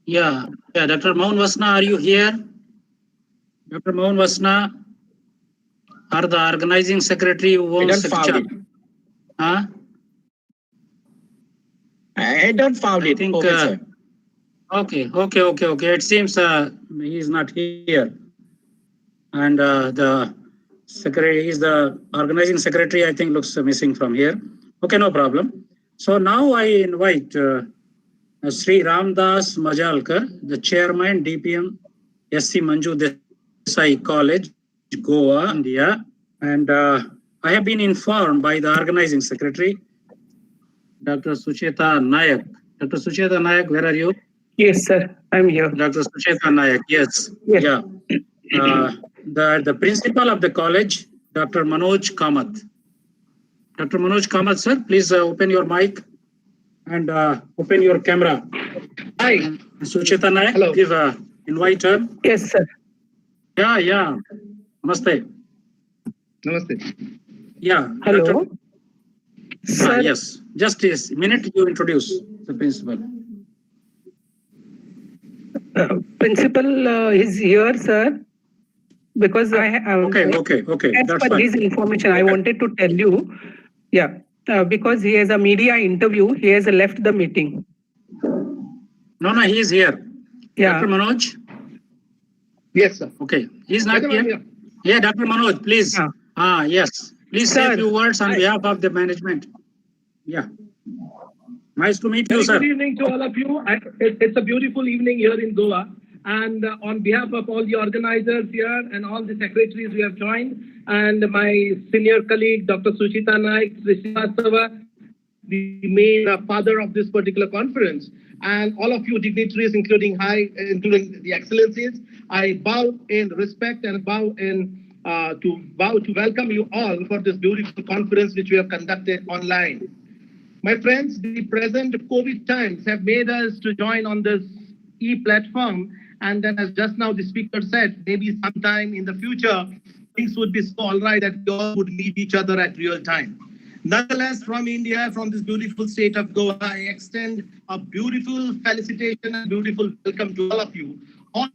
Yeah, yeah, Dr. Mohan Vasna, are you here? Dr. Mohan Vasna, are the organizing secretary who I owns don't found it. Huh? I don't found I it, think, Professor. okay. It seems he is not here. And the secretary, he's the organizing secretary, I think looks missing from here. Okay, no problem. So now I invite Sri Ramdas Majalkar, the chairman, DPM SC Manju Desai College, Goa, India. And I have been informed by the organizing secretary, Dr. Sucheta Nayak. Dr. Sucheta Nayak, where are you? Yes, sir. I'm here. Dr. Sucheta Nayak, yes. Yes. Yeah. The principal of the college, Dr. Manoj Kamath. Dr. Manoj Kamath, sir, please open your mic and open your camera. Hi. Sucheta Nayak, Hello. give invite her. Yes, sir. Yeah. Namaste. Namaste. Yeah. Hello. Dr. Sir, Yes. Just a minute you introduce the principal. principal is here, sir. Because I Okay. as That's per fine. his information, I wanted to tell you, yeah, because he has a media interview, he has left the meeting. No, he is here. Yeah. Dr. Manoj? Yes, sir. Okay. He's not Madam, I'm here. Yeah, Dr. Manoj, please. Yeah. Yes. Please say a Sir, few words on behalf of the management. Yeah. Nice to meet you, Very good sir. evening to all of you. It's a beautiful evening here in Goa. And on behalf of all the organizers here and all the secretaries we have joined, and my senior colleague, Dr. Suchita Naik, Srivastava, the main father of this particular conference, and all of you dignitaries, including the excellencies, I bow in respect and bow to welcome you all for this beautiful conference which we have conducted online. My friends, the present COVID times have made us to join on this e-platform. And then as just now the speaker said, maybe sometime in the future, things would be so all right that we all would meet each other at real time. Nonetheless, from India, from this beautiful state of Goa, I extend a beautiful felicitation and beautiful welcome to all of you, all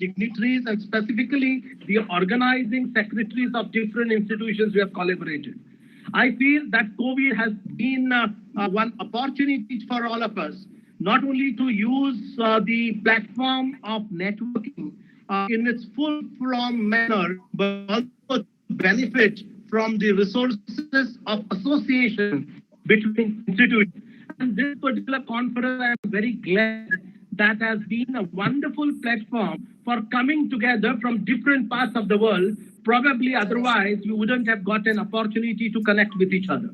dignitaries and specifically the organizing secretaries of different institutions we have collaborated. I feel that COVID has been one opportunity for all of us, not only to use the platform of networking in its full-form manner, but also to benefit from the resources of association between institutions. And this particular conference, I am very glad that has been a wonderful platform for coming together from different parts of the world. Probably otherwise, we wouldn't have got an opportunity to connect with each other.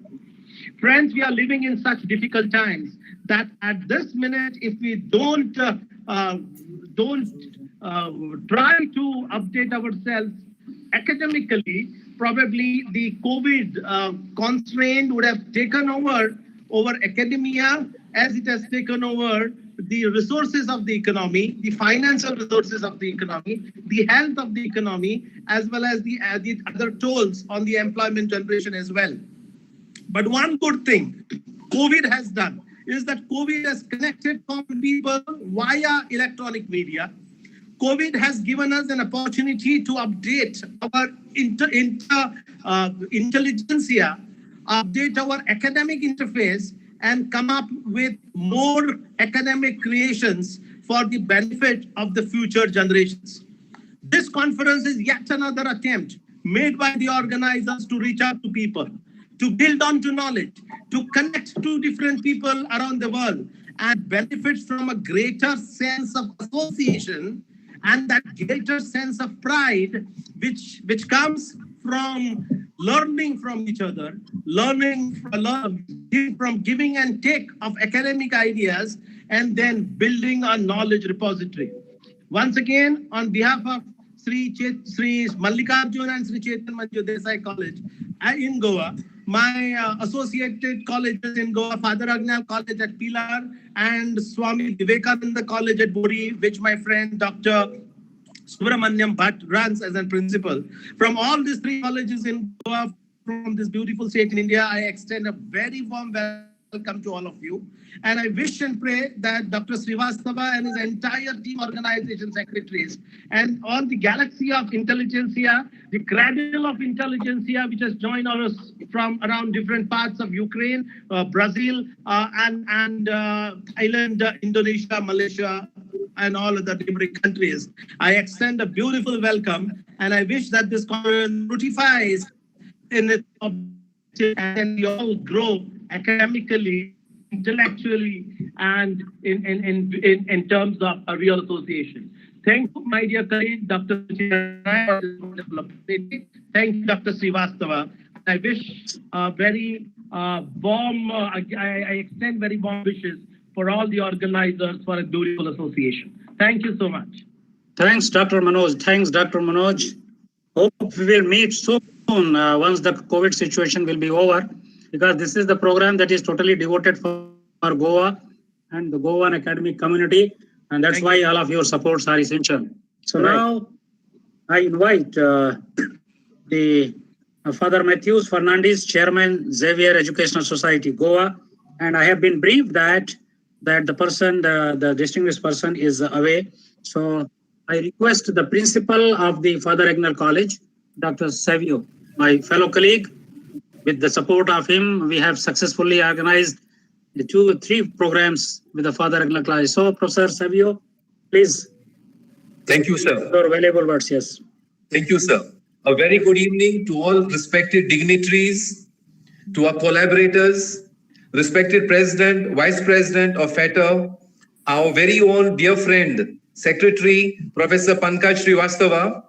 Friends, we are living in such difficult times that at this minute, if we don't try to update ourselves academically, probably the COVID constraint would have taken over academia as it has taken over the resources of the economy, the financial resources of the economy, the health of the economy, as well as the other tolls on the employment generation as well. But one good thing COVID has done is that COVID has connected common people via electronic media. COVID has given us an opportunity to update our intelligentsia, update our academic interface, and come up with more academic creations for the benefit of the future generations. This conference is yet another attempt made by the organizers to reach out to people, to build on to knowledge, to connect to different people around the world and benefit from a greater sense of association and that greater sense of pride which comes from learning from each other, learning from giving and take of academic ideas, and then building a knowledge repository. Once again, on behalf of Sri Mallikarjun and Sri Chetan Manju Desai College in Goa, my associated colleges in Goa, Father Agnal College at Pilar and Swami Vivekananda College at Bori, which my friend Dr. Subramanyam Bhatt runs as a principal. From all these three colleges in Goa, from this beautiful state in India, I extend a very warm welcome welcome to all of you. And I wish and pray that Dr. Srivastava and his entire team, organization secretaries, and all the galaxy of intelligentsia, the cradle of intelligentsia, which has joined us from around different parts of Ukraine, Brazil, and Thailand, Indonesia, Malaysia, and all of the neighboring countries. I extend a beautiful welcome, and I wish that this conference fructifies in its objective and we all grow academically, intellectually, and in terms of a real association. Thank you, my dear colleague, Dr. for this wonderful opportunity. Thank you, Dr. Srivastava. I wish very warm, I extend very warm wishes for all the organizers for a beautiful association. Thank you so much. Thanks, Dr. Manoj. Thanks, Dr. Manoj. Hope we will meet soon once the COVID situation will be over, because this is the program that is totally devoted for Goa and the Goan academic community, and that's why all of your supports are essential. So now I invite the Father Matthews Fernandez, Chairman, Xavier Educational Society, Goa, and I have been briefed that the person, the distinguished person is away. So I request the principal of the Father Agnel College, Dr. Savio, my fellow colleague. With the support of him, we have successfully organized the 2 or 3 programs with the Father Agnel College. So, Professor Savio, please. Thank you, sir. Your valuable words, yes. Thank you, sir. A very good evening to all respected dignitaries, to our collaborators, respected President, Vice President of FETR, our very own dear friend, Secretary, Professor Pankaj Srivastava.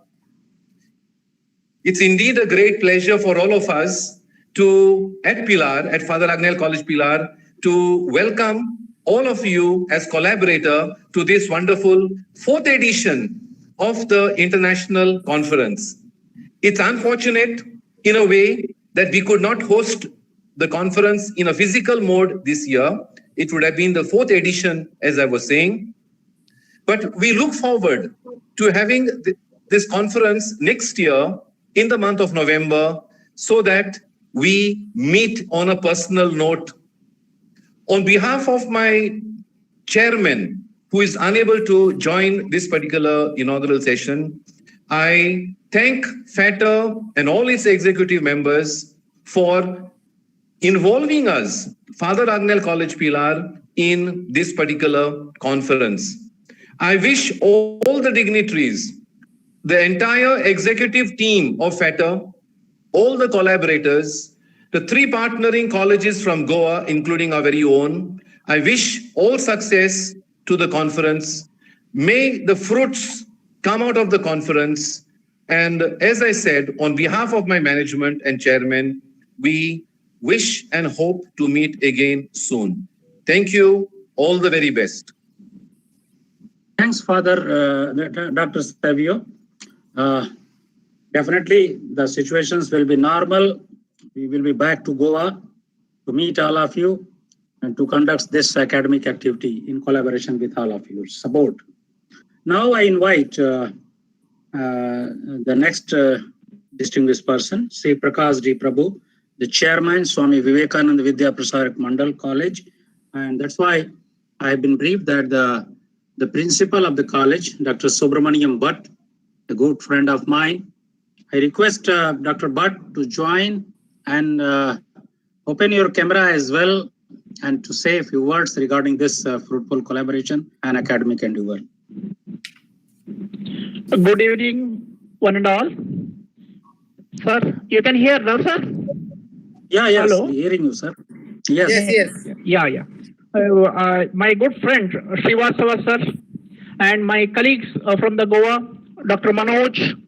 It's indeed a great pleasure for all of us at Pilar, at Father Agnel College Pilar, to welcome all of you as collaborator to this wonderful 4th edition of the International Conference. It's unfortunate in a way that we could not host the conference in a physical mode this year. It would have been the 4th edition, as I was saying. But we look forward to having this conference next year in the month of November, so that we meet on a personal note. On behalf of my chairman, who is unable to join this particular inaugural session, I thank FETR and all its executive members for involving us, Father Agnel College Pilar, in this particular conference. I wish all the dignitaries, the entire executive team of FETR, all the collaborators, the 3 partnering colleges from Goa, including our very own, I wish all success to the conference. May the fruits come out of the conference. And as I said, on behalf of my management and chairman, we wish and hope to meet again soon. Thank you. All the very best. Thanks, Father Dr. Savio. Definitely, the situations will be normal. We will be back to Goa to meet all of you and to conduct this academic activity in collaboration with all of your support. Now I invite the next distinguished person, Sri Prakash D. Prabhu, the chairman, Swami Vivekananda Vidya Prasarak Mandal College. And that's why I have been briefed that the principal of the college, Dr. Subramaniam Bhatt, a good friend of mine, I request Dr. Bhatt to join and open your camera as well and to say a few words regarding this fruitful collaboration and academic endeavor. Good evening, one and all. Sir, you can hear now, sir? Yeah, yes, Hello? hearing you, sir. Yes. Yeah. My good friend, Srivastava, sir, and my colleagues from the Goa, Dr. Manoj,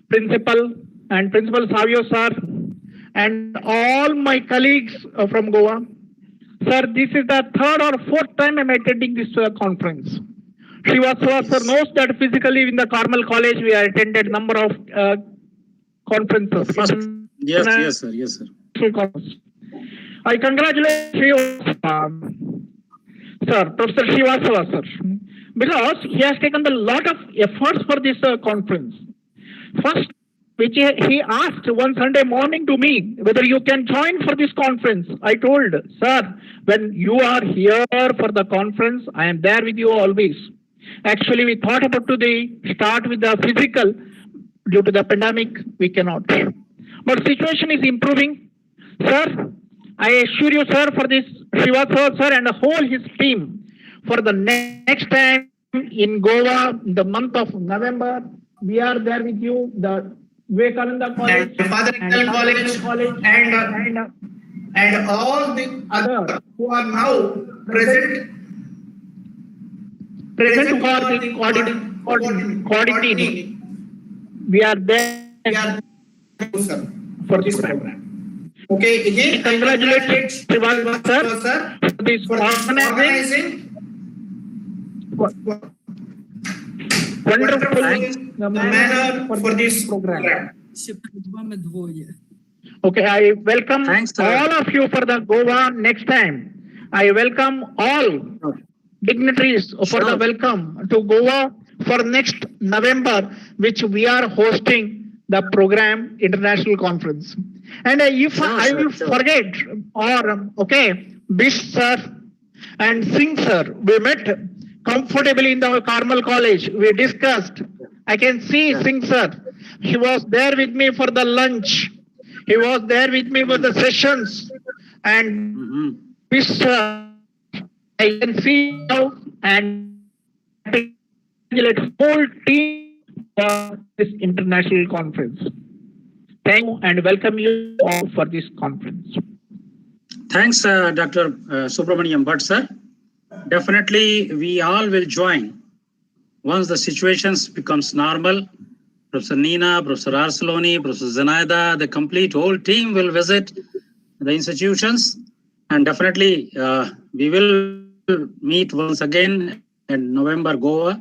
Principal, and Principal Savio, sir, and all my colleagues from Goa. Sir, this is the 3rd or 4th time I'm attending this conference. Srivastava, sir, knows that physically in the Carmel College, we attended number of conferences. Yes, sir. I congratulate you, sir, Professor Srivastava, sir, because he has taken a lot of efforts for this conference. First, which he asked one Sunday morning to me whether you can join for this conference. I told, sir, when you are here for the conference, I am there with you always. Actually, we thought about to start with the physical. Due to the pandemic, we cannot. But situation is improving. Sir, I assure you, sir, for this Srivastava sir and the whole his team, for the next time in Goa, in the month of November, we are there with you, the Vivekananda College, Father College, and all the other who are now present who are the coordinating. We are there for this program. Okay, again, congratulate Srivastava sir for this organizing wonderful manner for this program. Okay, I welcome all of you for the Goa next time. I welcome all dignitaries for the welcome to Goa for next November, which we are hosting the program international conference. And if I will forget or Bish sir and Singh sir, we met comfortably in the Carmel College. We discussed. I can see Singh sir. He was there with me for the lunch. He was there with me for the sessions. And Bish sir, I can see now and congratulate whole team for this international conference. Thank you and welcome you all for this conference. Thanks, Dr. Subramaniam Bhatt, sir. Definitely, we all will join once the situations becomes normal. Professor Nina, Professor Arsaloni, Professor Zenaida, the complete whole team will visit the institutions, and definitely we will meet once again in November, Goa,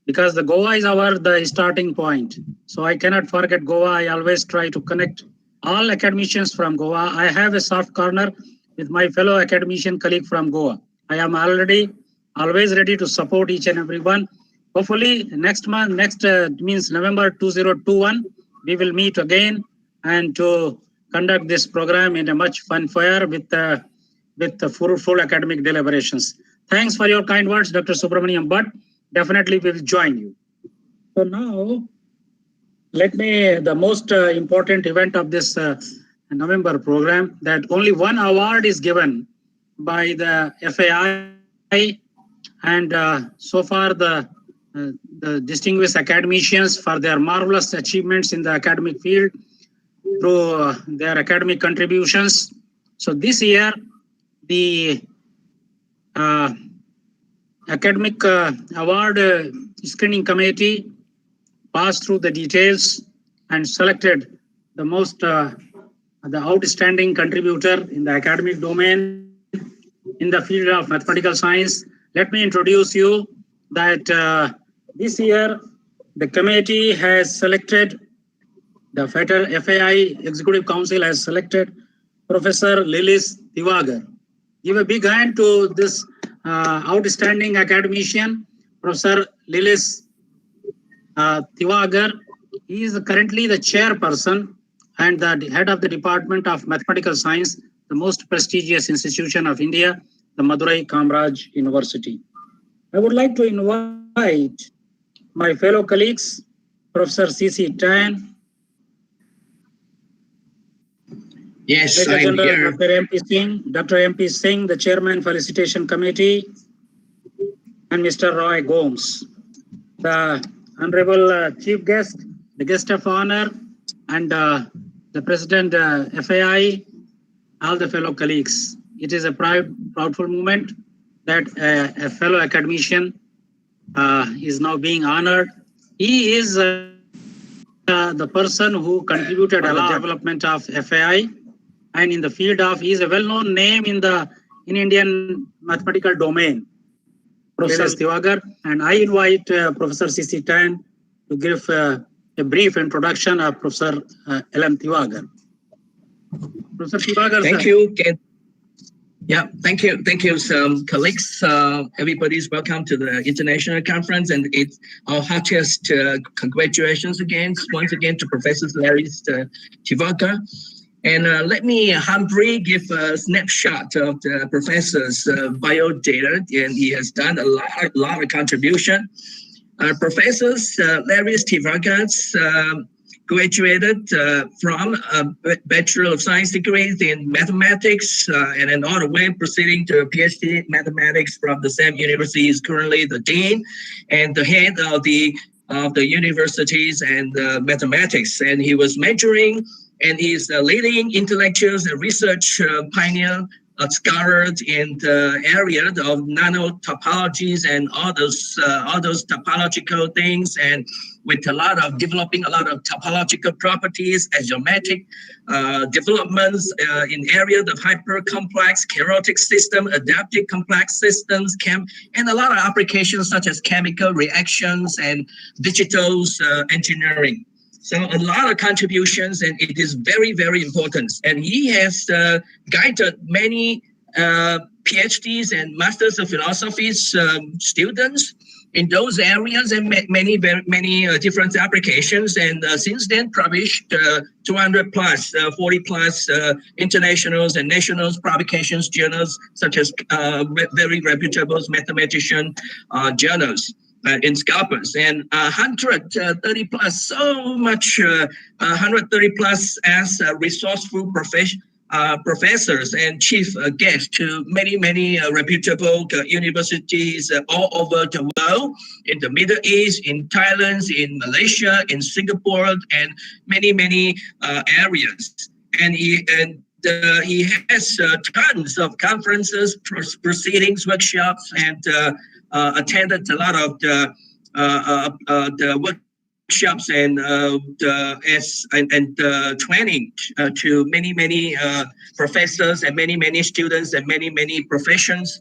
because the Goa is the starting point. So I cannot forget Goa. I always try to connect all academicians from Goa. I have a soft corner with my fellow academician colleague from Goa. I am always ready to support each and everyone. Hopefully next month, means November 2021, we will meet again and to conduct this program in a much fun fair with the fruitful academic deliberations. Thanks for your kind words, Dr. Subramaniam Bhatt. Definitely we will join you. So now, the most important event of this November program, that only one award is given by the FAI, and so far the distinguished academicians for their marvelous achievements in the academic field through their academic contributions. So this year, the academic award screening committee passed through the details and selected the most the outstanding contributor in the academic domain in the field of mathematical science. Let me introduce you that this year the committee has selected, the FAI Executive Council has selected Professor Lilis Tiwagar. Give a big hand to this outstanding academician, Professor Lilis Tiwagar. He is currently the chairperson and the head of the Department of Mathematical Science, the most prestigious institution of India, the Madurai Kamraj University. I would like to invite my fellow colleagues, Professor C.C. Tan, Yes, I'm here. Dr. M.P. Singh, the Chairman Felicitation Committee, and Mr. Roy Gomes, the Honorable Chief Guest, the Guest of Honor, and the President FAI, all the fellow colleagues. It is a proudful moment that a fellow academician is now being honored. He is the person who contributed a lot to the development of FAI, and in the field of, he is a well-known name in Indian mathematical domain, Professor Tiwagar. And I invite Professor C.C. Tan to give a brief introduction of Professor L.M. Tiwagar. Professor Tiwagar, Thank you, Ken. Yeah, thank you, colleagues. Everybody's welcome to the international conference, and it's our heartiest congratulations once again to Professor Larry Tivaka. And let me humbly give a snapshot of the professor's bio data, and he has done a lot of contribution. Professor Larry Tivaka graduated from a Bachelor of Science degree in mathematics, and then all the way proceeding to a PhD in mathematics from the same university. He is currently the dean and the head of the universities and mathematics. And he was mentoring, and he's leading intellectuals and research pioneer. Scholar in the area of nanotopologies and all those topological things, and with developing a lot of topological properties, geometric developments in areas of hyper complex chaotic system, adaptive complex systems, and a lot of applications such as chemical reactions and digital engineering. So a lot of contributions, and it is very, very important. And he has guided many PhDs and Masters of Philosophy students in those areas, and many different applications. And since then, published 200 plus, 40 plus international and national publications journals, such as very reputable mathematician journals. In Scalpers, and 130 plus, so much 130 plus as resourceful professors and chief guests to many reputable universities all over the world, in the Middle East, in Thailand, in Malaysia, in Singapore, and many areas. And he has tons of conferences, proceedings, workshops, and attended a lot of the workshops and training to many professors and many students and many professions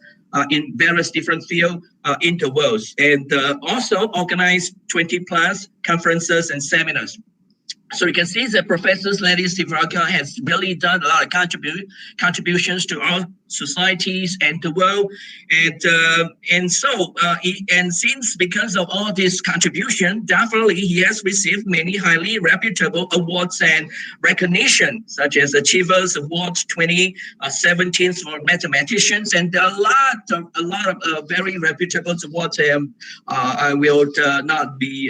in various different fields in the world, and also organized 20 plus conferences and seminars. So you can see that Professor Larry Tivaka has really done a lot of contributions to our societies and the world, and since because of all this contribution, definitely he has received many highly reputable awards and recognition, such as Achievers Award 2017 for mathematicians, and a lot of very reputable awards. I will not be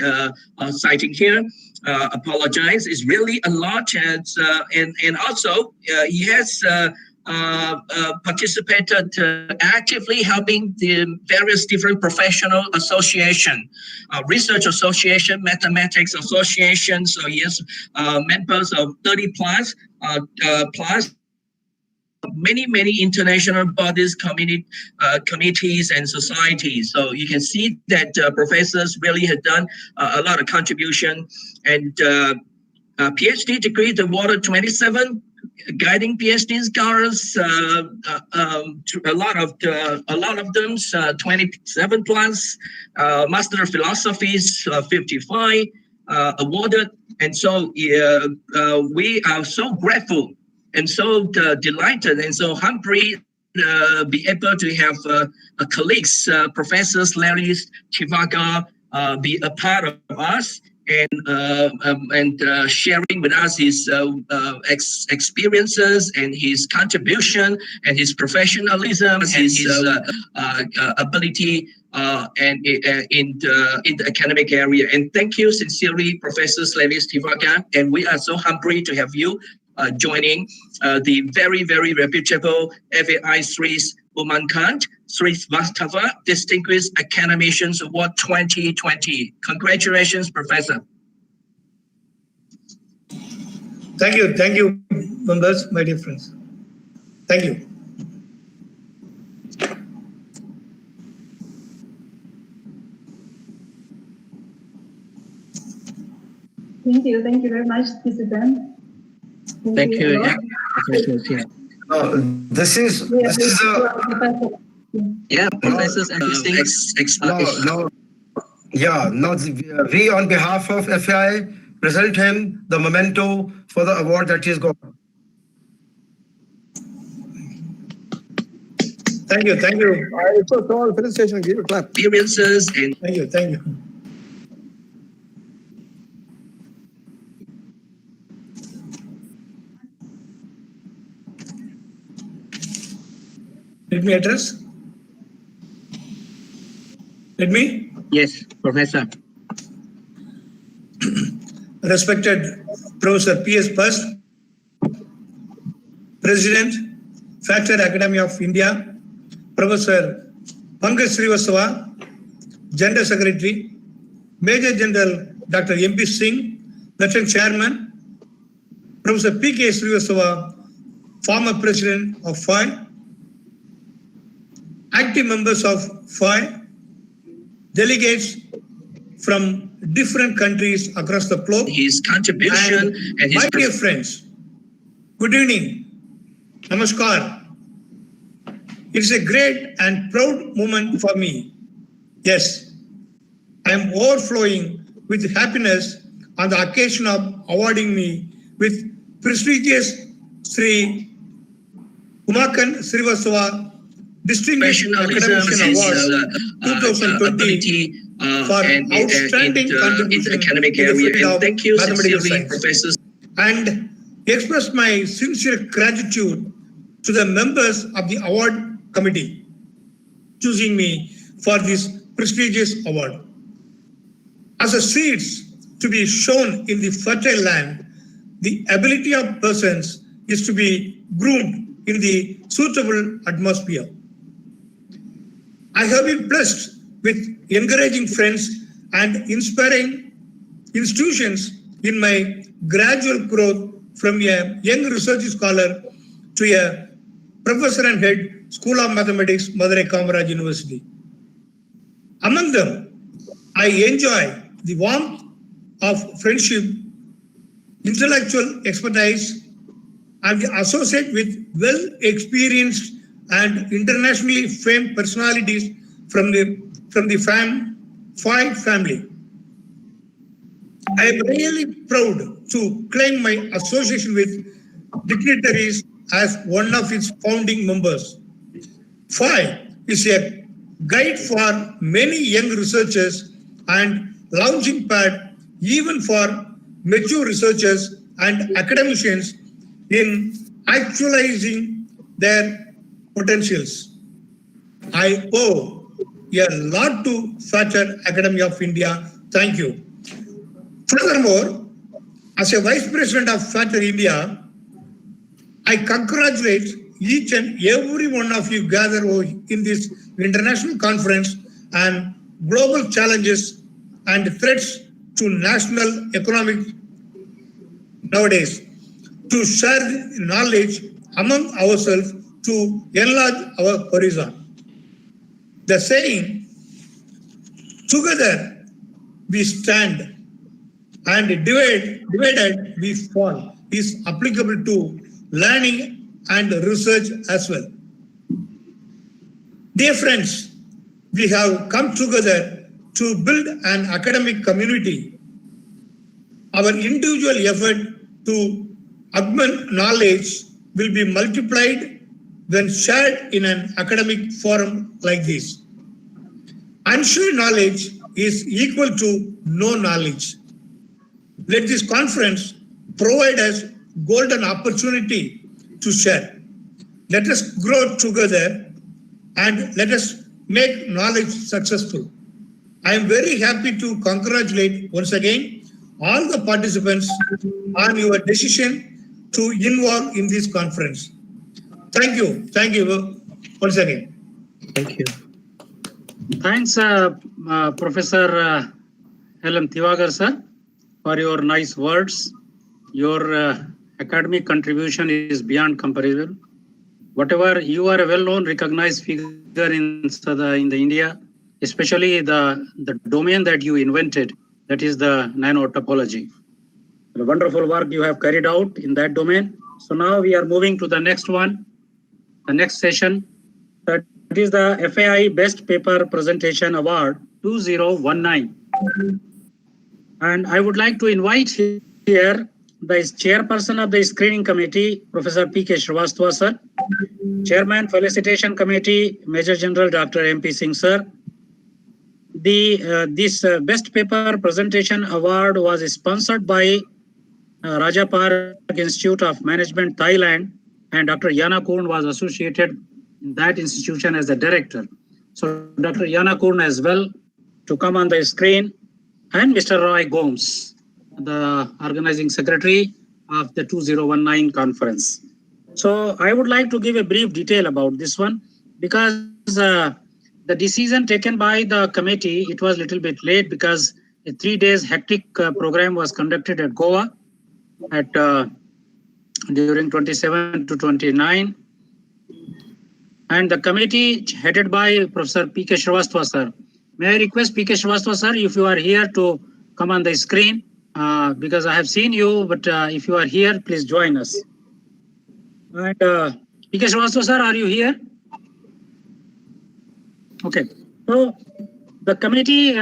citing here. Apologize. It's really a lot, and also he has participated actively helping the various different professional association, research association, mathematics associations. So he is members of 30 plus many international bodies, committees, and societies. So you can see that professors really have done a lot of contribution, and PhD degree awarded 27 guiding PhD scholars, a lot of them 27 plus, Master of Philosophies 55 awarded, and so we are so grateful and so delighted and so hungry be able to have colleagues, Professors Larry Tivaka, be a part of us and sharing with us his experiences and his contribution and his professionalism and his ability and in the academic area. And thank you sincerely, Professor Larry Tivaka, and we are so hungry to have you joining the very reputable FAI Sris Umankant Srivastava Distinguished Academicians Award 2020. Congratulations, Professor. Thank you, members, my dear friends. Thank you. Thank you very much, President. Thank you. Professors and we on behalf of FAI present him the memento for the award that he's got. Thank you. Thank you. It's a call. Felicitation. Give a clap. experiences and Thank you. Thank you. Let me address. Let me. yes, Professor. Respected Professor P.S. Past, President, Factor Academy of India, Professor Pankaj Srivastava, General Secretary, Major General Dr. M.P. Singh, Lieutenant Chairman, Professor P.K. Srivastava, former President of FI, active members of FI, delegates from different countries across the globe. His contribution and his my dear friends, good evening. Namaskar. It's a great and proud moment for me. Yes, I am overflowing with happiness on the occasion of awarding me with prestigious Sri Umakan Srivastava Distinguished Academician Award 2020 for outstanding contribution in the academic in the area. field And of thank you mathematical sincerely, science. Professor. And express my sincere gratitude to the members of the award committee choosing me for this prestigious award. As a seeds to be shown in the fertile land, the ability of persons is to be groomed in the suitable atmosphere. I have been blessed with encouraging friends and inspiring institutions in my gradual growth from a young research scholar to a professor and head School of Mathematics, Madurai Kamaraj University. Among them, I enjoy the warmth of friendship, intellectual expertise, and associate with well-experienced and internationally famed personalities from the FI family. I am really proud to claim my association with dignitaries as one of its founding members. FI is a guide for many young researchers and launching pad even for mature researchers and academicians in actualizing their potentials. I owe a lot to Factor Academy of India. Thank you. Furthermore, as a Vice President of Factor India, I congratulate each and every one of you gathered in this international conference and global challenges and threats to national economic nowadays to share knowledge among ourselves to enlarge our horizon. The saying, together we stand and divided we fall, is applicable to learning and research as well. Dear friends, we have come together to build an academic community. Our individual effort to augment knowledge will be multiplied when shared in an academic forum like this. Unshared knowledge is equal to no knowledge. Let this conference provide us golden opportunity to share. Let us grow together and let us make knowledge successful. I am very happy to congratulate once again all the participants on your decision to involve in this conference. Thank you. Thank you once again. Thank you. Thanks, Professor L.M. Tivagar, sir, for your nice words. Your academic contribution is beyond comparison. Whatever, you are a well-known, recognized figure in the India, especially the domain that you invented, that is the nanotopology. The wonderful work you have carried out in that domain. So now we are moving to the next one, the next session. That is the FAI Best Paper Presentation Award 2019. And I would like to invite here the chairperson of the screening committee, Professor P.K. Srivastava, sir. Chairman, Felicitation Committee, Major General Dr. M.P. Singh, sir. This Best Paper Presentation Award was sponsored by Raja Park Institute of Management, Thailand, and Dr. Yana Kurn was associated in that institution as the director. So Dr. Yana Kurn as well to come on the screen, and Mr. Roy Gomes, the organizing secretary of the 2019 conference. So I would like to give a brief detail about this one, because the decision taken by the committee, it was a little bit late because a 3 days hectic program was conducted at Goa at during 27 to 29. And the committee headed by Professor P.K. Srivastava, sir. May I request P.K. Srivastava, sir, if you are here to come on the screen, because I have seen you, but if you are here, please join us. And P.K. Srivastava, sir, are you here? Okay. So the committee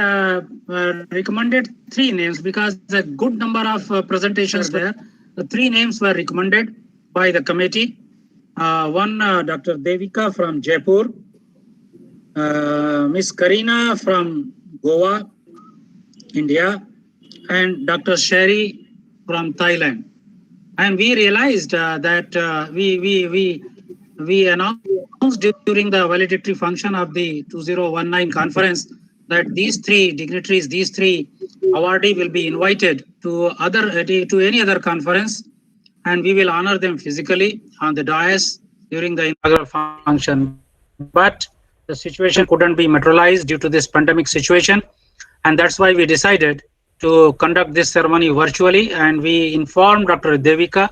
recommended 3 names because a good number of presentations there. The 3 names were recommended by the committee. One, Dr. Devika from Jaipur, Miss Karina from Goa, India, and Dr. Sherry from Thailand. And we realized that we announced during the valedictory function of the 2019 conference that these 3 dignitaries, these 3 awardees will be invited to any other conference, and we will honor them physically on the dais during the inaugural function. But the situation couldn't be materialized due to this pandemic situation, and that's why we decided to conduct this ceremony virtually, and we informed Dr. Devika,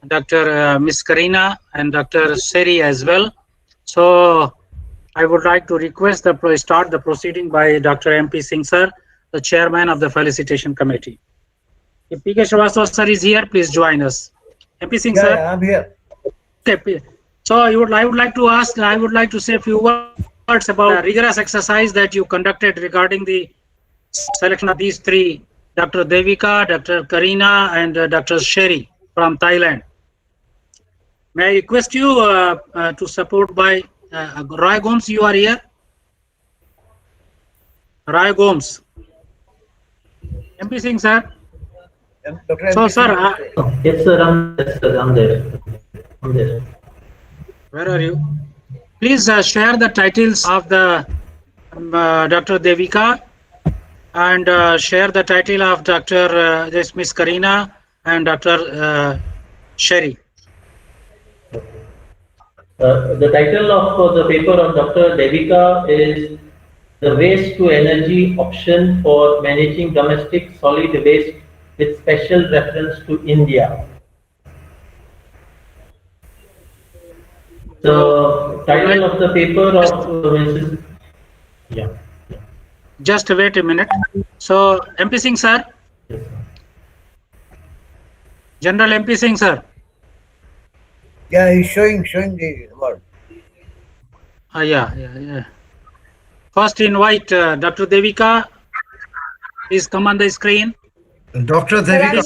Dr. Miss Karina, and Dr. Seri as well. So I would like to request start the proceeding by Dr. M.P. Singh, sir, the chairman of the felicitation committee. If P.K. Srivastava, sir, is here, please join us. M.P. Singh, sir. Yeah, I'm here. Okay. So I would like to say a few words about the rigorous exercise that you conducted regarding the selection of these 3, Dr. Devika, Dr. Karina, and Dr. Sherry from Thailand. May I request you to support by Roy Gomes, you are here? Roy Gomes. MP Singh, sir. So, sir. Yes, sir, I'm there. I'm there. Where are you? Please share the titles of the Dr. Devika, and share the title of Dr. Miss Karina and Dr. Sherry. The title of the paper on Dr. Devika is The Waste to Energy Option for Managing Domestic Solid Waste with Special Reference to India. The title of the paper of yeah. Just wait a minute. So, MP Singh, sir. Yes, General MP Singh, sir. Yeah, he's showing the word. Yeah. First invite Dr. Devika. Please come on the screen. Dr. Devika.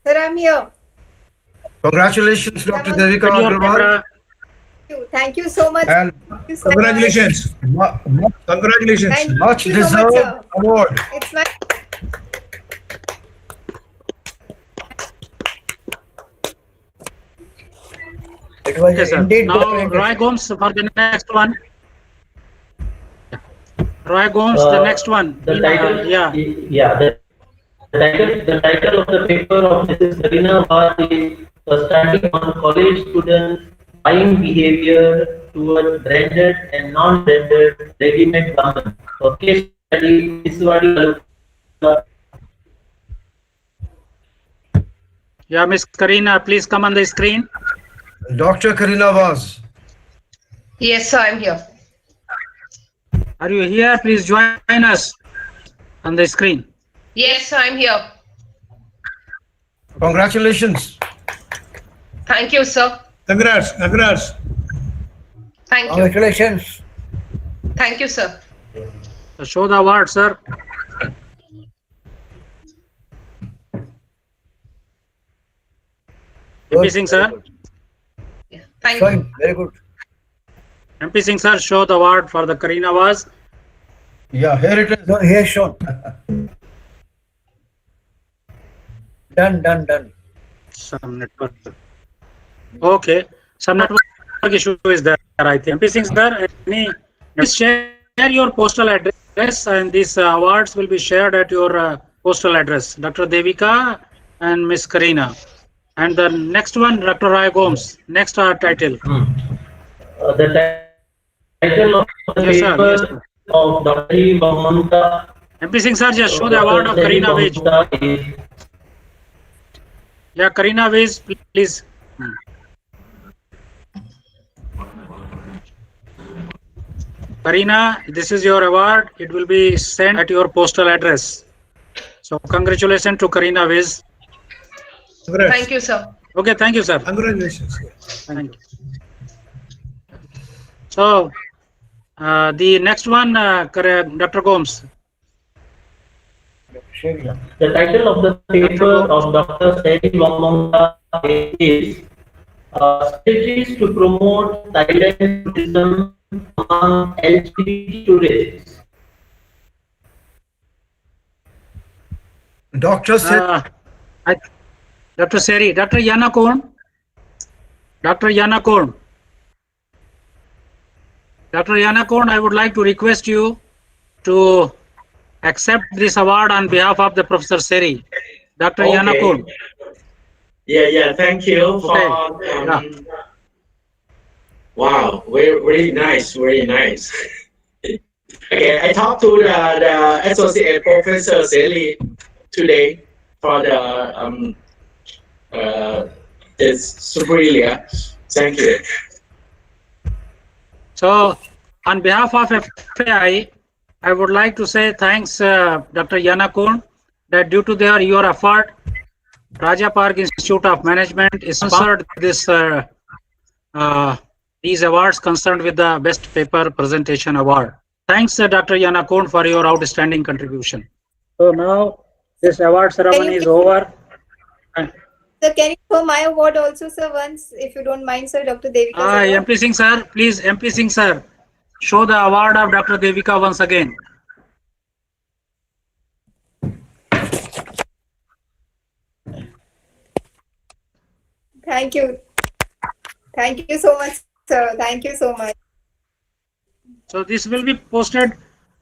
Sir, I'm here. Congratulations, Dr. Devika Agrawal. Thank you so much. And Congratulations. Congratulations. Thank Much you so much, deserved sir. award. It's my It was Okay, sir. indeed good Now, presentation. Roy Gomes for the next one. Roy Gomes, the next one. The title, yeah. The title of the paper of Mrs. Karina was a study on college students' buying behavior towards branded and non-branded ready-made garments. So, case study Yeah, Miss Karina, please come on the screen. Dr. Karina was. Yes, sir, I'm here. Are you here? Please join us on the screen. Yes, sir, I'm here. Congratulations. Thank you, sir. Congrats. Thank you. Congratulations. Thank you, sir. So show the award, sir. MP Singh, sir. Thank Showing, you. very good. MP Singh, sir, show the award for the Karina Awaz. Yeah, here it is. No, he has shown. Done. Some network. Okay. Some network issue is there, I think. MP Singh, sir, please share your postal address, and these awards will be shared at your postal address. Dr. Devika and Miss Karina. And the next one, Dr. Roy Gomes. Next title. The title of the Yes, sir. paper Yes, sir. of Dr. Mamanta. MP Singh, sir, just show the award of Karina Vij. Yeah, Karina Vij, please. Karina, this is your award. It will be sent at your postal address. So congratulations to Karina Vij. Thank you, sir. Okay, thank you, sir. Congratulations. Thank you. So the next one, Dr. Gomes. The title of the paper of Dr. Seri Mamanta is Strategies to Promote Thailand Tourism among LGBT Tourists. Doctor said. Dr. Seri, Dr. Yana Korn. Dr. Yana Korn. Dr. Yana Korn, I would like to request you to accept this award on behalf of the Professor Seri. Dr. Yana Korn. Yeah, thank you for, wow, very nice. Okay, I talked to the Associate Professor Seri today for this Superior. Thank you. So, on behalf of FAI, I would like to say thanks, Dr. Yana Korn, that due to your effort, Raja Park Institute of Management is sponsored this these awards concerned with the Best Paper Presentation Award. Thanks, Dr. Yana Korn, for your outstanding contribution. So now this award ceremony is over. Sir, can you show my award also, sir, once, if you don't mind, sir, Dr. Devika? MP Singh, sir, please, MP Singh, sir, show the award of Dr. Devika once again. Thank you. Thank you so much, sir. Thank you so much. So this will be posted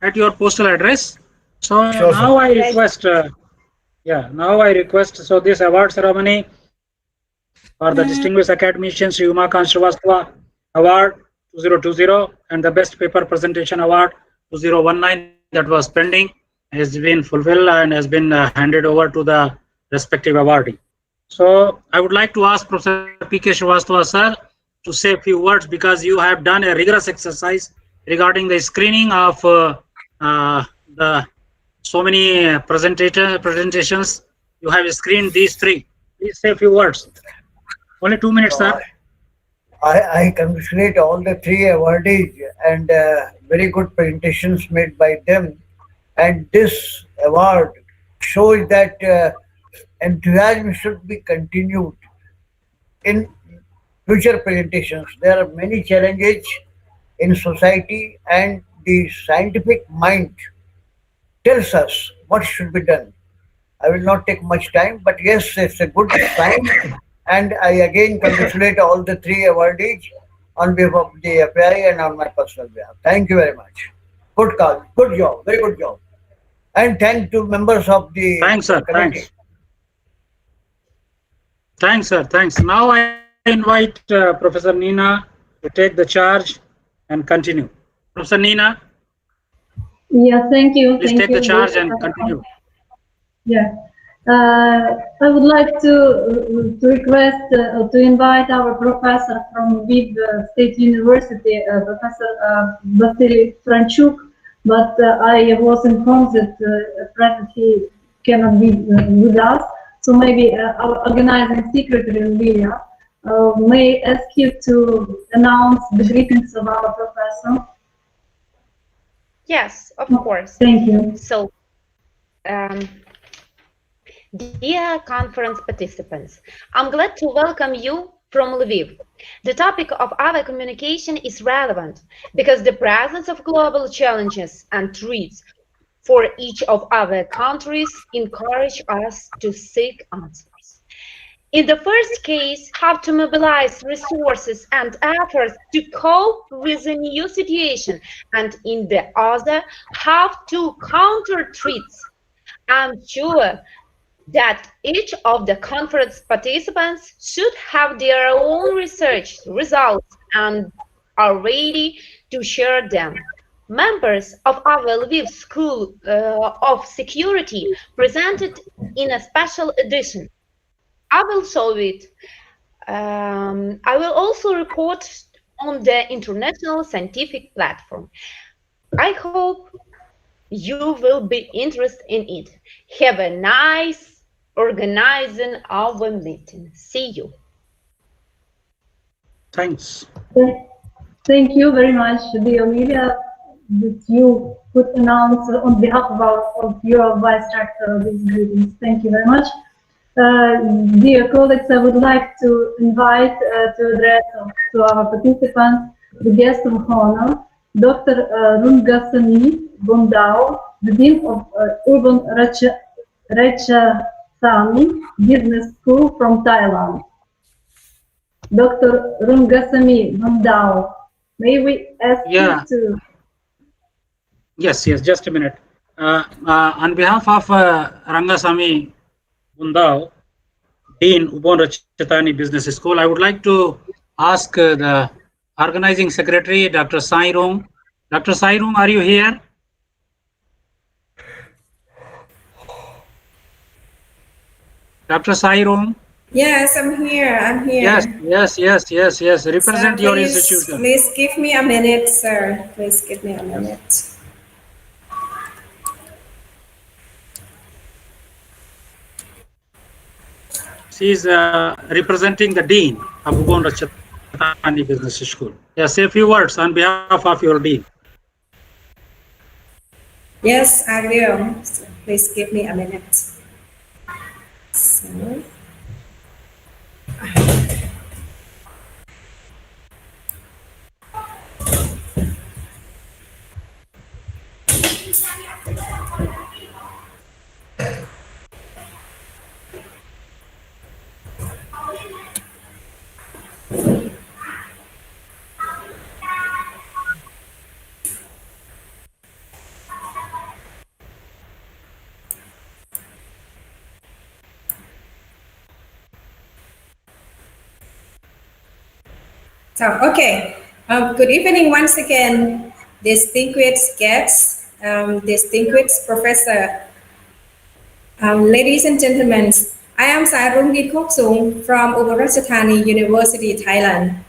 at your postal address. So Sure, now I request, so this award ceremony for the Distinguished Academicians Umakant Srivastava Award 2020 and the Best Paper Presentation Award 2019 that was pending has been fulfilled and has been handed over to the respective awardee. So I would like to ask Professor P.K. Srivastava, sir, to say a few words, because you have done a rigorous exercise regarding the screening of the so many presentations. You have screened these three. Please say a few words. Only 2 minutes, sir. I congratulate all the three awardees and very good presentations made by them. And this award shows that enthusiasm should be continued in future presentations. There are many challenges in society, and the scientific mind tells us what should be done. I will not take much time, but yes, it's a good sign. And I again congratulate all the three awardees on behalf of the FAI and on my personal behalf. Thank you very much. Good call. Good job. Very good job. And thank to members of the Thanks, sir. committee. Thanks, sir. Thanks. Now I invite Professor Nina to take the charge and continue. Professor Nina, Yeah, thank you. please take the charge and continue. Yeah. I would like to request to invite our professor from Viv State University, Professor Vasily Franchuk, but I was informed that at present he cannot be with us. So maybe our organizing secretary, Lilia, may ask you to announce the greetings of our professor. Yes, of course. Thank you. So, Dear conference participants, I'm glad to welcome you from Lviv. The topic of our communication is relevant because the presence of global challenges and threats for each of our countries encourage us to seek answers. In the first case, how to mobilize resources and efforts to cope with a new situation, and in the other, how to counter threats. I'm sure that each of the conference participants should have their own research results and are ready to share them. Members of our Lviv School of Security presented in a special edition. I will show it. I will also report on the international scientific platform. I hope you will be interested in it. Have a nice organizing our meeting. See you. Thanks. Thank you very much, dear Amelia, that you could announce on behalf of your Vice Rector these greetings. Thank you very much. Dear colleagues, I would like to invite to address to our participants the guest of honor, Dr. Rungasani Bundao, the Dean of Urban Ratchathani Business School from Thailand. Dr. Rungasani Bundao, may we ask you to... Yes, just a minute. On behalf of Rangasamy Bundao, Dean, Ubon Ratchathani Business School, I would like to ask the organizing secretary, Dr. Sai Rong. Dr. Sai Rong, are you here? Dr. Sai Rong? Yes, I'm here. Yes. Represent your institution. Please give me a minute, sir. Please give me a minute. She is representing the Dean of Ubon Ratchathani Business School. Yes, say a few words on behalf of your Dean. Yes, I will. So please give me a minute. So. Okay. Good evening once again, distinguished guests, distinguished professor, ladies and gentlemen. I am Sarungit Koksung from Ubon Ratchathani University, Thailand.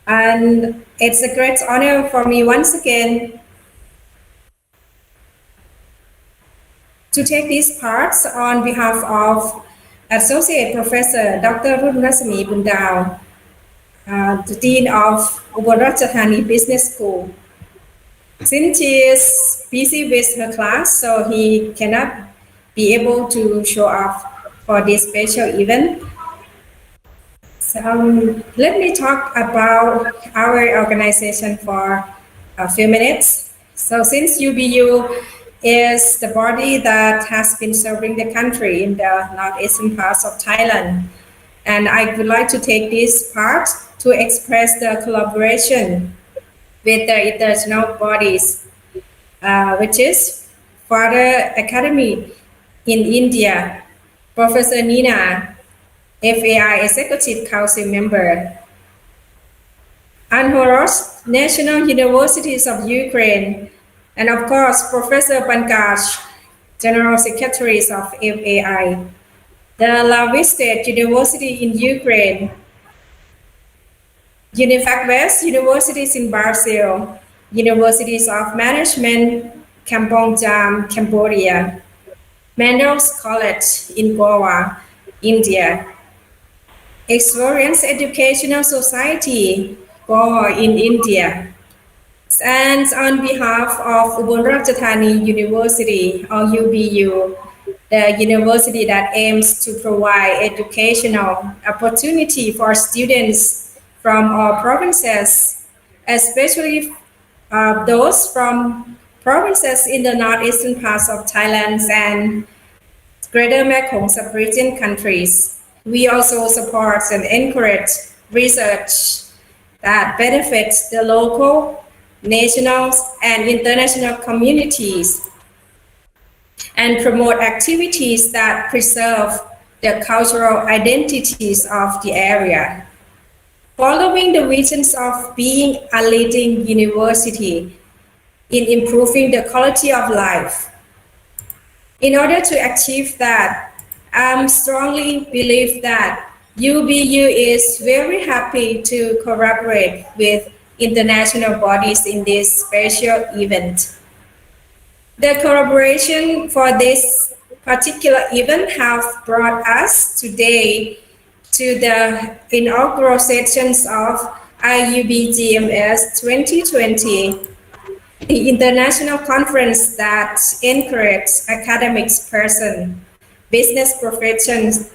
And it's a great honor for me once again to take these parts on behalf of Associate Professor Dr. Rungasamy Bundao, the Dean of Ubon Ratchathani Business School. Since she is busy with her class, so he cannot be able to show up for this special event. So let me talk about our organization for a few minutes. So since UBU is the body that has been serving the country in the northeastern parts of Thailand, and I would like to take this part to express the collaboration with the international bodies, which is Father Academy in India, Professor Nina, FAI Executive Council member, Anhoros National Universities of Ukraine, and of course, Professor Pankaj, General Secretaries of FAI, the Lviv State University in Ukraine, Unifac West Universities in Brazil, Universities of Management, Kampong Jam, Cambodia, Mandels College in Goa, India, Experience Educational Society, Goa in India. And on behalf of Ubon Ratchathani University, or UBU, the university that aims to provide educational opportunity for students from all provinces, especially those from provinces in the northeastern parts of Thailand and Greater Mekong Subregion countries. We also support and encourage research that benefits the local, national, and international communities, and promote activities that preserve the cultural identities of the area. Following the visions of being a leading university in improving the quality of life. In order to achieve that, I strongly believe that UBU is very happy to collaborate with international bodies in this special event. The collaboration for this particular event have brought us today to the inaugural sessions of IUBGMS 2020, the international conference that encourages academics person, business professions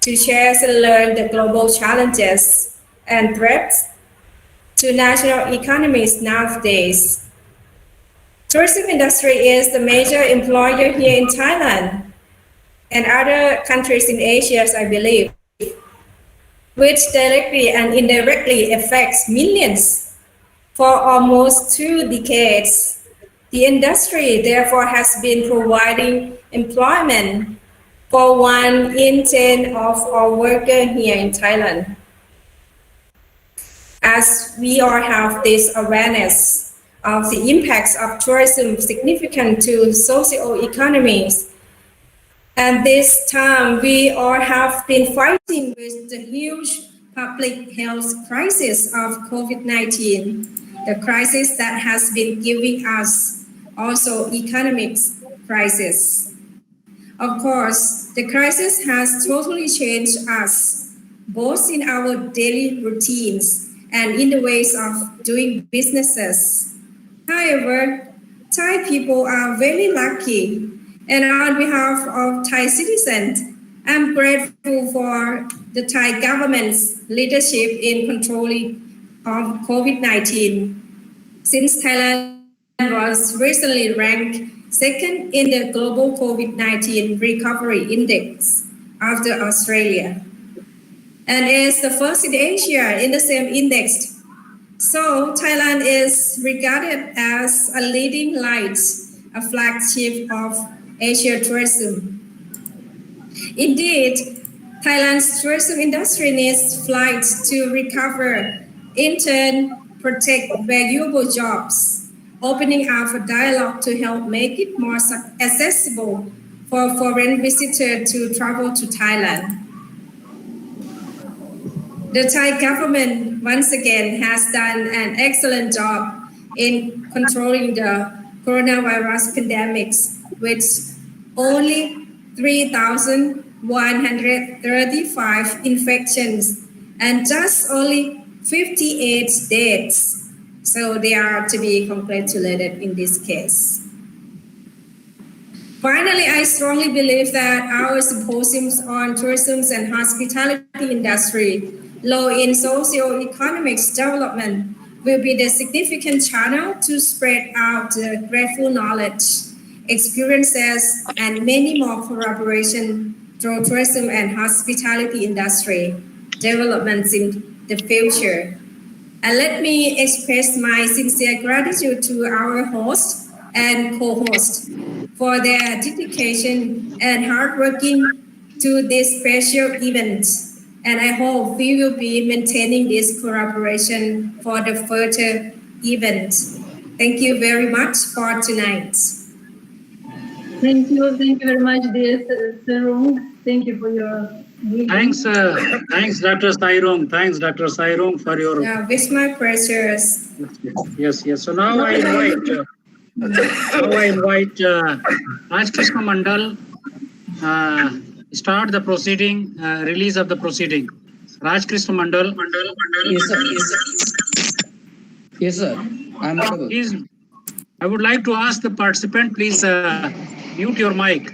to share and learn the global challenges and threats to national economies nowadays. Tourism industry is the major employer here in Thailand and other countries in Asia, I believe, which directly and indirectly affects millions for almost 2 decades. The industry therefore has been providing employment for 1 in 10 of our workers here in Thailand. As we all have this awareness of the impacts of tourism significant to socio-economies, and this time we all have been fighting with the huge public health crisis of COVID-19, the crisis that has been giving us also economic crisis. Of course, the crisis has totally changed us, both in our daily routines and in the ways of doing businesses. However, Thai people are very lucky, and on behalf of Thai citizens, I'm grateful for the Thai government's leadership in controlling of COVID-19, since Thailand was recently ranked second in the global COVID-19 recovery index after Australia, and is the first in Asia in the same index. So Thailand is regarded as a leading light, a flagship of Asia tourism. Indeed, Thailand's tourism industry needs flights to recover, in turn, protect valuable jobs, opening up a dialogue to help make it more accessible for foreign visitors to travel to Thailand. The Thai government, once again, has done an excellent job in controlling the coronavirus pandemics, with only 3,135 infections and just only 58 deaths. So they are to be congratulated in this case. Finally, I strongly believe that our symposiums on tourism and hospitality industry, low in socio-economic development, will be the significant channel to spread out the grateful knowledge, experiences, and many more collaboration through tourism and hospitality industry developments in the future. And let me express my sincere gratitude to our host and co-host for their dedication and hard working to this special event. And I hope we will be maintaining this collaboration for the further event. Thank you very much for tonight. Thank you very much, dear Sarung. Thank you for your Thanks, Dr. Sairung. Thanks, Dr. Sairung, for your. Yeah, with my pleasures. Yes. So now I invite Raj Krishna Mandal. Start the proceeding, release of the proceeding. Raj Krishna Mandal. Yes, sir. I'm audible. Please, I would like to ask the participant, please mute your mic.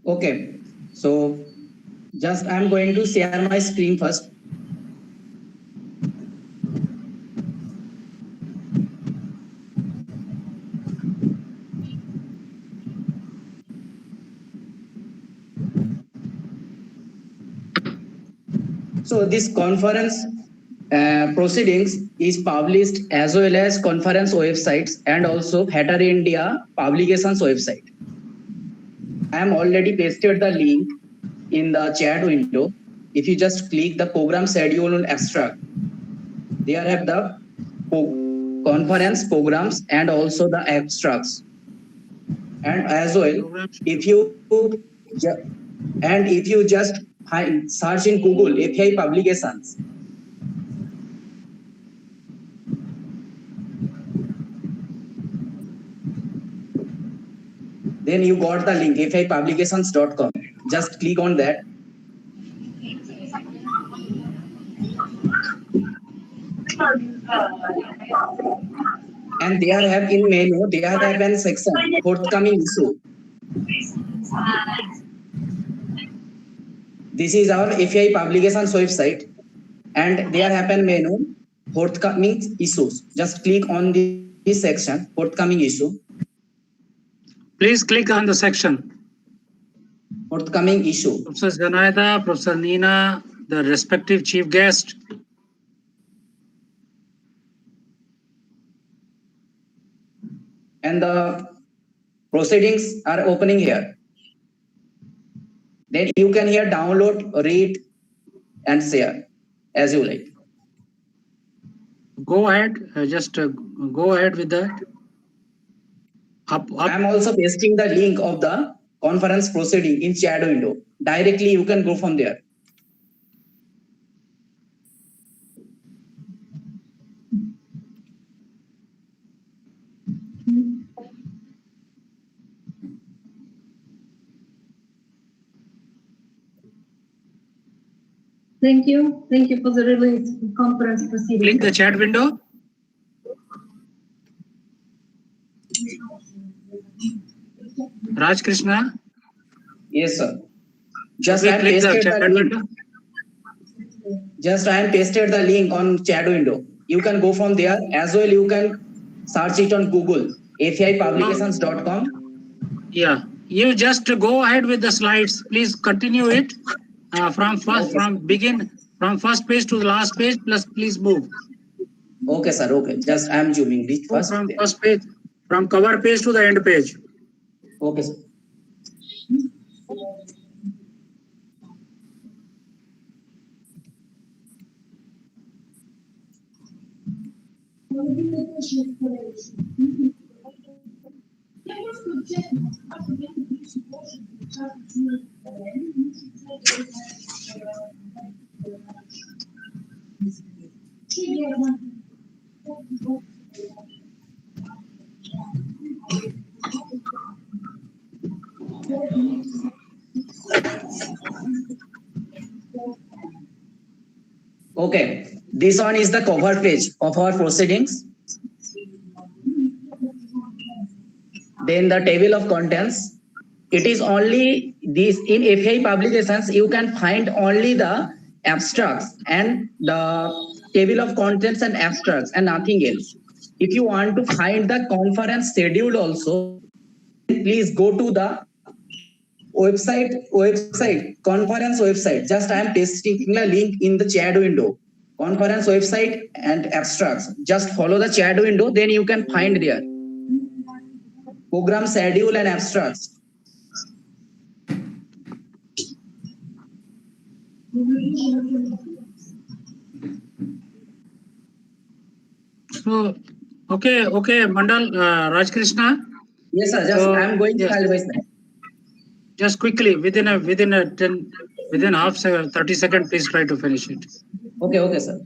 Okay, so just I'm going to share my screen first. So this conference proceedings is published as well as conference websites and also Hatter India publications website. I am already pasted the link in the chat window. If you just click the program schedule and abstract, there have the conference programs and also the abstracts. And as well, if you just search in Google API publications, then you got the link apipublications.com. Just click on that. And there have in menu, there have an section forthcoming issue. This is our API publications website, and there happen menu forthcoming issues. Just click on this section forthcoming issue. Please click on the section. Forthcoming issue. Professor Janaida, Professor Nina, the respective chief guest. And the proceedings are opening here. Then you can here download, read, and share as you like. Go ahead, go ahead with that. I am also pasting the link of the conference proceeding in chat window. Directly you can go from there. Thank you. Thank you for the release conference proceeding. Click the chat window. Raj Krishna. Yes, sir. Just Okay, I am click the pasted chat the link. window. Just I am pasted the link on chat window. You can go from there as well. You can search it on Google apipublications.com. Yeah, you just go ahead with the slides. Please continue it from first page to the last page. Plus, please move. Okay, sir. Okay, just I am zooming it first. From first page, from cover page to the end page. Okay, sir. Okay, this one is the cover page of our proceedings. Then the table of contents. It is only this in API publications. You can find only the abstracts and the table of contents and abstracts and nothing else. If you want to find the conference schedule also, please go to the conference website. Just I am pasting the link in the chat window. Conference website and abstracts. Just follow the chat window, then you can find there. Program schedule and abstracts. So, okay, Mandal, Raj Krishna. Yes, sir. Just I am going to advise that. Just quickly, within 30 seconds, please try to finish it. Okay, sir.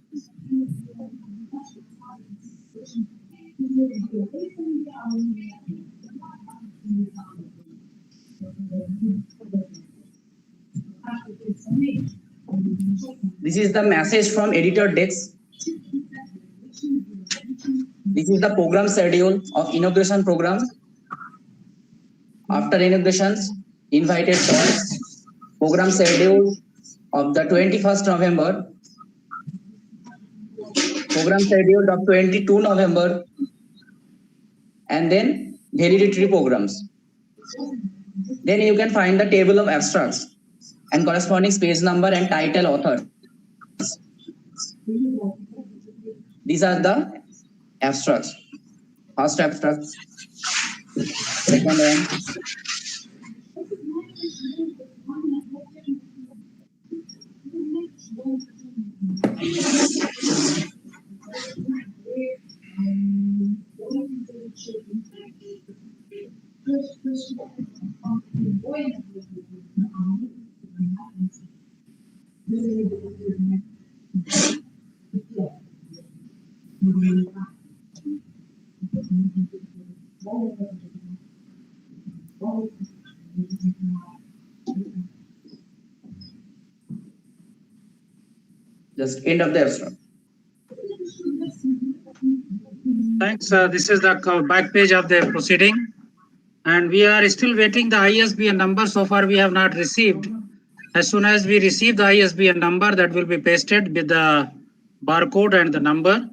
This is the message from editor desk. This is the program schedule of inauguration program. After inaugurations, invited talks, program schedule of the 21st November, program schedule of 22 November, and then validatory programs. Then you can find the table of abstracts and corresponding page number and title author. These are the abstracts. First abstract, second one. Just end of the abstract. Thanks. This is the back page of the proceeding. And we are still waiting the ISBN number. So far, we have not received. As soon as we receive the ISBN number, that will be pasted with the barcode and the number.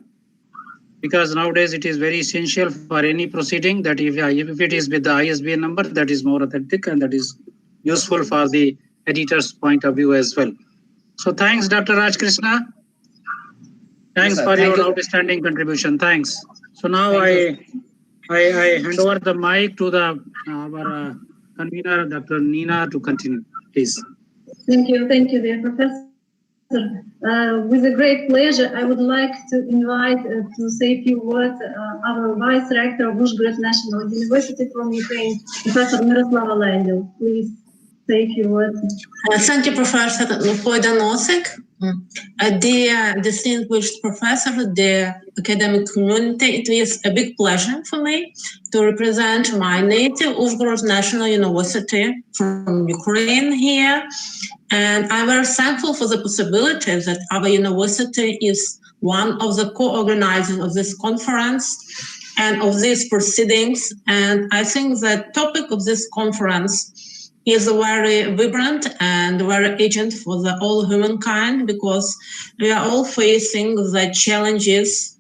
Because nowadays it is very essential for any proceeding that if it is with the ISBN number, that is more authentic and that is useful for the editor's point of view as well. So thanks, Dr. Raj Krishna. Thanks for your outstanding contribution. Thanks. So now I hand over the mic to our convener, Dr. Nina, to continue, please. Thank you, dear Professor. With a great pleasure, I would like to invite to say a few words our Vice Rector of Uzhgorod National University from Ukraine, Professor Miroslava Lendl. Please say a few words. Thank you, Professor Poidonosek. Dear distinguished professor, dear academic community, it is a big pleasure for me to represent my native Uzhgorod National University from Ukraine here. And I'm very thankful for the possibility that our university is one of the co-organizers of this conference and of these proceedings. And I think the topic of this conference is very vibrant and very urgent for the all humankind, because we are all facing the challenges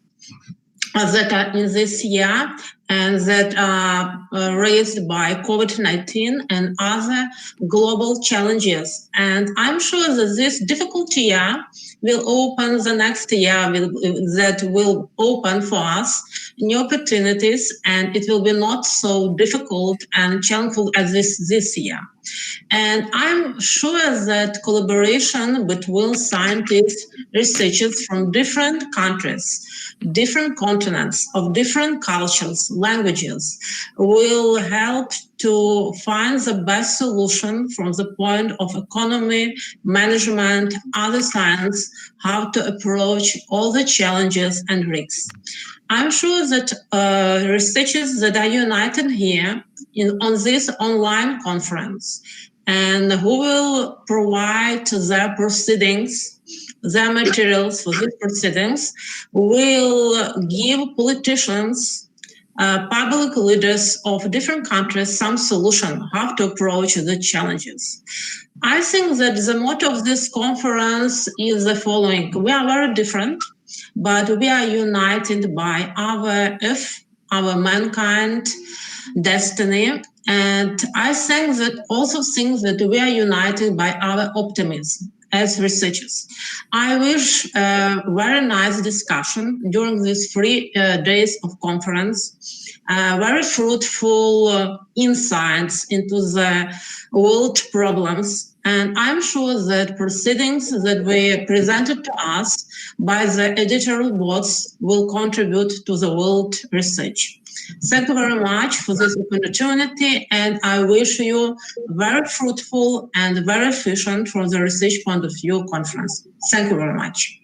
that are in this year and that are raised by COVID-19 and other global challenges. And I'm sure that this difficult year will open the next year that will open for us new opportunities, and it will be not so difficult and challenging as this year. And I'm sure that collaboration between scientists, researchers from different countries, different continents, of different cultures, languages, will help to find the best solution from the point of economy, management, other science, how to approach all the challenges and risks. I'm sure that researchers that are united here on this online conference and who will provide their proceedings, their materials for these proceedings, will give politicians, public leaders of different countries some solution how to approach the challenges. I think that the motto of this conference is the following: we are very different, but we are united by our mankind destiny. And I think that also think that we are united by our optimism as researchers. I wish a very nice discussion during these 3 days of conference, very fruitful insights into the world problems. And I'm sure that proceedings that were presented to us by the editorial boards will contribute to the world research. Thank you very much for this opportunity, and I wish you very fruitful and very efficient from the research point of view conference. Thank you very much.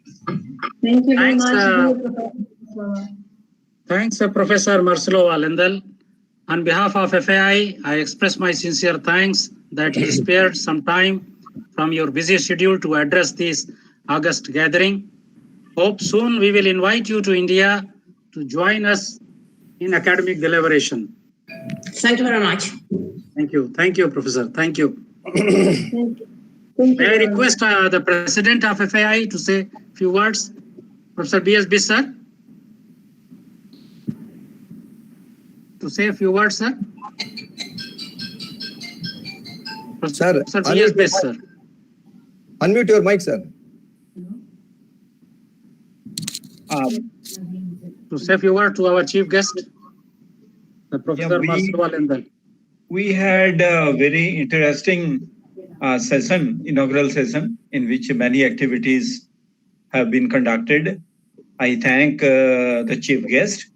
Thank you very much. Thanks, Professor Miroslava Lendl. On behalf of FAI, I express my sincere thanks that you spared some time from your busy schedule to address these August gathering. Hope soon we will invite you to India to join us in academic deliberation. Thank you very much. Thank you. Thank you, Professor. Thank you. Thank you. May I request the President of FAI to say a few words? Professor B.S. Bish, sir? To say a few words, sir? Sir, Professor B.S. Bish, sir. Unmute your mic, sir. To say a few words to our chief guest, the Professor Marcelo Alendal. We had a very interesting inaugural session, in which many activities have been conducted. I thank the chief guest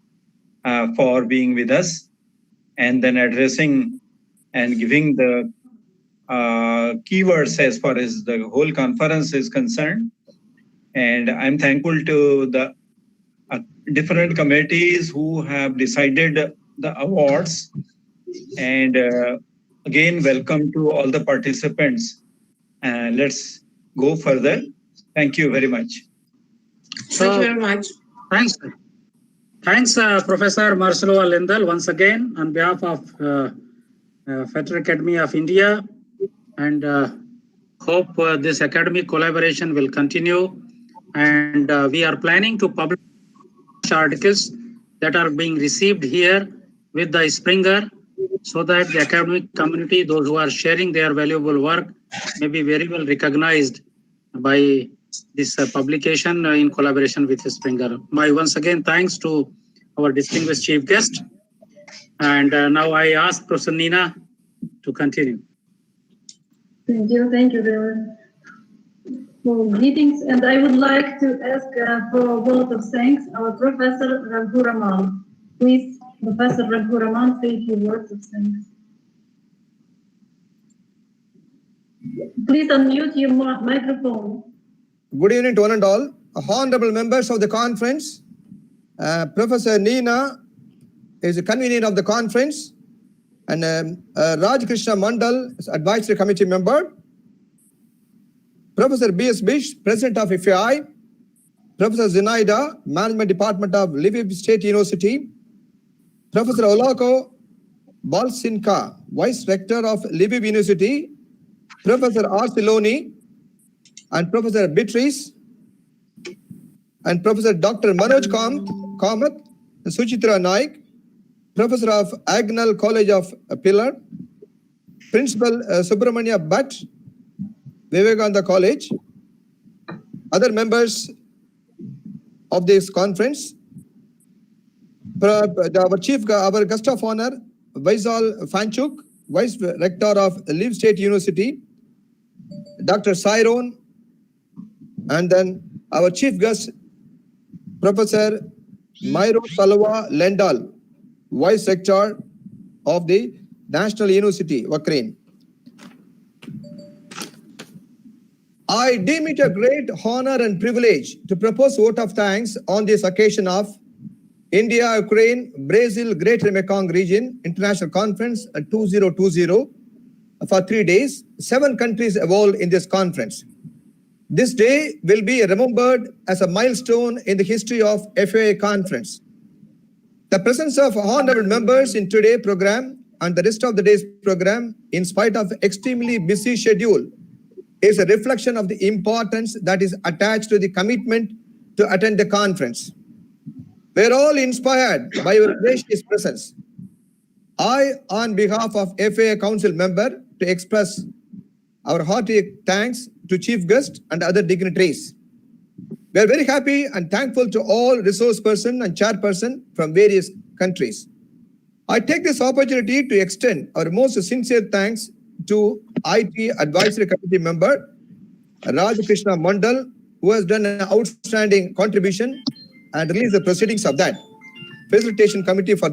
for being with us and then addressing and giving the keywords as far as the whole conference is concerned. And I'm thankful to the different committees who have decided the awards. And again, welcome to all the participants. Let's go further. Thank you very much. Thank you very much. Thanks. Thanks, Professor Marcelo Alendal, once again, on behalf of Federal Academy of India, and hope this academic collaboration will continue. And we are planning to publish articles that are being received here with the Springer, so that the academic community, those who are sharing their valuable work, may be very well recognized by this publication in collaboration with Springer. My once again thanks to our distinguished chief guest. And now I ask Professor Nina to continue. Thank you very much for greetings, and I would like to ask for a vote of thanks our Professor Raghu Raman. Please, Professor Raghu Raman, say a few words of thanks. Please unmute your microphone. Good evening to one and all. Honorable members of the conference, Professor Nina is the convener of the conference, and Raj Krishna Mandal is advisory committee member. Professor B.S. Bish, President of FAI. Professor Zinaida, Management Department of Lviv State University. Professor Olako Balsinka, Vice Rector of Lviv University. Professor Arsiloni, and Professor Beatrice, and Professor Dr. Manoj Kamath, Suchitra Naik, Professor of Agnal College of Pillar, Principal Subramania Bhatt, Vivekananda College, other members of this conference, our guest of honor, Vaisal Fanchuk, Vice Rector of Lviv State University, Dr. Sairon, and then our chief guest, Professor Myro Salwa Lendal, Vice Rector of the National University, Ukraine. I deem it a great honor and privilege to propose vote of thanks on this occasion of India, Ukraine, Brazil, Greater Mekong Region International Conference 2020 for 3 days. 7 countries involved in this conference. This day will be remembered as a milestone in the history of FAI conference. The presence of honorable members in today's program and the rest of the day's program, in spite of extremely busy schedule, is a reflection of the importance that is attached to the commitment to attend the conference. We are all inspired by your gracious presence. I, on behalf of FAI Council member, to express our hearty thanks to chief guest and other dignitaries. We are very happy and thankful to all resource person and chairperson from various countries. I take this opportunity to extend our most sincere thanks to IT Advisory Committee member Raj Krishna Mandal, who has done an outstanding contribution and released the proceedings of that. Facilitation Committee for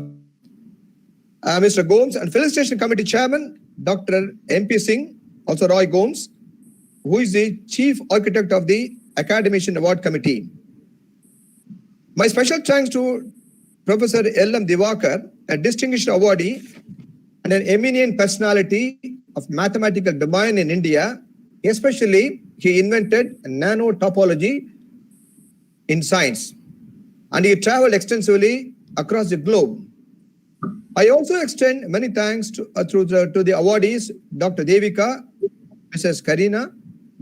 Mr. Gomes, and Facilitation Committee Chairman Dr. MP Singh, also Roy Gomes, who is the Chief Architect of the Academician Award Committee. My special thanks to Professor L.M. Divakar, a distinguished awardee and an eminent personality of mathematical domain in India, especially he invented nanotopology in science, and he traveled extensively across the globe. I also extend many thanks to the awardees, Dr. Devika, Mrs. Karina,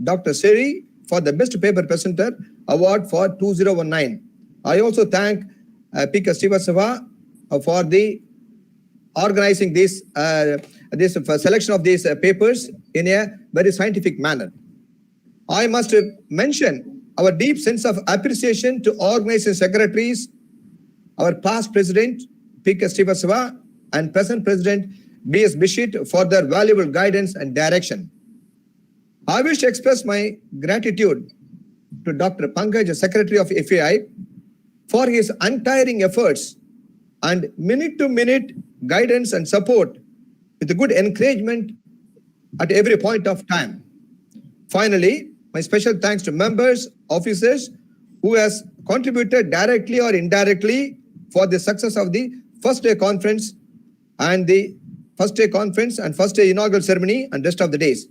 Dr. Siri for the Best Paper Presenter Award for 2019. I also thank P.K. Srivastava for the organizing this selection of these papers in a very scientific manner. I must mention our deep sense of appreciation to organizing secretaries, our past president, P.K. Srivastava, and present president, B.S. Bishit, for their valuable guidance and direction. I wish to express my gratitude to Dr. Pankaj, Secretary of FAI, for his untiring efforts and minute-to-minute guidance and support with good encouragement at every point of time. Finally, my special thanks to members, officers who has contributed directly or indirectly for the success of the first day conference and first day inaugural ceremony and rest of the days.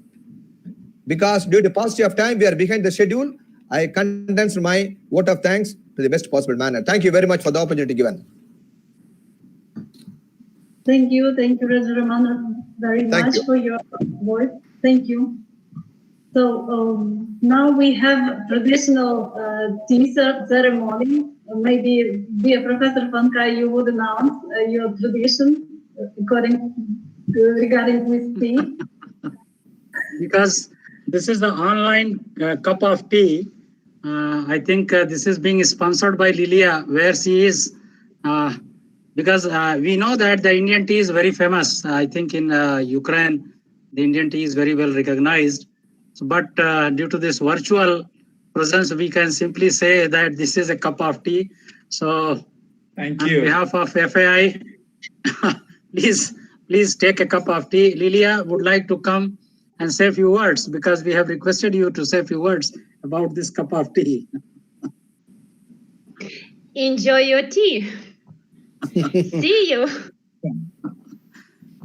Because due to paucity of time, we are behind the schedule. I condense my vote of thanks to the best possible manner. Thank you very much for the opportunity given. Thank you, Raja Raman, very much for your words. Thank you. So now we have traditional tea ceremony. Maybe, dear Professor Pankaj, you would announce your tradition regarding this tea. Because this is the online cup of tea. I think this is being sponsored by Lilia, where she is, because we know that the Indian tea is very famous. I think in Ukraine, the Indian tea is very well recognized. But due to this virtual presence, we can simply say that this is a cup of tea. So thank you. On behalf of FAI, please take a cup of tea. Lilia would like to come and say a few words, because we have requested you to say a few words about this cup of tea. Enjoy your tea. See you.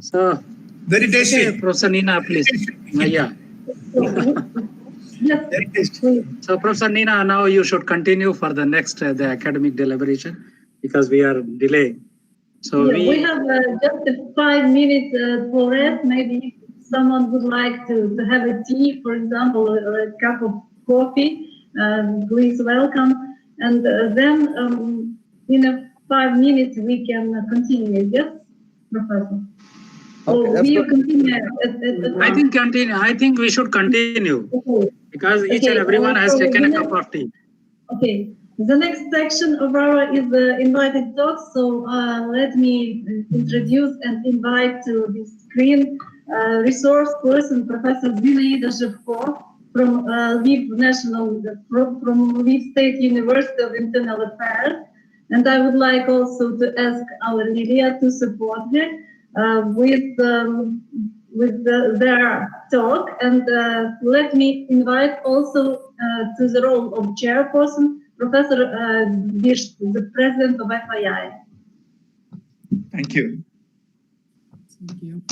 So, very tasty. Okay, Professor Nina, please. Yeah. So, Professor Nina, now you should continue for the next the academic deliberation, because we are delayed. So we have just 5 minutes for rest. Maybe someone would like to have a tea, for example, or a cup of coffee, please welcome. And then in 5 minutes we can continue. Yes, Professor? Okay, will you continue? I think we should continue, because each and everyone has taken a cup of tea. Okay. The next section of our is the invited talks. So let me introduce and invite to the screen resource person, Professor Zinaida Zhivko from Lviv State University of Internal Affairs. And I would like also to ask our Lilia to support her with their talk. And let me invite also to the role of chairperson, Professor Bish, the president of FII. Thank you. Thank you.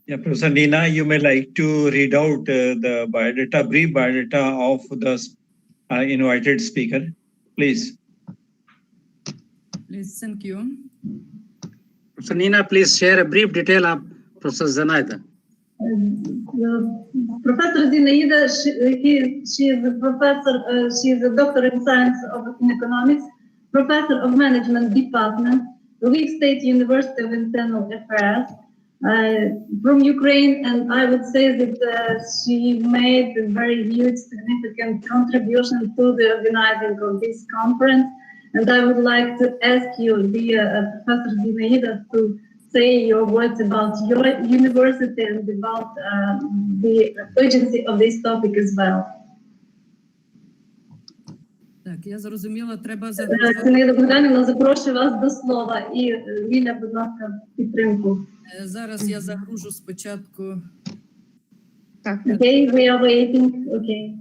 Yeah, Professor Nina, you may like to read out the biodata, brief biodata of the invited speaker, please. Please, thank you. Professor Nina, please share a brief detail of Professor Zinaida. Professor Zinaida, she is a professor, she is a doctor in science in economics, professor of management department, Lviv State University of Internal Affairs, from Ukraine, and I would say that she made a very huge, significant contribution to the organizing of this conference. And I would like to ask you, dear Professor Zinaida, to say your words about your university and about the urgency of this topic as well. Так, я зрозуміла, треба Зінаїда Богданівна, запрошую вас до слова. І Ліля, будь ласка, підтримку. Зараз я загружу спочатку. Так. Okay, we are waiting. Okay.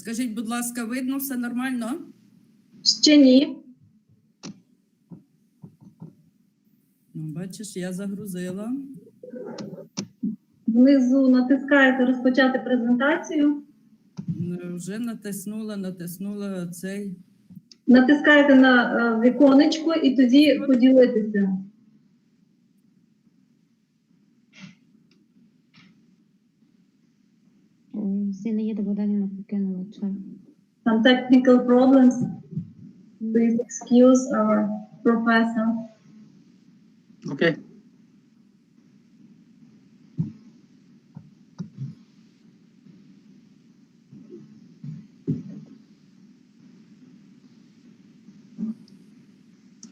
Скажіть, будь ласка, видно все нормально? Ще ні. Ну, бачиш, я загрузила. Внизу натискаєте розпочати презентацію. Вже натиснула цей. Натискаєте на віконечко і тоді поділитися. Зінаїда Богданівна покинула чат. Some technical problems. Please excuse our professor. Okay.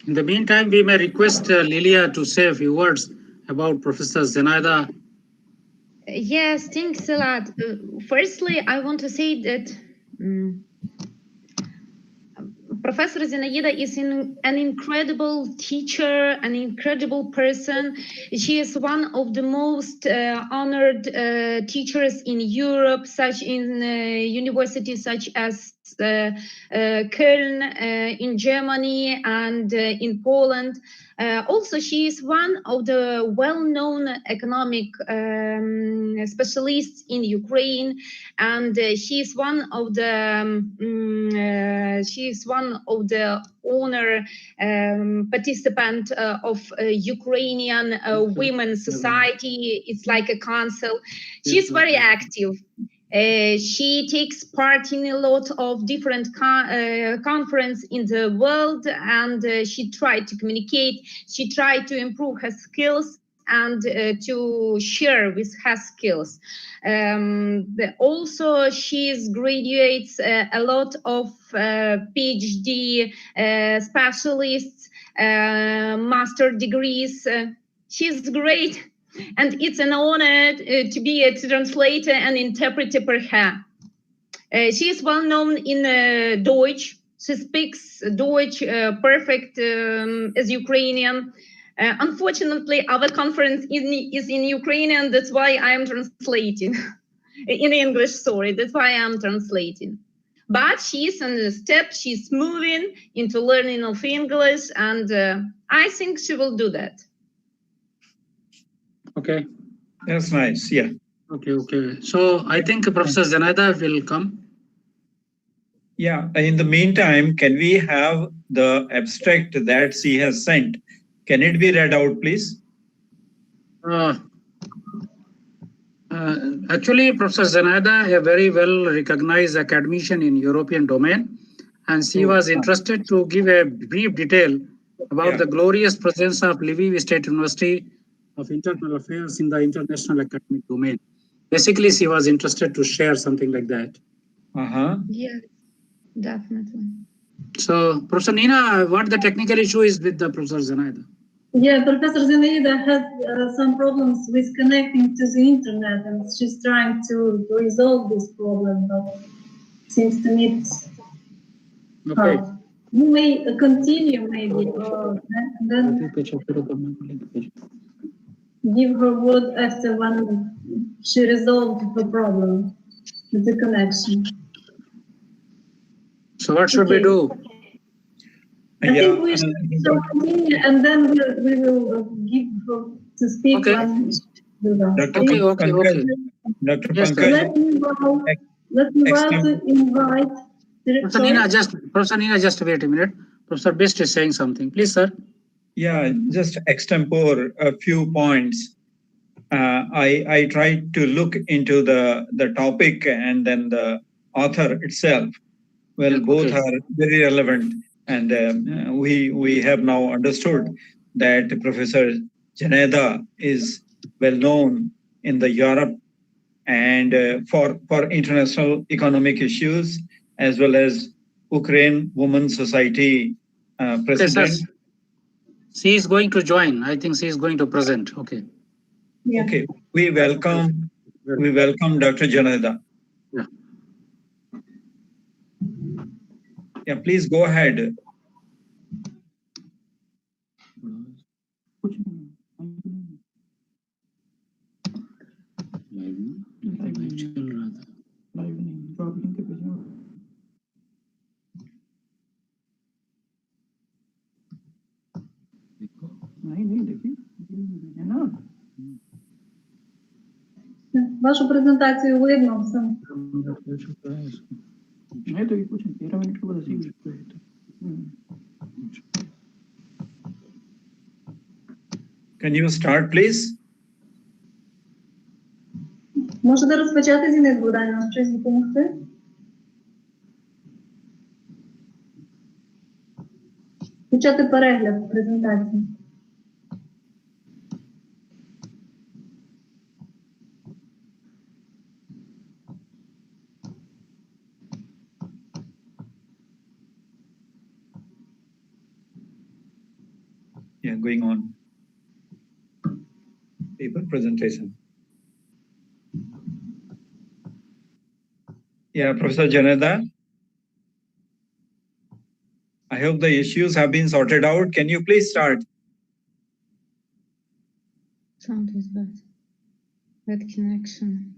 In the meantime, we may request Lilia to say a few words about Professor Zenaida. Yes, thanks a lot. Firstly, I want to say that Professor Zinaida is an incredible teacher, an incredible person. She is one of the most honored teachers in Europe, such in universities such as Köln in Germany and in Poland. Also, she is one of the well-known economic specialists in Ukraine, and she is one of the honor participant of Ukrainian Women's Society. It's like a council. She's very active. She takes part in a lot of different conferences in the world, and she tried to communicate. She tried to improve her skills and to share with her skills. Also, she graduates a lot of PhD specialists, master degrees. She's great. And it's an honor to be a translator and interpreter for her. She is well known in Deutsch. She speaks Deutsch perfect as Ukrainian. Unfortunately, our conference is in Ukrainian. That's why I am translating. In English, sorry. That's why I'm translating. But she's on the step. She's moving into learning of English. And I think she will do that. Okay. That's nice. Yeah. Okay. So I think Professor Zenaida will come. Yeah. In the meantime, can we have the abstract that she has sent? Can it be read out, please? Actually, Professor Zenaida, a very well recognized academician in European domain, and she was interested to give a brief detail about the glorious presence of Lviv State University of Internal Affairs in the international academic domain. Basically, she was interested to share something like that. Yes, definitely. So, Professor Nina, what the technical issue is with the Professor Zenaida? Yeah, Professor Zenaida has some problems with connecting to the internet, and she's trying to resolve this problem, but seems to me it's okay. You may continue, maybe, and then give her word after when she resolved the problem with the connection. So what should we do? I think we should continue, and then we will give her to speak when she do that. Okay. Dr. Yes, Pankaj. Let's invite Professor Nina, just wait a minute. Professor Best is saying something. Please, sir. Yeah, just extempore a few points. I tried to look into the topic and then the author itself. Well, both are very relevant, and we have now understood that Professor Zenaida is well known in the Europe and for international economic issues, as well as Ukraine Women's Society president. Okay, she is going to join. I think she is going to present. Okay. Yeah. Okay. We welcome Dr. Zenaida. Yeah. Yeah, please go ahead. Вашу презентацію видно все. Can you start, please? Можете розпочати, Зіниць Богданівна, щось допомогти? Почати перегляд презентації. Yeah, going on. Paper presentation. Yeah, Professor Janeda. I hope the issues have been sorted out. Can you please start? Sound is bad. Bad connection.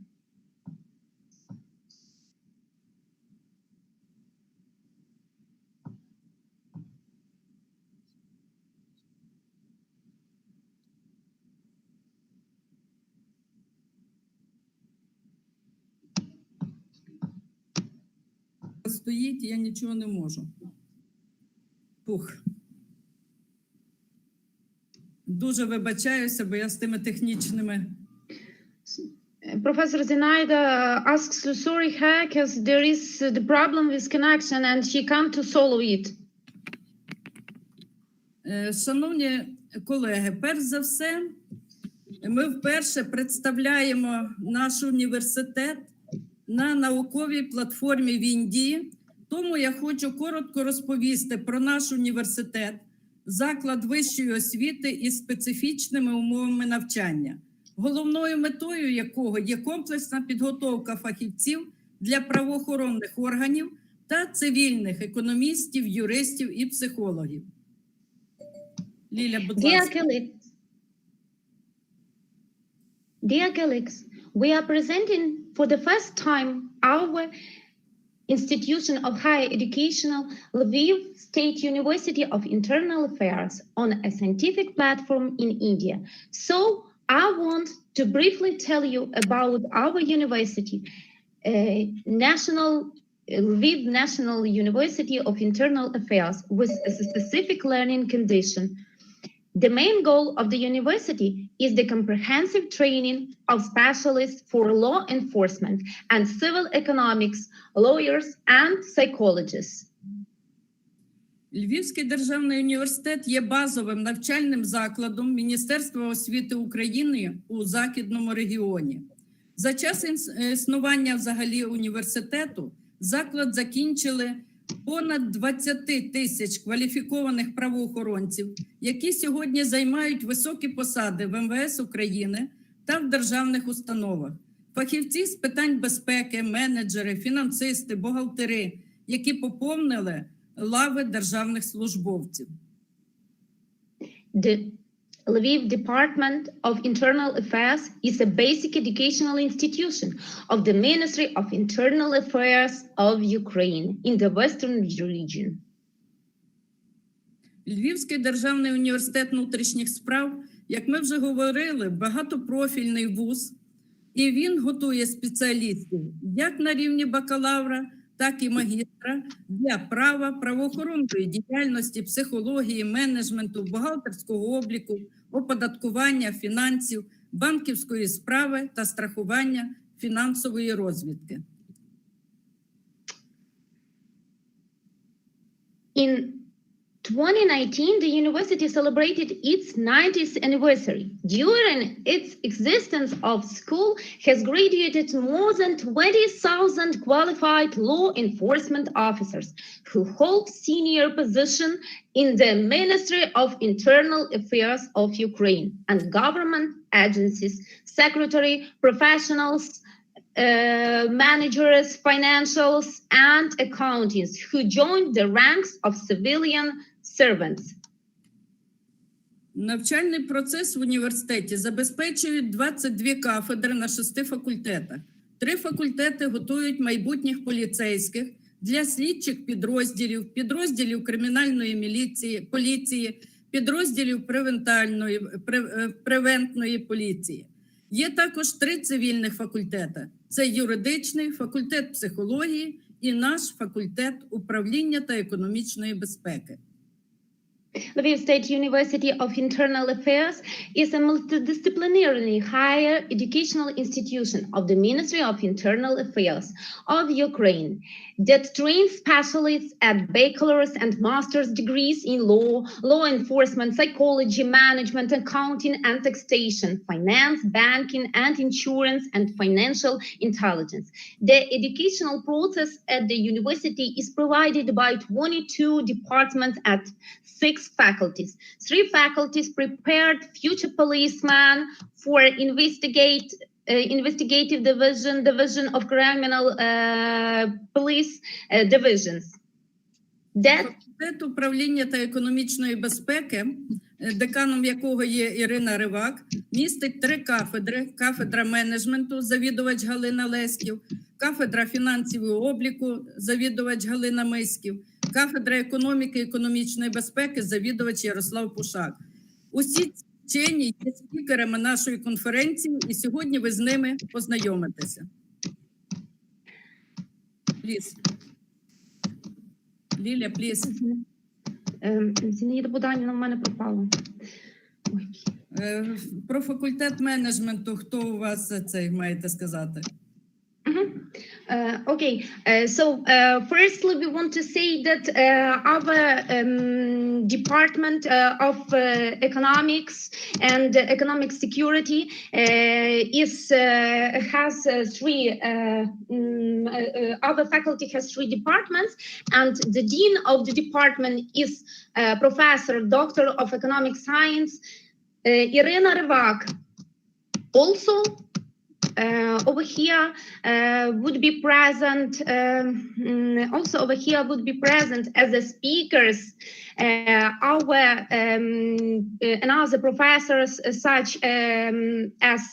Стоїть, я нічого не можу. Дуже вибачаюся, бо я з тими технічними. Professor Zinaida asks to sorry her because there is the problem with connection and she can't to solve it. Шановні колеги, перш за все, ми вперше представляємо наш університет на науковій платформі в Індії. Тому я хочу коротко розповісти про наш університет, заклад вищої освіти із специфічними умовами навчання, головною метою якого є комплексна підготовка фахівців для правоохоронних органів та цивільних економістів, юристів і психологів. Ліля, будь ласка. Dear colleagues, we are presenting for the first time our institution of higher educational Lviv State University of Internal Affairs on a scientific platform in India. So I want to briefly tell you about our university, Lviv National University of Internal Affairs with a specific learning condition. The main goal of the university is the comprehensive training of specialists for law enforcement and civil economics, lawyers and psychologists. Львівський державний університет є базовим навчальним закладом Міністерства освіти України у Західному регіоні. За час існування взагалі університету заклад закінчили понад 20 тисяч кваліфікованих правоохоронців, які сьогодні займають високі посади в МВС України та в державних установах. Фахівці з питань безпеки, менеджери, фінансисти, бухгалтери, які поповнили лави державних службовців. The Lviv Department of Internal Affairs is a basic educational institution of the Ministry of Internal Affairs of Ukraine in the Western region. Львівський державний університет внутрішніх справ, як ми вже говорили, багатопрофільний вуз, і він готує спеціалістів як на рівні бакалавра, так і магістра для права, правоохоронної діяльності, психології, менеджменту, бухгалтерського обліку, оподаткування, фінансів, банківської справи та страхування, фінансової розвідки. In 2019, the university celebrated its 90th anniversary. During its existence of school has graduated more than 20,000 qualified law enforcement officers who hold senior position in the Ministry of Internal Affairs of Ukraine and government agencies, secretary, professionals, managers, financials, and accountants who joined the ranks of civilian servants. Навчальний процес в університеті забезпечують 22 кафедри на 6 факультетах. 3 факультети готують майбутніх поліцейських для слідчих підрозділів, підрозділів кримінальної поліції, підрозділів превентної поліції. Є також 3 цивільних факультети. Це юридичний, факультет психології і наш факультет управління та економічної безпеки. Lviv State University of Internal Affairs is a multidisciplinary higher educational institution of the Ministry of Internal Affairs of Ukraine that trains specialists at bachelor's and master's degrees in law, law enforcement, psychology, management, accounting and taxation, finance, banking and insurance, and financial intelligence. The educational process at the university is provided by 22 departments at 6 faculties. 3 faculties prepared future policemen for investigative division of criminal police divisions. Факультет управління та економічної безпеки, деканом якого є Ірина Ривак, містить 3 кафедри. Кафедра менеджменту, завідувач Галина Леськів, кафедра фінансів і обліку, завідувач Галина Миськів, кафедра економіки і економічної безпеки, завідувач Ярослав Пушак. Усі ці вчені є спікерами нашої конференції, і сьогодні ви з ними познайомитеся. Пліз. Ліля, пліз. Зінаїда Буданівна в мене пропала. Про факультет менеджменту, хто у вас цей маєте сказати? Okay, so firstly, we want to say that our Department of Economics and Economic Security has 3. Our faculty has 3 departments, and the dean of the department is Professor, Doctor of Economic Science, Irina Rivak. Also, over here would be present. As the speakers our another professors such as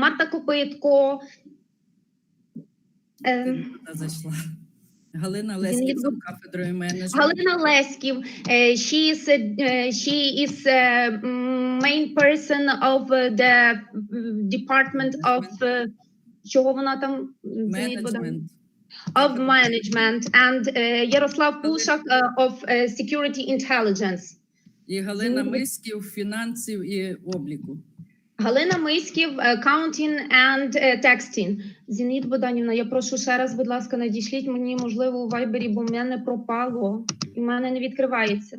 Marta Kopitko. Галина Леськів з кафедрою менеджменту. Галина Леськів, she is main person of the department of чого вона там? Management. Of management, and Ярослав Пушак of security intelligence. І Галина Миськів фінансів і обліку. Галина Миськів, accounting and texting. Зінаїда Буданівна, я прошу ще раз, будь ласка, надішліть мені, можливо, у Вайбері, бо в мене пропало, і в мене не відкривається.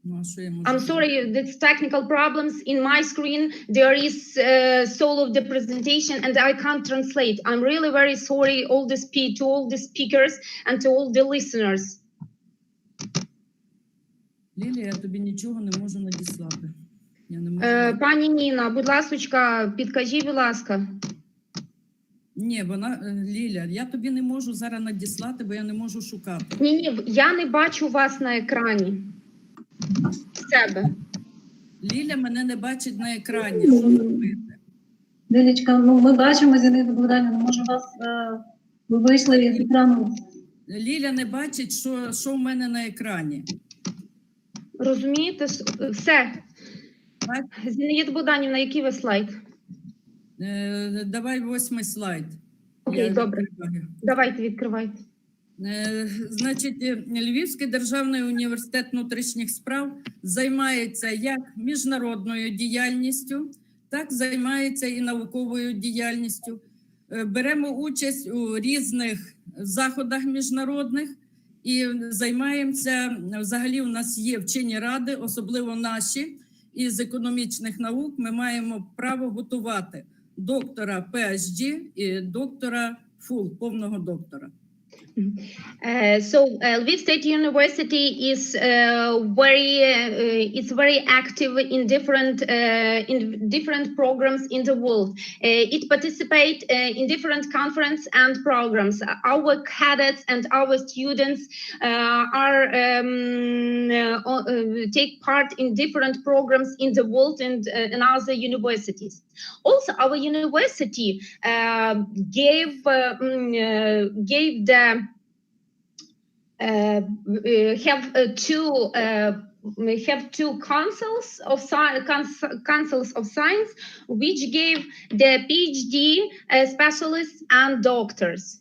I'm sorry, it's technical problems in my screen. There is soul of the presentation and I can't translate. I'm really very sorry to all the speakers and to all the listeners. Лілія, я тобі нічого не можу надіслати. Пані Ніна, будь ласочка, підкажіть, будь ласка. Ні, Ліля, я тобі не можу зараз надіслати, бо я не можу шукати. Ні, я не бачу вас на екрані. Себе. Ліля мене не бачить на екрані. Що робити? Лілечка, ми бачимо, Зінаїда Богданівна, може вас ви вийшли з екрану. Ліля не бачить, що в мене на екрані. Розумієте? Все. Зінаїда Богданівна, який ви слайд? Давай 8-й слайд. Окей, добре. Давайте, відкривайте. Значить, Львівський державний університет внутрішніх справ займається як міжнародною діяльністю, так займається і науковою діяльністю. Беремо участь у різних заходах міжнародних і займаємося, взагалі у нас є вчені ради, особливо наші, із економічних наук ми маємо право готувати доктора PhD і доктора full, повного доктора. So Lviv State University is very active in different programs in the world. It participates in different conferences and programs. Our cadets and our students take part in different programs in the world and in other universities. Also, our university gave the we have two councils of science, which gave the PhD specialists and doctors.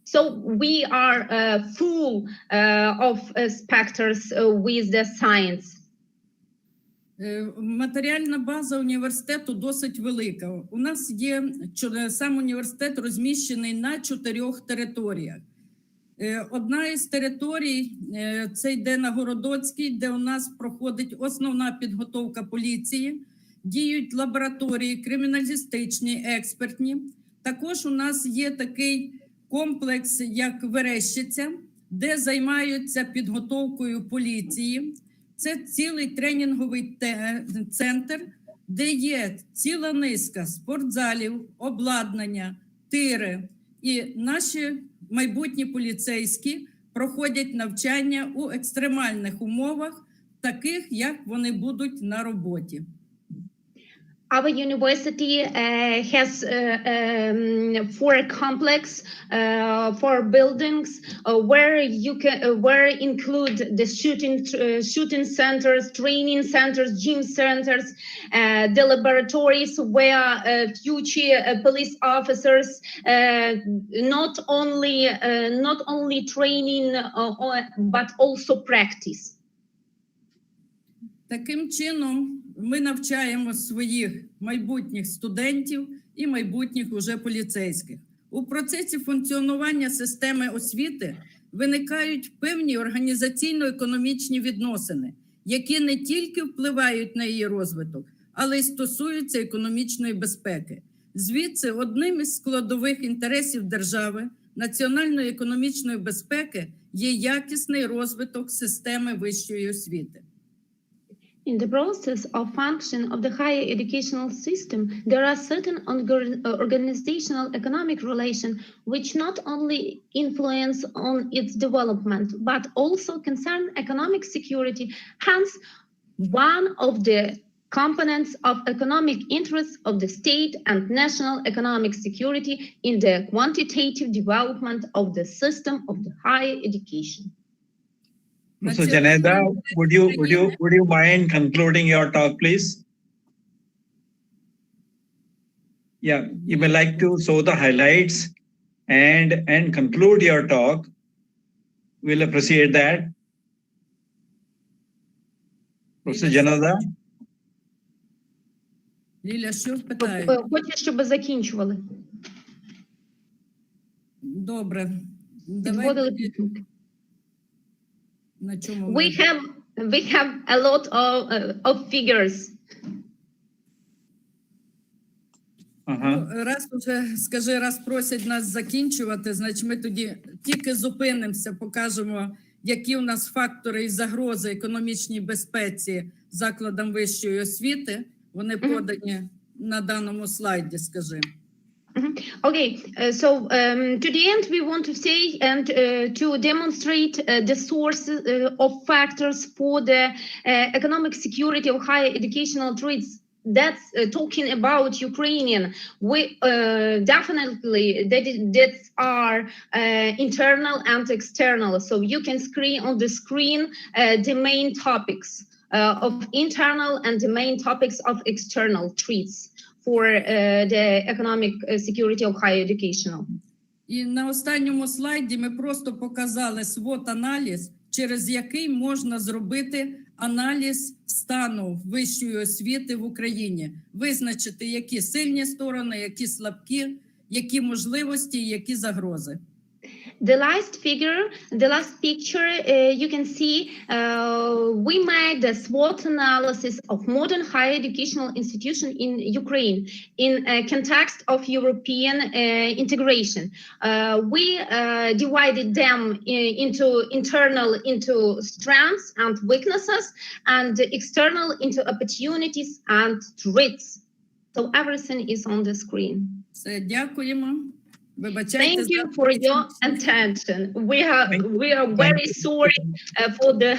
So we are full of specters with the science. Матеріальна база університету досить велика. У нас є, сам університет розміщений на 4 територіях. Одна із територій – це йде на Городоцькій, де у нас проходить основна підготовка поліції, діють лабораторії криміналістичні, експертні. Також у нас є такий комплекс, як Верещиця, де займаються підготовкою поліції. Це цілий тренінговий центр, де є ціла низка спортзалів, обладнання, тири. І наші майбутні поліцейські проходять навчання у екстремальних умовах, таких, як вони будуть на роботі. Our university has 4 complexes, 4 buildings where you can include the shooting centers, training centers, gym centers, the laboratories where future police officers not only training but also practice. Таким чином, ми навчаємо своїх майбутніх студентів і майбутніх уже поліцейських. У процесі функціонування системи освіти виникають певні організаційно-економічні відносини, які не тільки впливають на її розвиток, але й стосуються економічної безпеки. Звідси одним із складових інтересів держави національної економічної безпеки є якісний розвиток системи вищої освіти. In the process of function of the higher educational system, there are certain organizational economic relations which not only influence on its development, but also concern economic security. Hence, one of the components of economic interests of the state and national economic security in the quantitative development of the system of the higher education. So Janeda, would you mind concluding your talk, please? Yeah, you may like to show the highlights and conclude your talk. We'll appreciate that. Professor Janeda. Ліля, що питає? Хочу, щоб закінчували. Добре. We have a lot of figures. Раз уже, скажи, раз просять нас закінчувати, значить ми тоді тільки зупинимося, покажемо, які у нас фактори і загрози економічній безпеці закладам вищої освіти. Вони подані на даному слайді, скажи. Okay, so to the end, we want to say and to demonstrate the sources of factors for the economic security of higher educational treats. That's talking about Ukrainian. We definitely that are internal and external. So you can screen on the screen the main topics of internal and the main topics of external treats for the economic security of higher education. І на останньому слайді ми просто показали SWOT-аналіз, через який можна зробити аналіз стану вищої освіти в Україні, визначити, які сильні сторони, які слабкі, які можливості, які загрози. The last picture, you can see we made the SWOT analysis of modern higher educational institution in Ukraine in a context of European integration. We divided them into internal into strengths and weaknesses and external into opportunities and threats. So everything is on the screen. Все, дякуємо. Thank you for your attention. We are very sorry for the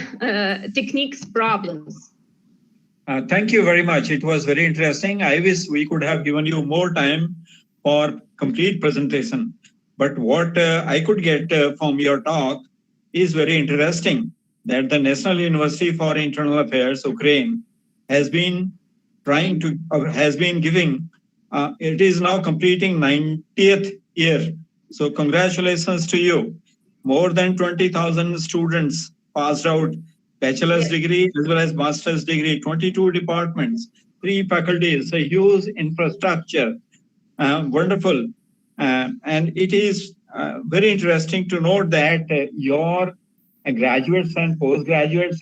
techniques problems. Thank you very much. It was very interesting. I wish we could have given you more time for complete presentation. But what I could get from your talk is very interesting that the National University for Internal Affairs, Ukraine, has been giving, it is now completing 90th year. So congratulations to you. More than 20,000 students passed out bachelor's degree as well as master's degree, 22 departments, 3 faculties, a huge infrastructure, wonderful. And it is very interesting to note that your graduates and postgraduates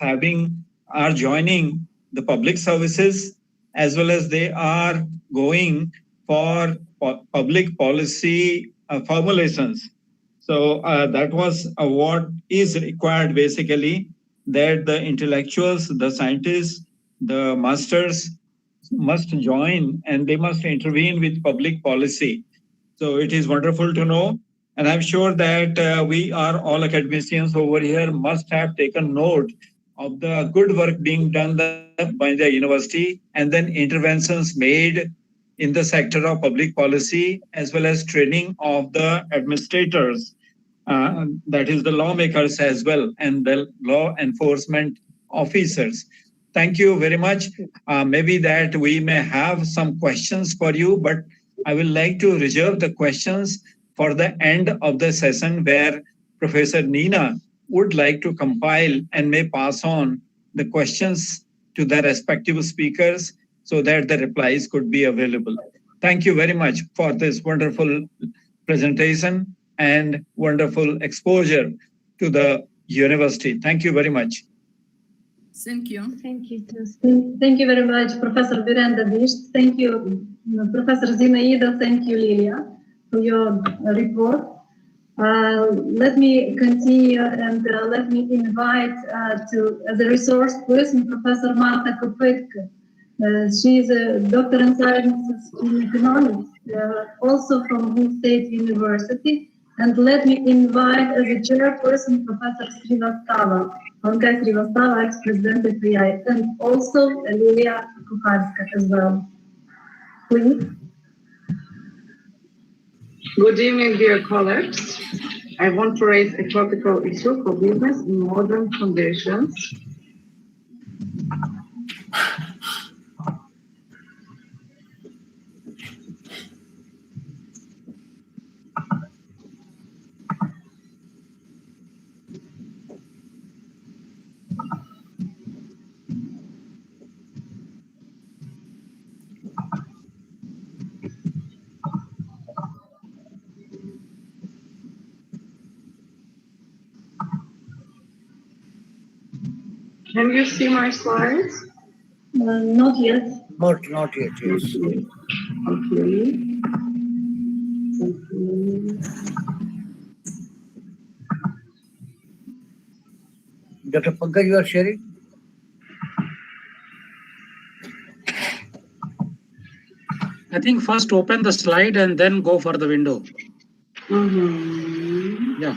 are joining the public services, as well as they are going for public policy formulations. So that was what is required basically, that the intellectuals, the scientists, the masters must join and they must intervene with public policy. So it is wonderful to know. And I'm sure that we are all academicians over here must have taken note of the good work being done by the university, and then interventions made in the sector of public policy, as well as training of the administrators, that is the lawmakers as well, and the law enforcement officers. Thank you very much. Maybe that we may have some questions for you, but I will like to reserve the questions for the end of the session, where Professor Nina would like to compile and may pass on the questions to the respective speakers so that the replies could be available. Thank you very much for this wonderful presentation and wonderful exposure to the university. Thank you very much. Thank you. Thank you. Thank you very much, Professor Virendra Disht. Thank you, Professor Zinaida. Thank you, Lilia, for your report. Let me continue and let me invite to the resource person, Professor Marta Kopytka. She is a doctor in sciences in economics, also from Wood State University. And let me invite as a chairperson, Professor Srivastava, Olga Srivastava, ex-president of AI, and also Lilia Kucharska as well. Please. Good evening, dear colleagues. I want to raise a topical issue for business in modern conditions. Can you see my slides? Not yet. Not yet, yes. Okay. Dr. Pankaj, you are sharing? I think first open the slide and then go for the window. Yeah.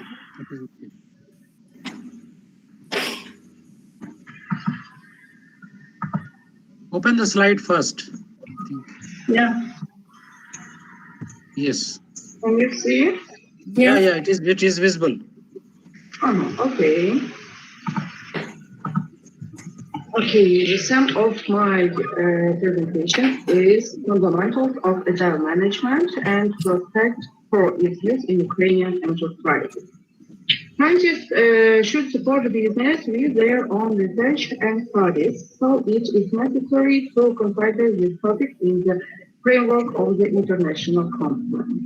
Open the slide first. Yeah. Yes. Can you see it? Yeah, it is visible. Oh, okay. Okay, the sum of my presentation is fundamentals of agile management and prospect for its use in Ukrainian enterprises. Scientists should support the business with their own research and studies, so it is necessary to consider this topic in the framework of the international conference.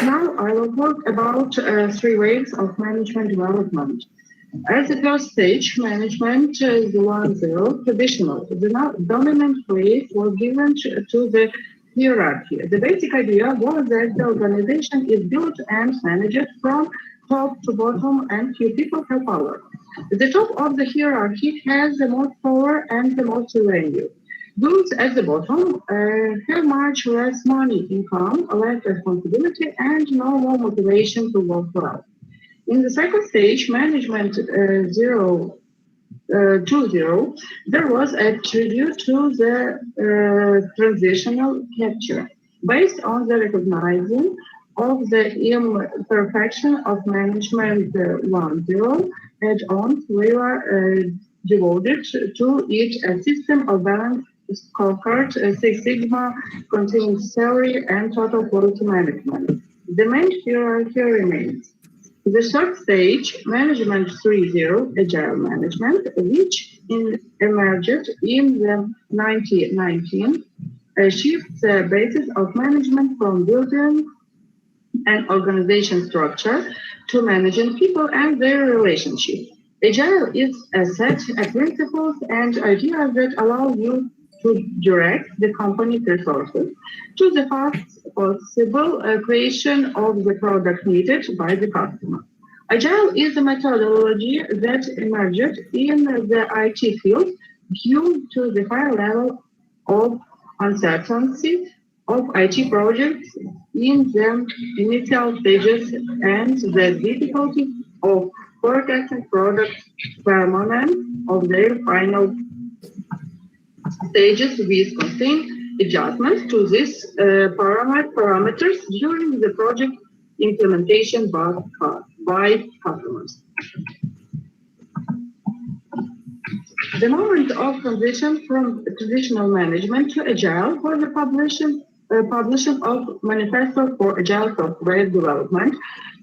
Now I will talk about 3 waves of management development. As the first stage, management is 1-0, traditional. The dominant place was given to the hierarchy. The basic idea was that the organization is built and managed from top to bottom, and few people have power. The top of the hierarchy has the most power and the most revenue. Those at the bottom have much less money, income, less responsibility, and no more motivation to work well. In the second stage, management 2-0, there was a tribute to the transitional capture. Based on the recognizing of the imperfection of management 1-0, add-ons were devoted to each a system of balanced scorecard, Six Sigma, continuous theory, and total quality management. The main hierarchy remains. The third stage, Management 3.0, Agile Management, which emerged in the 1919, shifts the basis of management from building an organization structure to managing people and their relationships. Agile is a set of principles and ideas that allow you to direct the company's resources to the fastest possible creation of the product needed by the customer. Agile is a methodology that emerged in the IT field due to the high level of uncertainty of IT projects in the initial stages and the difficulty of forecasting product performance of their final stages with constant adjustments to these parameters during the project implementation by customers. The moment of transition from traditional management to Agile was the publishing of Manifesto for Agile Software Development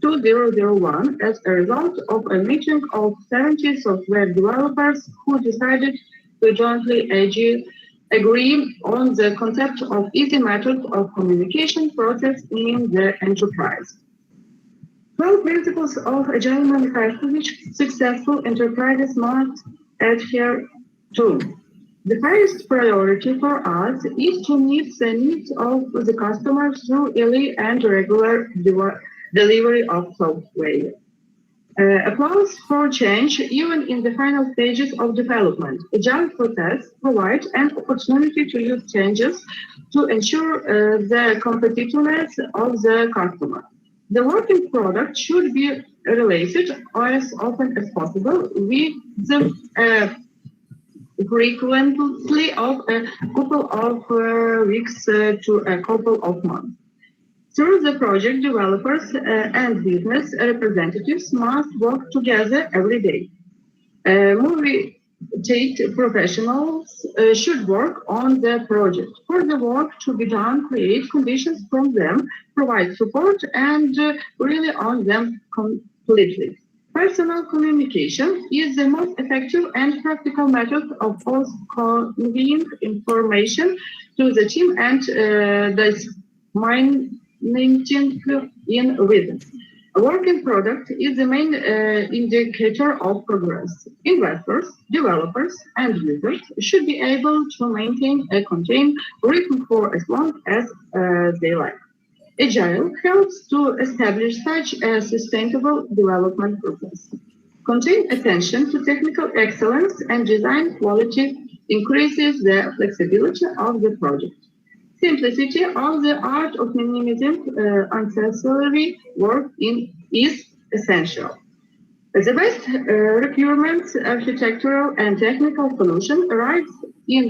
2001 as a result of a meeting of 70 software developers who decided to jointly agree on the concept of easy methods of communication process in the enterprise. 12 principles of Agile Manifesto which successful enterprises must adhere to. The first priority for us is to meet the needs of the customer through early and regular delivery of software. Applause for change, even in the final stages of development. Agile process provides an opportunity to use changes to ensure the competitiveness of the customer. The working product should be released as often as possible with the frequently of a couple of weeks to a couple of months. Through the project, developers and business representatives must work together every day. Motivated professionals should work on the project. For the work to be done, create conditions from them, provide support, and rely on them completely. Personal communication is the most effective and practical method of both conveying information to the team and disseminating in rhythm. A working product is the main indicator of progress. Investors, developers, and users should be able to maintain a contained rhythm for as long as they like. Agile helps to establish such a sustainable development process. Contained attention to technical excellence and design quality increases the flexibility of the project. Simplicity of the art of minimizing unnecessary work is essential. The best requirements, architectural and technical solution arise in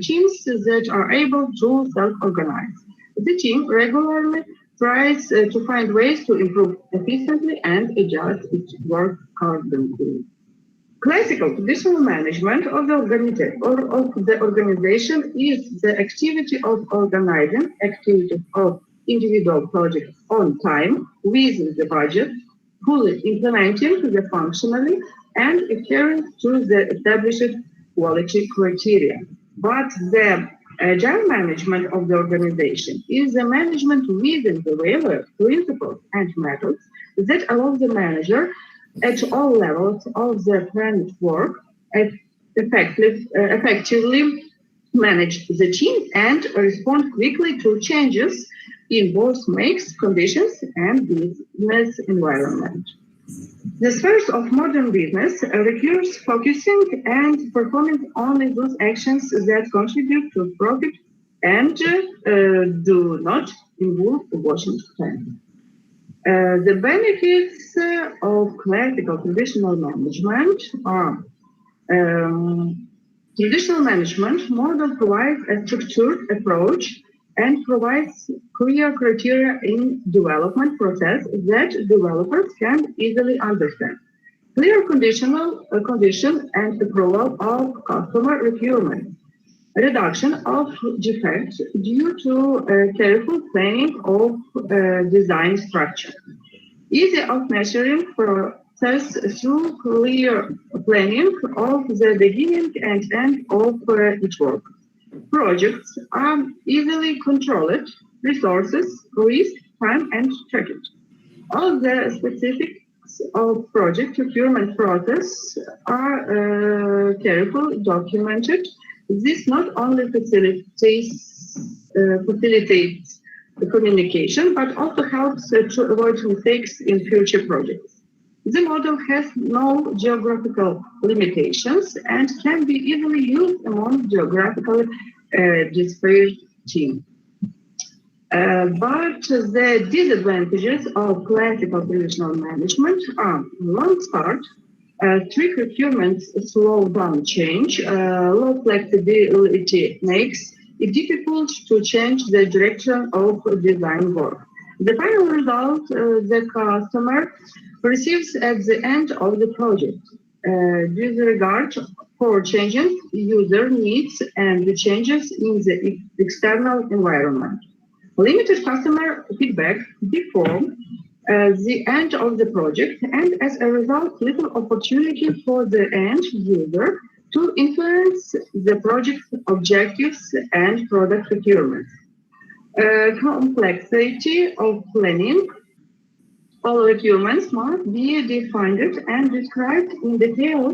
teams that are able to self-organize. The team regularly tries to find ways to improve efficiently and adjust its work accordingly. Classical traditional management of the organization is the activity of organizing activities of individual projects on time, within the budget, fully implementing the functionally, and adhering to the established quality criteria. But the Agile management of the organization is the management within the relevant principles and methods that allow the manager at all levels of the planned work effectively manage the team and respond quickly to changes in both makes, conditions, and business environment. The spheres of modern business requires focusing and performing only those actions that contribute to profit and do not involve washing time. The benefits of classical traditional management are traditional management model provides a structured approach and provides clear criteria in development process that developers can easily understand. clear condition and approval of customer requirements, reduction of defects due to careful planning of design structure, easy of measuring process through clear planning of the beginning and end of each work. Projects are easily controlled, resources, risk, time, and tracked. All the specifics of project procurement process are carefully documented. This not only facilitates the communication, but also helps to avoid mistakes in future projects. The model has no geographical limitations and can be easily used among geographically dispersed teams. But the disadvantages of classical traditional management are long start, strict procurement slow down change, low flexibility makes it difficult to change the direction of design work. The final result the customer receives at the end of the project. Disregard for changes user needs and the changes in the external environment. Limited customer feedback before the end of the project, and as a result, little opportunity for the end user to influence the project objectives and product requirements. Complexity of planning. All requirements must be defined and described in detail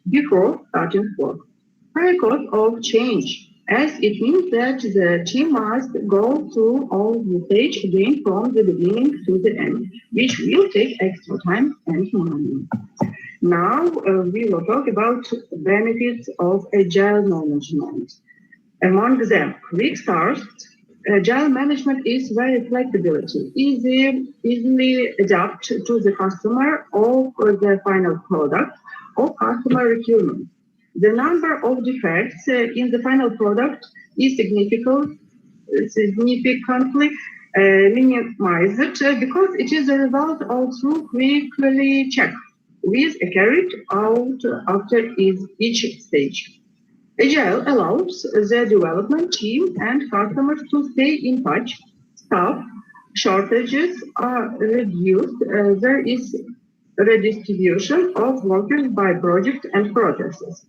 before starting work. High cost of change, as it means that the team must go through all the stage again from the beginning to the end, which will take extra time and money. Now we will talk about benefits of agile management. Among them, quick start. Agile management is very flexibility, easily adapt to the customer or the final product or customer requirements. The number of defects in the final product is significantly minimized because it is a result of through quickly check with a carried out after each stage. Agile allows the development team and customers to stay in touch. Staff shortages are reduced. There is redistribution of workers by project and processes.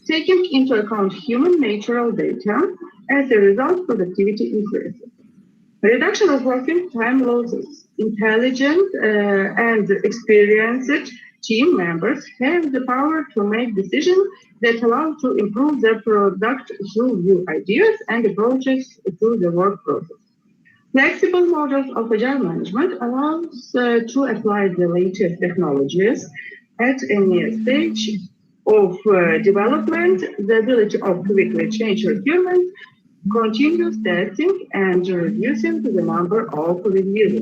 Taking into account human natural data, as a result, productivity increases. Reduction of working time losses. Intelligent and experienced team members have the power to make decisions that allow to improve their product through new ideas and approaches to the work process. Flexible models of agile management allows to apply the latest technologies at any stage of development, the ability of quickly change requirements, continuous testing, and reducing the number of reviews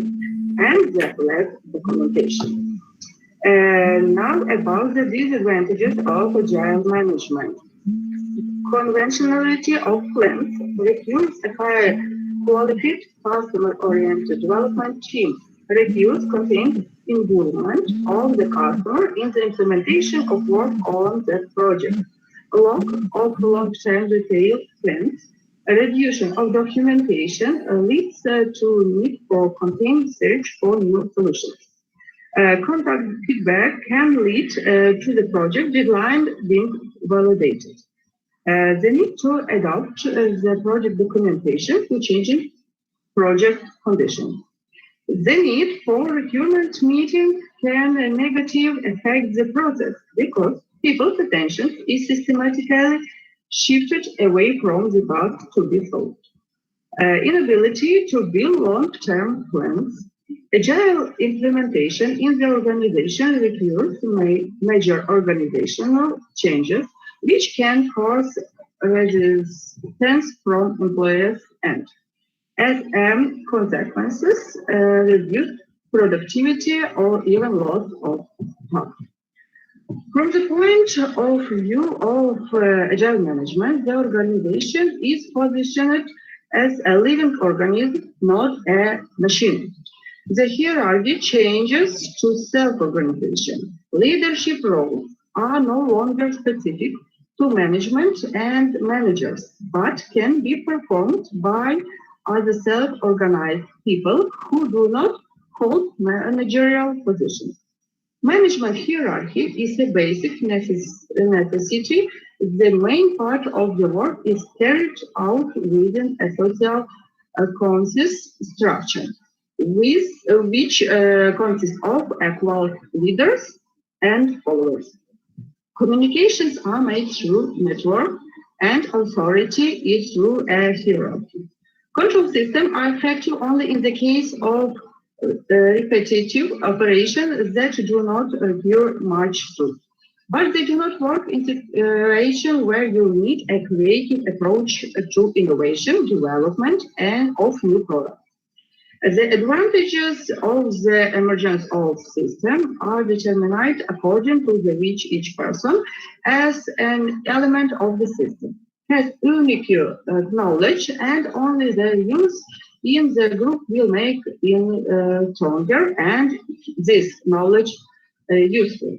and the less documentation. Now about the disadvantages of agile management. Conventionality of plans requires a higher qualified customer-oriented development team, reduce contained involvement of the customer in the implementation of work on that project, lack of long-term detailed plans, a reduction of documentation leads to need for contained search for new solutions. Contact feedback can lead to the project deadline being validated. The need to adopt the project documentation to changing project conditions. The need for requirement meeting can negatively affect the process because people's attention is systematically shifted away from the task to be solved. Inability to build long-term plans. Agile implementation in the organization requires major organizational changes, which can cause resistance from employees and, as consequences, reduced productivity or even loss of staff. From the point of view of agile management, the organization is positioned as a living organism, not a machine. The hierarchy changes to self-organization. Leadership roles are no longer specific to management and managers, but can be performed by other self-organized people who do not hold managerial positions. Management hierarchy is a basic necessity. The main part of the work is carried out within a social conscious structure, which consists of equal leaders and followers. Communications are made through network, and authority is through a hierarchy. Control systems are effective only in the case of repetitive operations that do not require much truth. But they do not work in situation where you need a creative approach to innovation, development, and of new products. The advantages of the emergence of system are determined according to which each person, as an element of the system, has unique knowledge, and only the use in the group will make it stronger and this knowledge useful.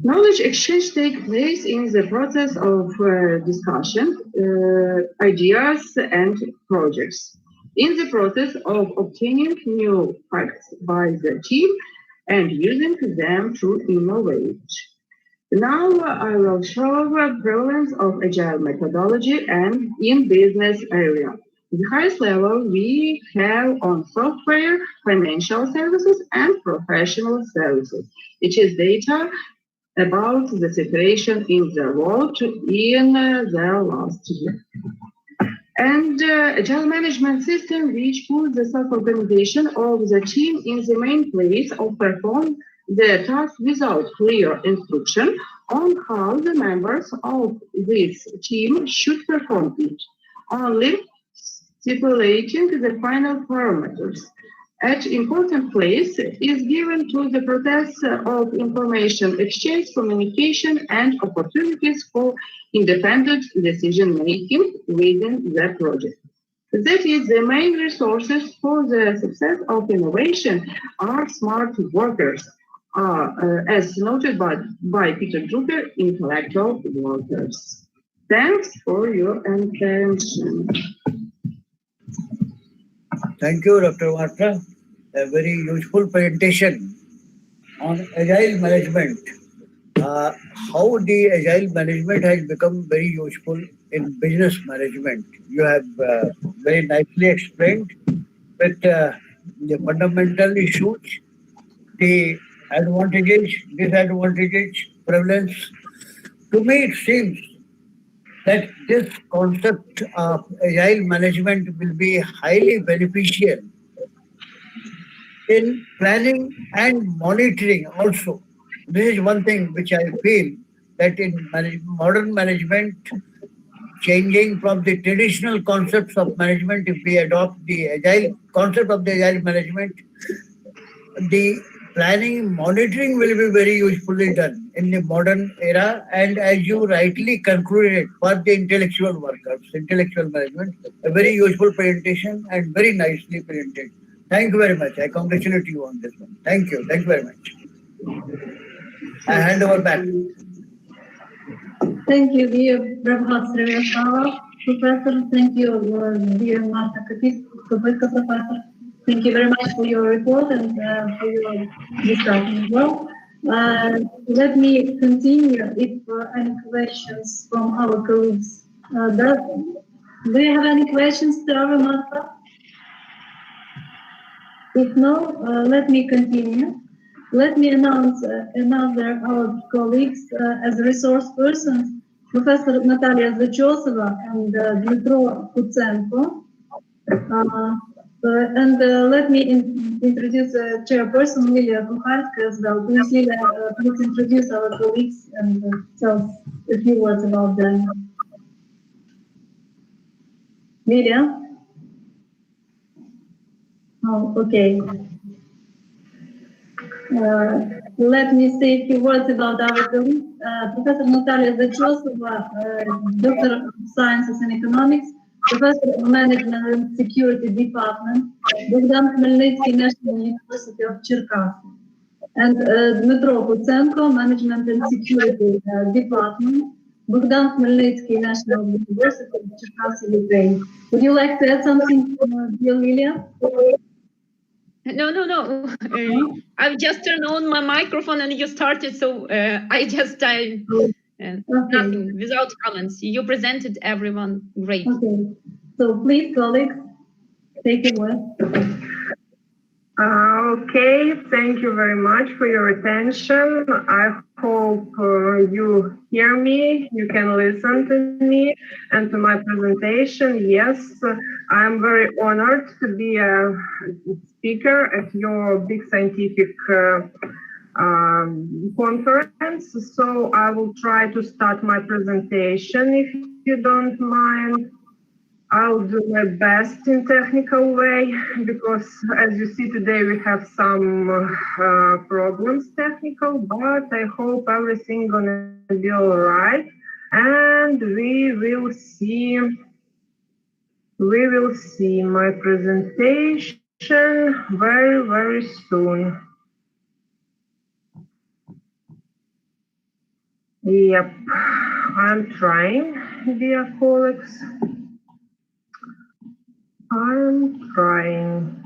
Knowledge exchange takes place in the process of discussion, ideas, and projects. In the process of obtaining new facts by the team and using them to innovate. Now I will show the prevalence of agile methodology and in business area. The highest level we have on software, financial services, and professional services. It is data about the situation in the world in the last year. And agile management system which puts the self-organization of the team in the main place of perform the task without clear instruction on how the members of this team should perform it, only stipulating the final parameters. At important place is given to the process of information exchange, communication, and opportunities for independent decision-making within the project. That is, the main resources for the success of innovation are smart workers, as noted by Peter Drucker, intellectual workers. Thanks for your attention. Thank you, Dr. Martha. A very useful presentation on agile management. How the agile management has become very useful in business management. You have very nicely explained with the fundamental issues, the advantages, disadvantages, prevalence. To me, it seems that this concept of agile management will be highly beneficial in planning and monitoring also. This is one thing which I feel that in modern management, changing from the traditional concepts of management, if we adopt the agile concept of the agile management, the planning, monitoring will be very usefully done in the modern era. And as you rightly concluded, for the intellectual workers, intellectual management, a very useful presentation and very nicely presented. Thank you very much. I congratulate you on this one. Thank you. Thank you very much. I hand over back. Thank you, dear Professor. Professor, thank you, dear Martha Professor. Thank you very much for your report and for your discussion as well. Let me continue if any questions from our colleagues. Do you have any questions, Martha? If no, let me continue. Let me announce another our colleagues as resource persons, Professor Natalia Zachosova and Dmitro Kutsenko. And let me introduce Chairperson Lilia Kucharska as well. Please, Lilia, please introduce our colleagues and tell a few words about them. Lilia? Oh, okay. Let me say a few words about our colleagues. Professor Natalia Zachosova, Doctor of Sciences in Economics, Professor of Management and Security Department, Bogdan Khmelnytsky National University of Cherkasy, and Dmitro Kutsenko, Management and Security Department, Bogdan Khmelnytsky National University of Cherkasy, Ukraine. Would you like to add something, dear Lilia? No. I've just turned on my microphone and you started, so I just nothing, without comments. You presented everyone great. Okay, so please, colleagues, take it away. Okay, thank you very much for your attention. I hope you hear me, you can listen to me and to my presentation. Yes, I'm very honored to be a speaker at your big scientific conference. So I will try to start my presentation if you don't mind. I'll do my best in technical way because as you see today we have some problems technical, but I hope everything gonna be all right. And we will see my presentation very, very soon. Yep, I'm trying, dear colleagues. I'm trying.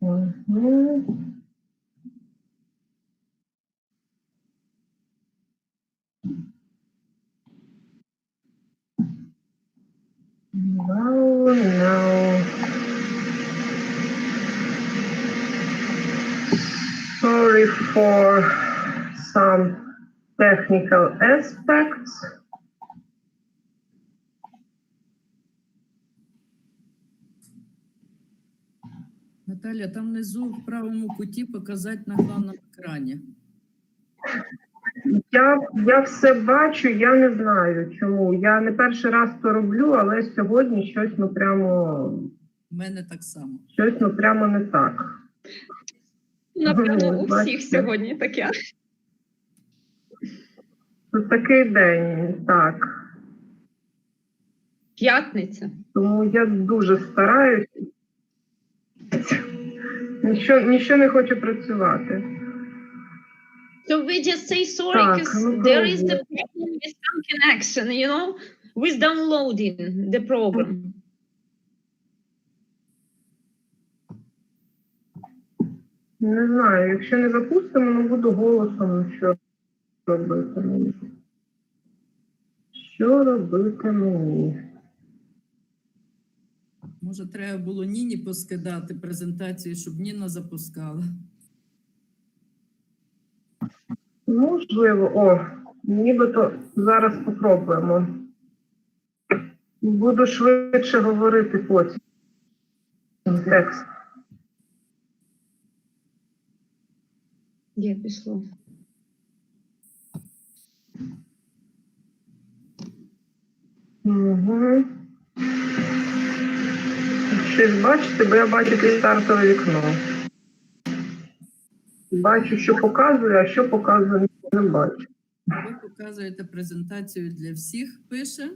No. Sorry for some technical aspects. Наталя, там внизу в правому куті показати на главному екрані. Я все бачу, я не знаю чому. Я не перший раз то роблю, але сьогодні щось прямо... У мене так само. Щось прямо не так. Напевно, у всіх сьогодні таке. Це такий день, так. П'ятниця. Тому я дуже стараюсь. Ніщо не хочу працювати. So we just say sorry because there is the problem with some connection, with downloading the program. Не знаю, якщо не запустимо, буду голосом, що робити мені. Що робити мені? Може, треба було Ніні поскидати презентацію, щоб Ніна запускала. Можливо, нібито зараз спробуємо. Буду швидше говорити потім. Текст. Є, пішло. Угу. Щось бачите, бо я бачу стартове вікно. Бачу, що показує, а що показує, не бачу. Ви показуєте презентацію для всіх, пише.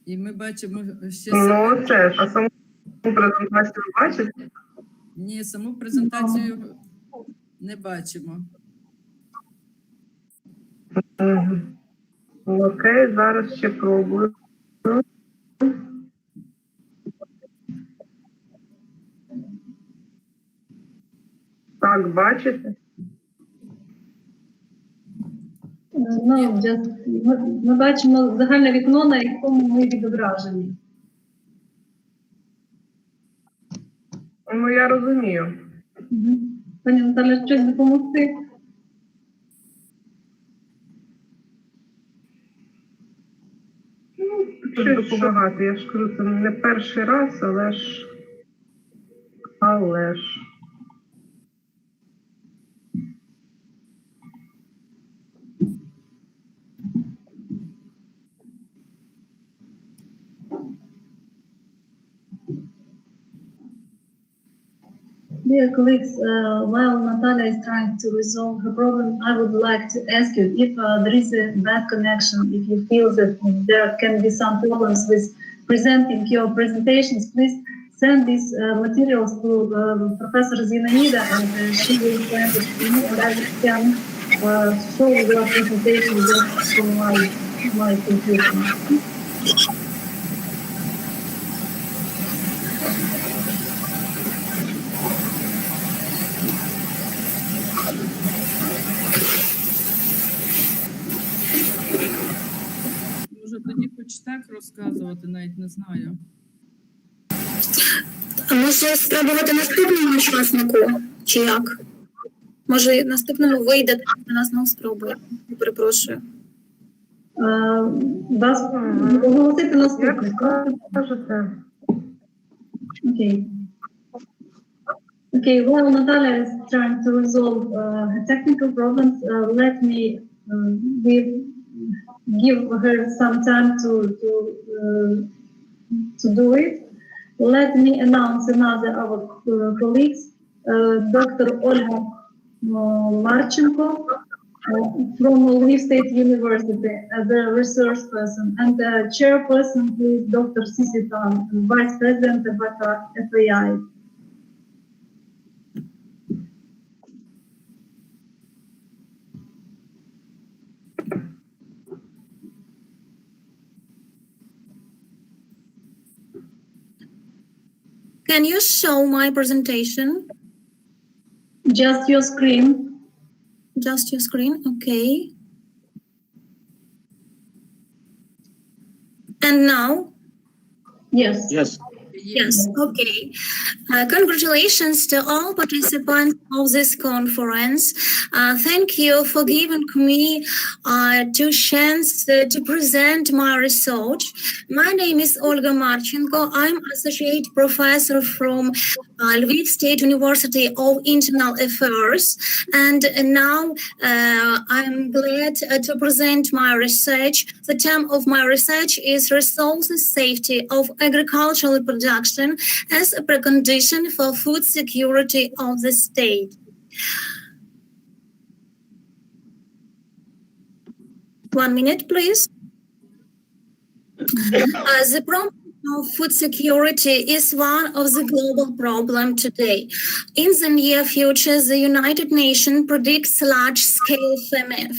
І ми бачимо ще... Ну, це ж, а саму презентацію бачите? Ні, саму презентацію не бачимо. Окей, зараз ще пробую. Так, бачите? Ми бачимо загальне вікно, на якому ми відображені. Ну, я розумію. Пані Наталя, щось допомогти? Щось допомагати, я ж кажу, це не перший раз, але ж. Dear colleagues, while Natalia is trying to resolve her problem, I would like to ask you if there is a bad connection, if you feel that there can be some problems with presenting your presentations, please send these materials to Professor Zinaida, and she will send it to me, and I can show your presentation just from my computer. Може, тоді хоч так розказувати, навіть не знаю. Може спробувати наступному учаснику, чи як? Може, наступному вийде, вона знову спробує. Перепрошую. Оголосити наступний. Okay. Okay, while Natalia is trying to resolve her technical problems, let me give her some time to do it. Let me announce another of our colleagues, Dr. Olga Marchenko from Lviv State University as a research person, and the chairperson who is Dr. Sisitan, Vice President of FAI. Can you show my presentation? Just your screen. Just your screen, okay. And now? Yes. Yes. Yes, okay. Congratulations to all participants of this conference. Thank you for giving me the chance to present my research. My name is Olga Marchenko. I'm Associate Professor from Lviv State University of Internal Affairs. And now I'm glad to present my research. The theme of my research is resources safety of agricultural production as a precondition for food security of the state. One minute, please. The problem of food security is one of the global problems today. In the near future, the United Nations predicts large-scale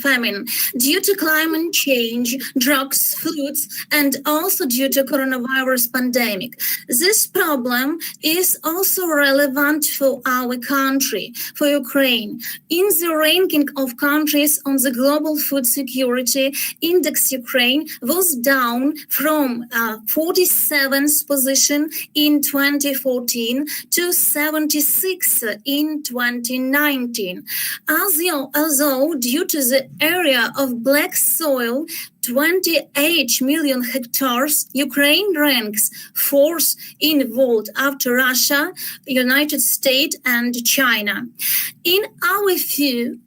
famine due to climate change, drugs, foods, and also due to coronavirus pandemic. This problem is also relevant for our country, for Ukraine. In the ranking of countries on the Global Food Security Index, Ukraine was down from 47th position in 2014 to 76 in 2019. Although due to the area of black soil, 28 million hectares, Ukraine ranks fourth in world after Russia, United States, and China. In our view,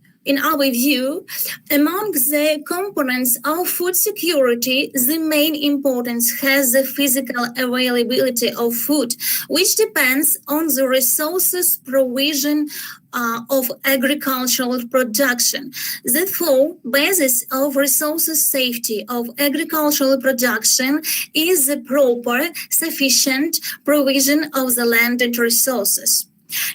among the components of food security, the main importance has the physical availability of food, which depends on the resources provision of agricultural production. Therefore, basis of resources safety of agricultural production is the proper, sufficient provision of the land and resources.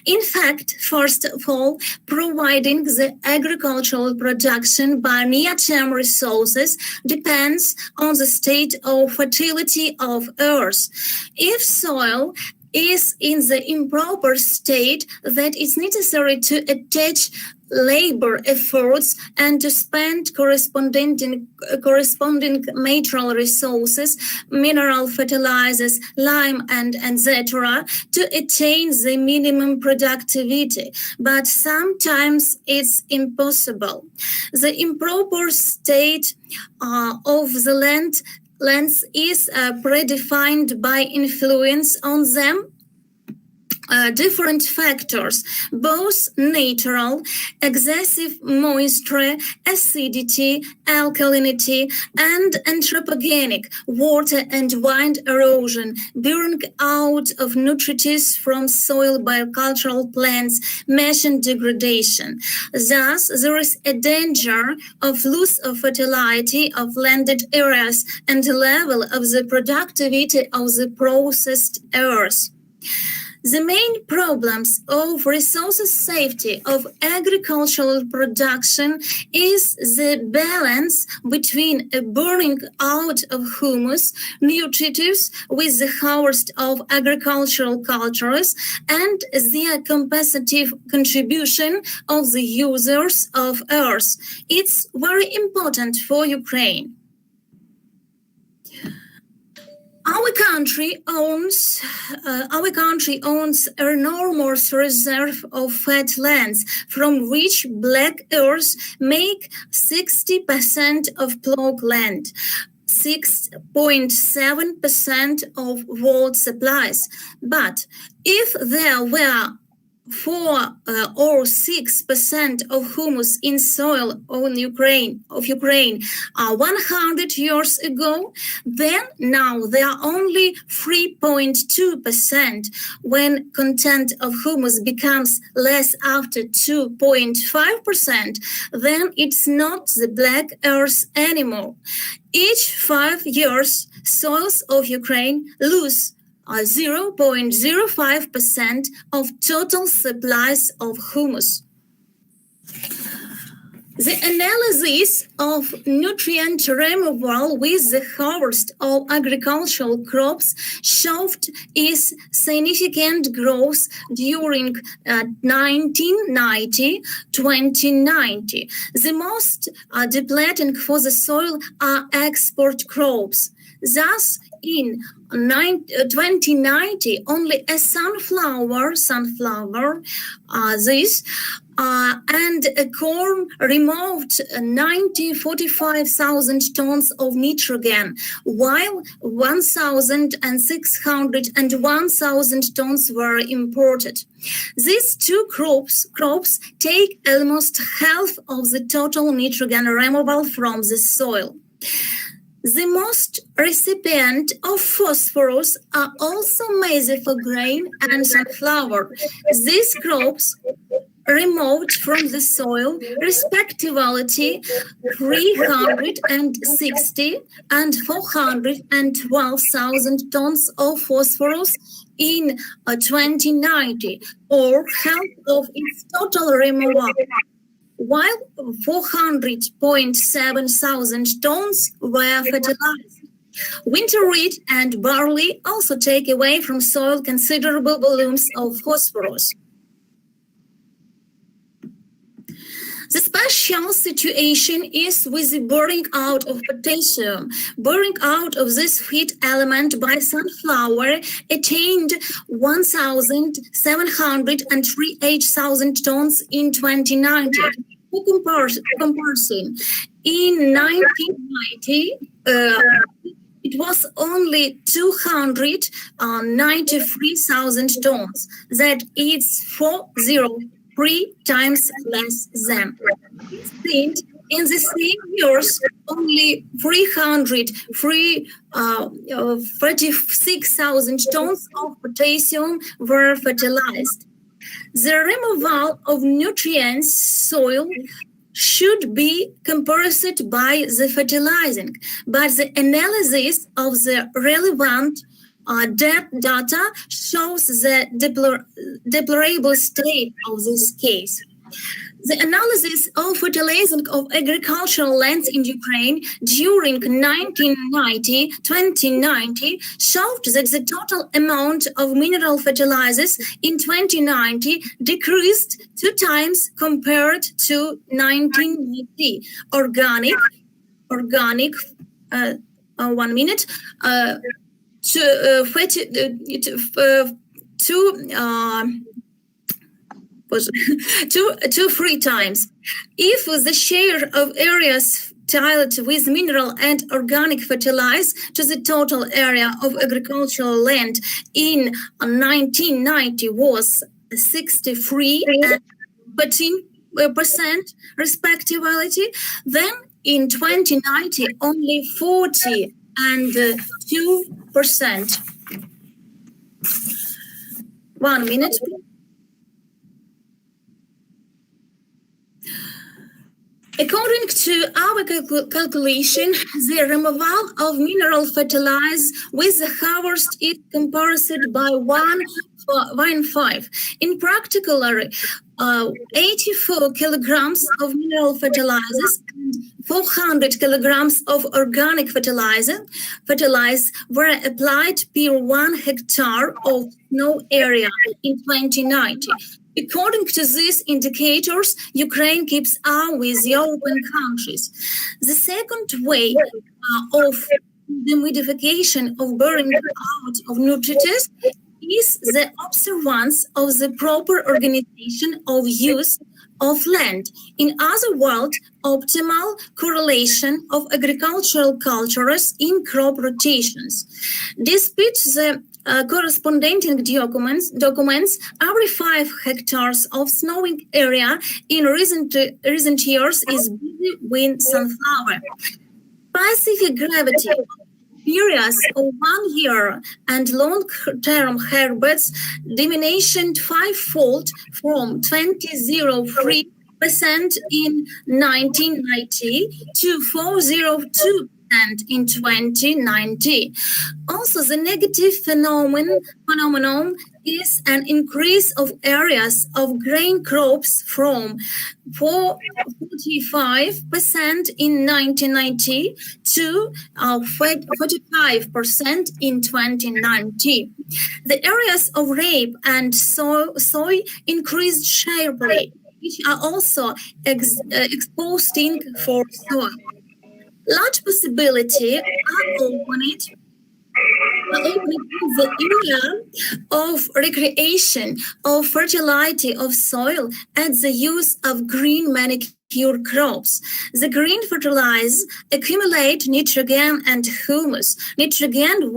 In fact, first of all, providing the agricultural production by near-term resources depends on the state of fertility of earth. If soil is in the improper state, that it's necessary to attach labor efforts and to spend corresponding natural resources, mineral fertilizers, lime, and etc., to attain the minimum productivity. But sometimes it's impossible. The improper state of the lands is predefined by influence on them different factors, both natural, excessive moisture, acidity, alkalinity, and anthropogenic, water and wind erosion, burning out of nutrients from soil by cultural plants, mesh and degradation. Thus, there is a danger of loss of fertility of landed areas and the level of the productivity of the processed earth. The main problems of resources safety of agricultural production is the balance between a burning out of humus, nutritives with the harvest of agricultural cultures and the compensative contribution of the users of earth. It's very important for Ukraine. Our country owns an enormous reserve of fat lands, from which black earth make 60% of plowed land, 6.7% of world supplies. But if there were 4 or 6% of humus in soil on Ukraine 100 years ago, then now there are only 3.2%. When content of humus becomes less after 2.5%, then it's not the black earth anymore. Each 5 years, soils of Ukraine lose 0.05% of total supplies of humus. The analysis of nutrient removal with the harvest of agricultural crops showed is significant growth during 1990-2090. The most depleting for the soil are export crops. Thus, in 2090, only a sunflower, and a corn removed 45,000 tons of nitrogen, while 1,600 and 1,000 tons were imported. These two crops take almost half of the total nitrogen removal from the soil. The most recipient of phosphorus are also maize for grain and sunflower. These crops removed from the soil respectively 360 and 412,000 tons of phosphorus in 2090, or half of its total removal, while 400,700 tons were fertilized. Winter wheat and barley also take away from soil considerable volumes of phosphorus. The special situation is with the burning out of potassium. Burning out of this feed element by sunflower attained 1,738,000 tons in 2090. For comparison, in 1990, it was only 293,000 tons. That is 403 times less than. In the same years, only 36,000 tons of potassium were fertilized. The removal of nutrients soil should be compensated by the fertilizing, but the analysis of the relevant data shows the deplorable state of this case. The analysis of fertilizing of agricultural lands in Ukraine during 1990-2090 showed that the total amount of mineral fertilizers in 2090 decreased 2 times compared to 1990. Organic, 1 minute, to 3 times. If the share of areas with mineral and organic fertilizer to the total area of agricultural land in 1990 was 63 and 13% respectively. Then in 2090 only 40 and 2%. 1 minute. According to our calculation, the removal of mineral fertilizer with the harvest is compared by 1.5. In particular, 84 kilograms of mineral fertilizers and 400 kilograms of organic fertilizer were applied per 1 hectare of snow area in 2090. According to these indicators, Ukraine keeps up with European countries. The second way of the modification of burning out of nutrients is the observance of the proper organization of use of land. In other words, optimal correlation of agricultural cultures in crop rotations. Despite the corresponding documents, every 5 hectares of snowing area in recent years is busy with sunflower. Specific gravity periods of 1 year and long-term herbets diminished 5-fold from 20.03% in 1990 to 4.02% in 2019. Also, the negative phenomenon is an increase of areas of grain crops from 45% in 1990 to 45% in 2019. The areas of rape and soy increased sharply, which are also exposing for soil. Large possibility are opened the area of recreation, of fertility of soil, and the use of green manicure crops. The green fertilizers accumulate nitrogen and humus. Nitrogen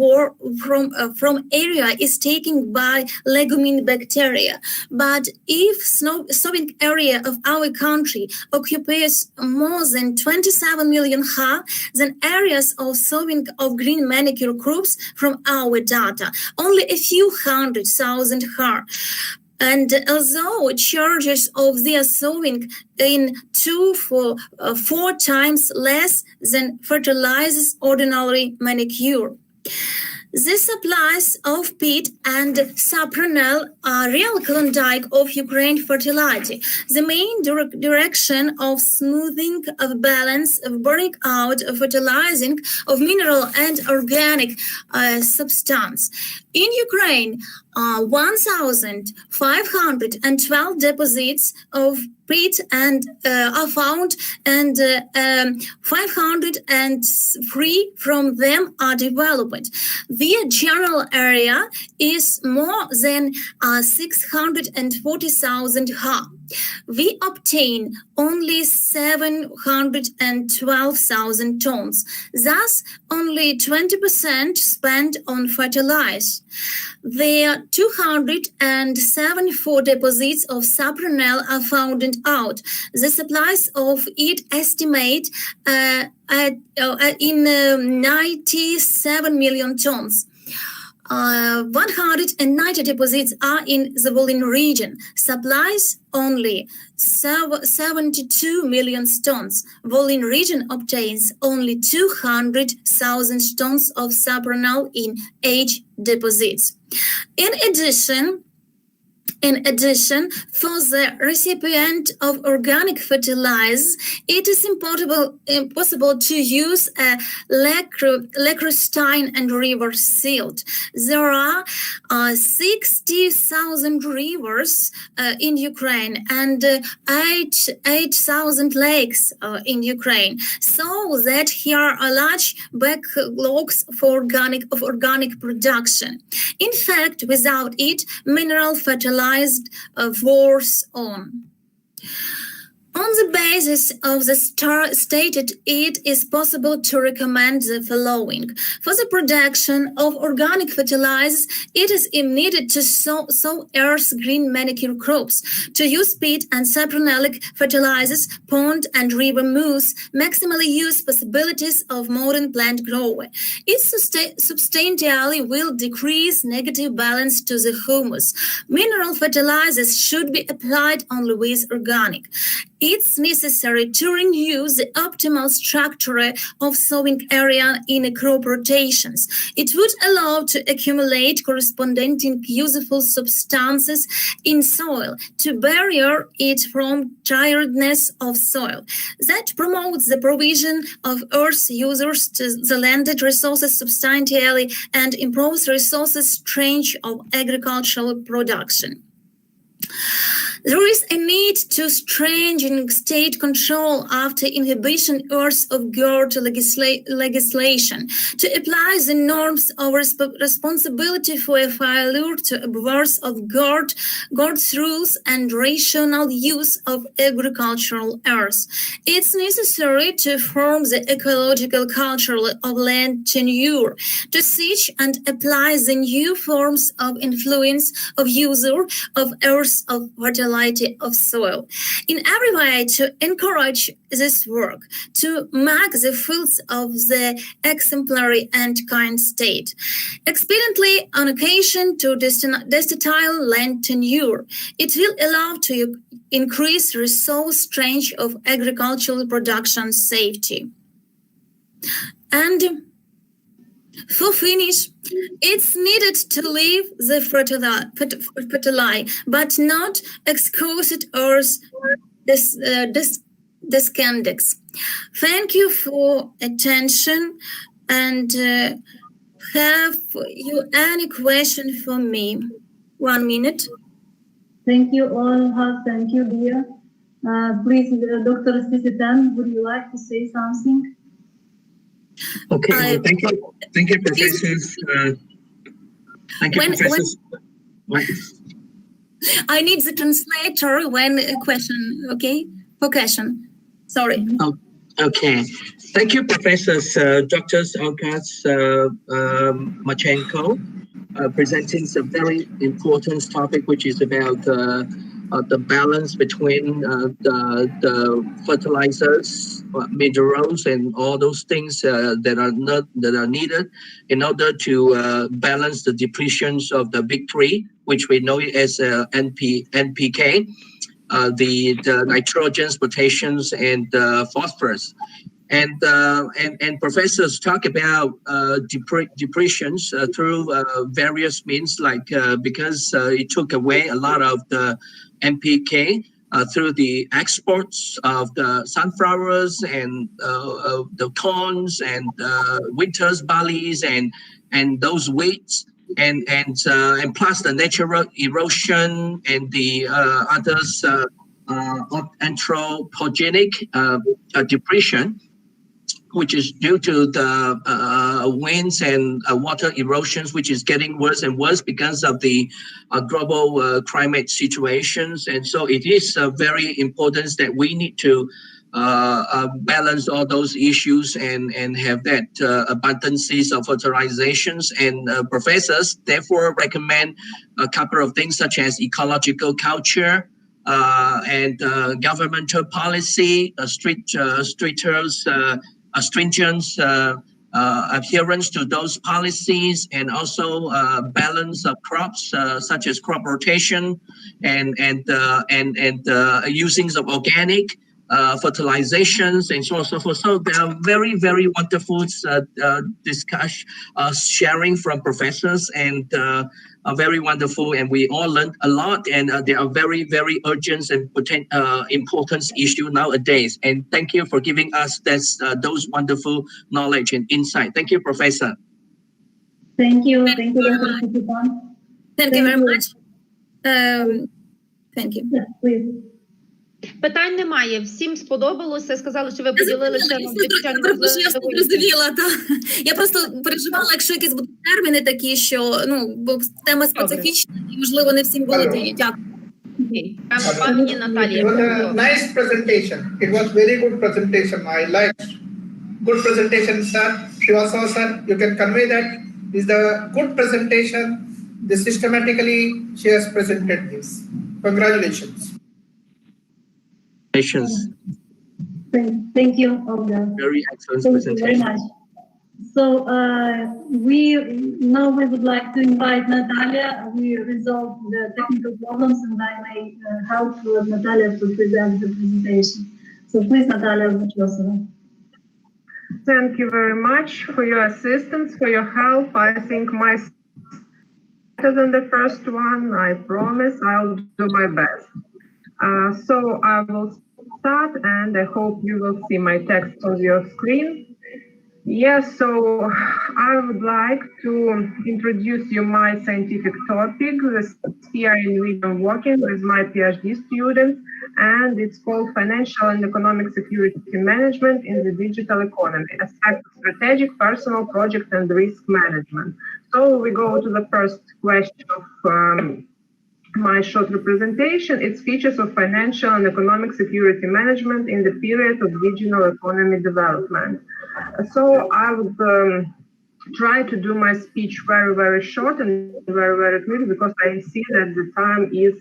from area is taken by legumine bacteria. But if sowing area of our country occupies more than 27 million ha, then areas of sowing of green manicure crops from our data, only a few 100,000 ha. And although charges of their sowing in 2 to 4 times less than fertilizers ordinary manicure. The supplies of peat and sapronel are real Klondike of Ukraine fertility. The main direction of smoothing of balance of burning out of fertilizing of mineral and organic substance. In Ukraine, 1,512 deposits of peat and are found, and 503 from them are developed. The general area is more than 640,000 ha. We obtain only 712,000 tons, thus only 20% spent on fertilizer. There are 274 deposits of sapronel are found out. The supplies of it estimate in 97 million tons. 190 deposits are in the Volyn region. Supplies only 72 million tons. Volyn region obtains only 200,000 tons of sapronel in H deposits. In addition, for the recipient of organic fertilizer, it is impossible to use a lacustrine and river silt. There are 60,000 rivers in Ukraine and 8,000 lakes in Ukraine, so that here are large backlogs for organic production. In fact, without it, mineral fertilizer wars on. On the basis of the stated, it is possible to recommend the following. For the production of organic fertilizers, it is needed to sow Earth's green manicure crops, to use peat and sapronelic fertilizers, pond and river moss, maximally use possibilities of modern plant growing. It substantially will decrease negative balance to the humus. Mineral fertilizers should be applied only with organic. It's necessary to renew the optimal structure of sowing area in crop rotations. It would allow to accumulate corresponding useful substances in soil to barrier it from tiredness of soil. That promotes the provision of earth users to the landed resources substantially and improves resources strength of agricultural production. There is a need to strengthen state control after inhibition years of GERD legislation to apply the norms of responsibility for a failure to observe of GERD rules and rational use of agricultural earth. It's necessary to form the ecological culture of land tenure, to seek and apply the new forms of influence of user of earth of fertility of soil. In every way to encourage this work, to make the fields of the exemplary and kind state. Expediently on occasion to destatile land tenure. It will allow to increase resource strength of agricultural production safety. And for finish, it's needed to leave the fertilizer, but not exquisite earth descendants. Thank you for attention, and have you any question for me? 1 minute. Thank you all. Thank you, dear. Please, Dr. Sisitan, would you like to say something? Okay, thank you, professors. Thank you, professors. I need the translator when a question, okay? For question. Sorry. Oh, okay. Thank you, professors, Drs. Alkas, Machenko, presenting a very important topic, which is about the balance between the fertilizers, minerals, and all those things that are needed in order to balance the depletions of the big three, which we know as NPK, the nitrogens, potassiums, and phosphorus. And professors talk about depressions through various means, like because it took away a lot of the NPK through the exports of the sunflowers and the corns and winters barleys and those wheats and plus the natural erosion and the others anthropogenic depression, which is due to the winds and water erosions, which is getting worse and worse because of the global climate situations. And so it is very important that we need to balance all those issues and have that abundances of fertilizations. And professors therefore recommend a couple of things such as ecological culture, and governmental policy, stringent adherence to those policies, and also balance of crops such as crop rotation and using of organic fertilizations and so on and so forth. So there are very, very wonderful discussion, sharing from professors, and very wonderful, and we all learned a lot, and there are very, very urgent and important issues nowadays. And thank you for giving us those wonderful knowledge and insight. Thank you, Professor. Thank you. Thank you, Dr. Sisitan. Thank you very much. Thank you. Yes, please. Питань немає. Всім сподобалося. Сказали, що ви поділилися. Я просто переживала, якщо якісь будуть терміни такі, що бо тема специфічна, і можливо не всім було. Дякую. Okay. It was a nice presentation. It was very good presentation. I liked. Good presentation, sir. Srivastava sir, you can convey that. This is the good presentation. The systematically she has presented this. Congratulations. Thank you, Olga. Very excellent Thank presentation. you very much. So we would like to invite Natalia. We resolved the technical problems, and I may help Natalia to present the presentation. So please, Natalia Vachosova. Thank you very much for your assistance, for your help. I think my better than the first one. I promise I'll do my best. So I will start, and I hope you will see my text on your screen. Yes, so I would like to introduce you my scientific topic, the sphere in which I'm working with my PhD students, and it's called Financial and Economic Security Management in the Digital Economy, aspect of strategic, personal, project, and risk management. So we go to the first question of my short representation. It's features of financial and economic security management in the period of digital economy development. So I would try to do my speech very, very short and very, very quick, because I see that the time is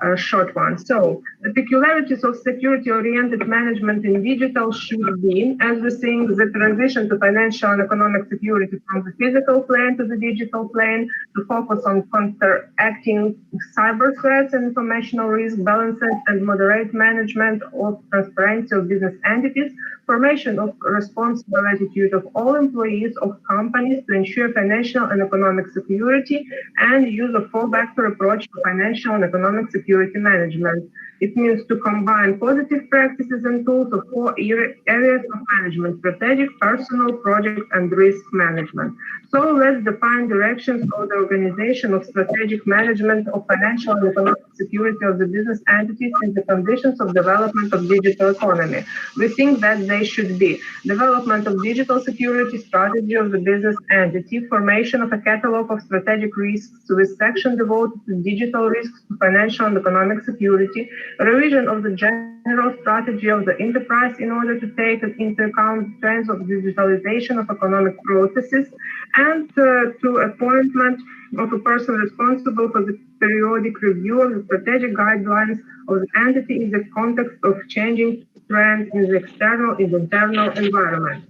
a short one. So the peculiarities of security-oriented management in digital should be, as we think, the transition to financial and economic security from the physical plane to the digital plane, to focus on counteracting cyber threats and informational risk, balances and moderate management of transparency of business entities, formation of responsible attitude of all employees of companies to ensure financial and economic security, and use of four-vector approach to financial and economic security management. It means to combine positive practices and tools of four areas of management: strategic, personal, project, and risk management. So let's define directions for the organization of strategic management of financial and economic security of the business entities in the conditions of development of digital economy. We think that they should be development of digital security strategy of the business entity, formation of a catalog of strategic risks with section devoted to digital risks, to financial and economic security, revision of the general strategy of the enterprise in order to take into account trends of digitalization of economic processes, and to appointment of a person responsible for the periodic review of the strategic guidelines of the entity in the context of changing trends in the external and internal environment.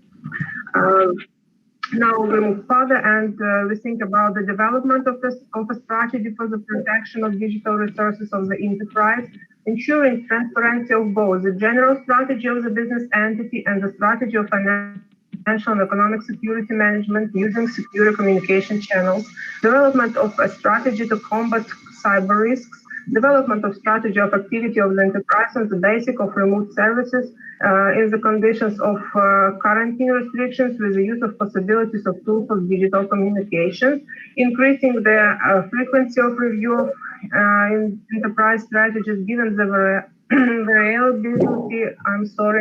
Now we move further, and we think about the development of a strategy for the protection of digital resources of the enterprise, ensuring transparency of both the general strategy of the business entity and the strategy of financial and economic security management using secure communication channels, development of a strategy to combat cyber risks, development of strategy of activity of the enterprise and the basic of remote services in the conditions of quarantine restrictions, with the use of possibilities of tools of digital communications, increasing the frequency of review of enterprise strategies given the variability, of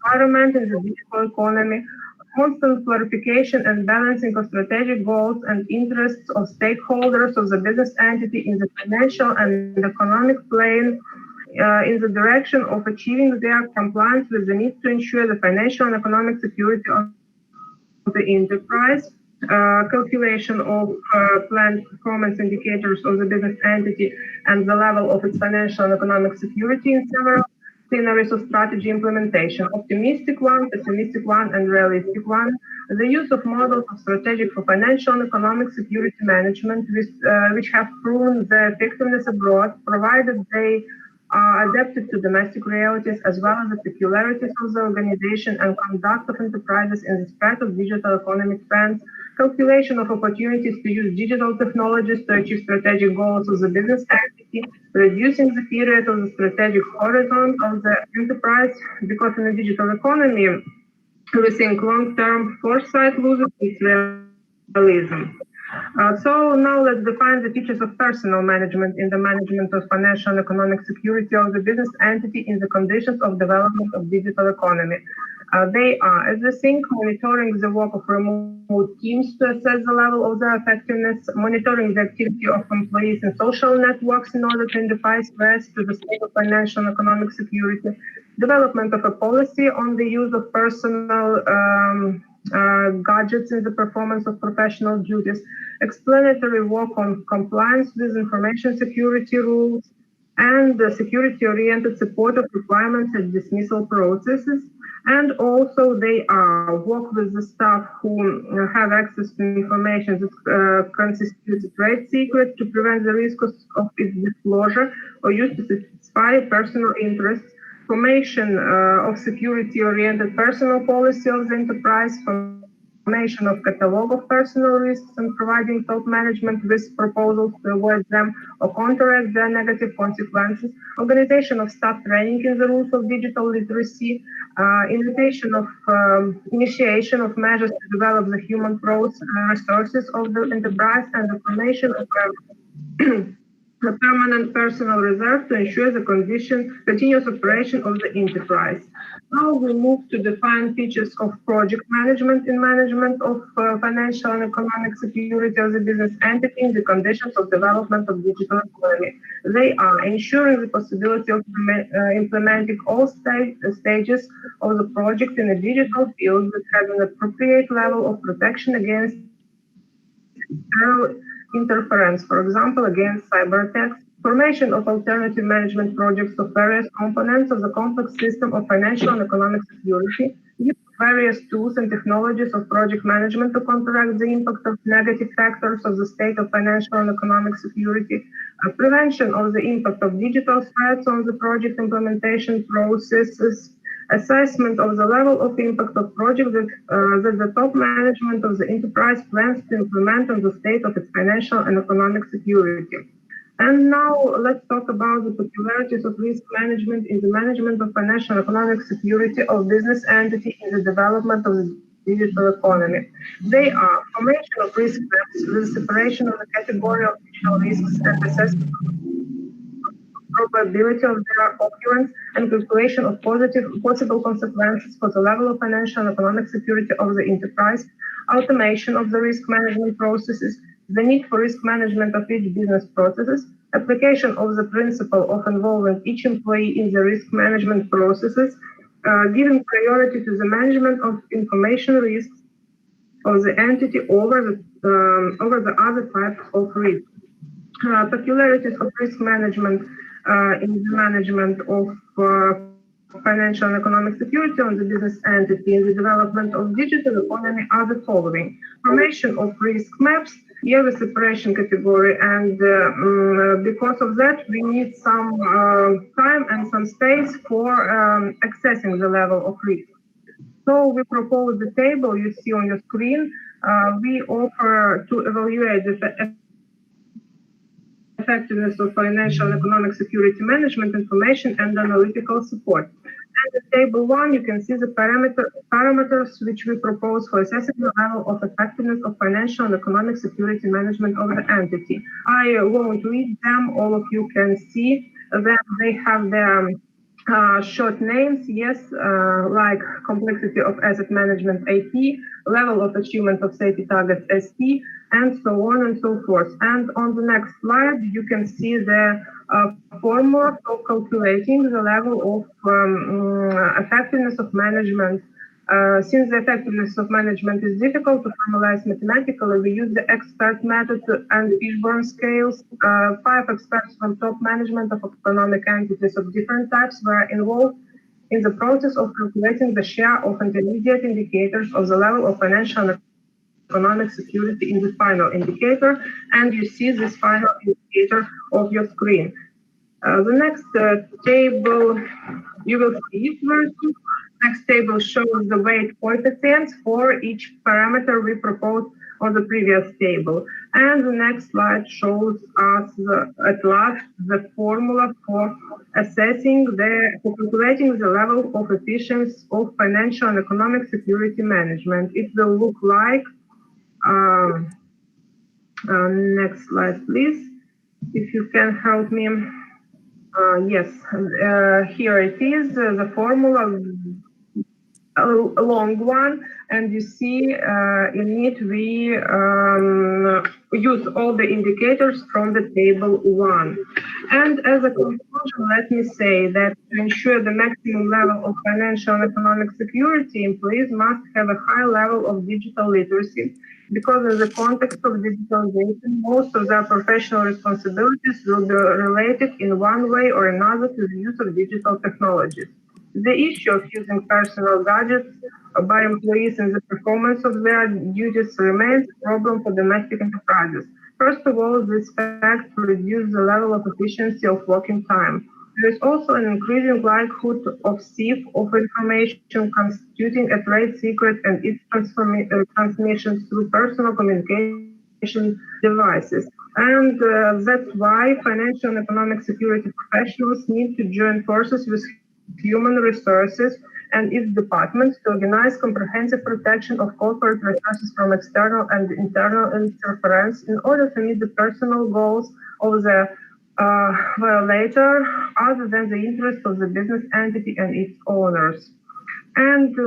environment in the digital economy, constant clarification and balancing of strategic goals and interests of stakeholders of the business entity in the financial and economic plane in the direction of achieving their compliance with the need to ensure the financial and economic security of the enterprise, calculation of planned performance indicators of the business entity and the level of its financial and economic security in several scenarios of strategy implementation: optimistic one, pessimistic one, and realistic one. The use of models of strategic for financial and economic security management, which have proven their effectiveness abroad, provided they are adapted to domestic realities as well as the peculiarities of the organization and conduct of enterprises in the spread of digital economic trends, calculation of opportunities to use digital technologies to achieve strategic goals of the business entity, reducing the period of the strategic horizon of the enterprise, because in the digital economy, we think long-term foresight loses its realism. So now let's define the features of personal management in the management of financial and economic security of the business entity in the conditions of development of digital economy. They are assessing, monitoring the work of remote teams to assess the level of their effectiveness, monitoring the activity of employees in social networks in order to identify threats to the state of financial and economic security, development of a policy on the use of personal gadgets in the performance of professional duties, explanatory work on compliance with information security rules, and the security-oriented support of requirements and dismissal processes. And also they work with the staff who have access to information that constitutes trade secret to prevent the risk of its disclosure or use to satisfy personal interests, formation of security-oriented personal policy of the enterprise, formation of catalog of personal risks, and providing top management with proposals to avoid them or counteract their negative consequences, organization of staff training in the rules of digital literacy, initiation of measures to develop the human resources of the enterprise, and the formation of a permanent personal reserve to ensure the continuous operation of the enterprise. Now we move to define features of project management in management of financial and economic security of the business entity in the conditions of development of digital economy. They are ensuring the possibility of implementing all stages of the project in a digital field that has an appropriate level of protection against interference, for example, against cyber attacks, formation of alternative management projects of various components of the complex system of financial and economic security, use various tools and technologies of project management to counteract the impact of negative factors of the state of financial and economic security, prevention of the impact of digital threats on the project implementation processes, assessment of the level of impact of project that the top management of the enterprise plans to implement on the state of its financial and economic security. And now let's talk about the peculiarities of risk management in the management of financial and economic security of business entity in the development of the digital economy. They are formation of risk maps with separation of the category of digital risks and assessment probability of their occurrence and calculation of possible consequences for the level of financial and economic security of the enterprise, automation of the risk management processes, the need for risk management of each business processes, application of the principle of involving each employee in the risk management processes, giving priority to the management of information risks of the entity over the other types of risk. Peculiarities of risk management in the management of financial and economic security on the business entity in the development of digital economy are the following: formation of risk maps, the separation category, and because of that we need some time and some space for accessing the level of risk. So we propose the table you see on your screen. We offer to evaluate the effectiveness of financial and economic security management information and analytical support. And in table 1, you can see the parameters which we propose for assessing the level of effectiveness of financial and economic security management of the entity. I won't read them, all of you can see that they have their short names, like complexity of asset management AP, level of achievement of safety targets ST, and so on and so forth. And on the next slide, you can see the formula for calculating the level of effectiveness of management. Since the effectiveness of management is difficult to formalize mathematically, we use the expert method and Fishburne scales. 5 experts from top management of economic entities of different types were involved in the process of calculating the share of intermediate indicators of the level of financial and economic security in the final indicator, and you see this final indicator of your screen. The next table, you will see it very soon. Next table shows the weight coefficients for each parameter we proposed on the previous table. And the next slide shows us at last the formula for calculating the level of efficiency of financial and economic security management. It will look like, next slide, please, if you can help me. Yes, here it is, the formula. a long one, and you see in it we use all the indicators from the table 1. And as a conclusion, let me say that to ensure the maximum level of financial and economic security, employees must have a high level of digital literacy, because in the context of digitalization, most of their professional responsibilities will be related in one way or another to the use of digital technologies. The issue of using personal gadgets by employees in the performance of their duties remains a problem for domestic enterprises. First of all, this fact reduces the level of efficiency of working time. There is also an increasing likelihood of theft of information constituting a trade secret and its transmission through personal communication devices. And that's why financial and economic security professionals need to join forces with human resources and its departments to organize comprehensive protection of corporate resources from external and internal interference in order to meet the personal goals of the violator other than the interest of the business entity and its owners. And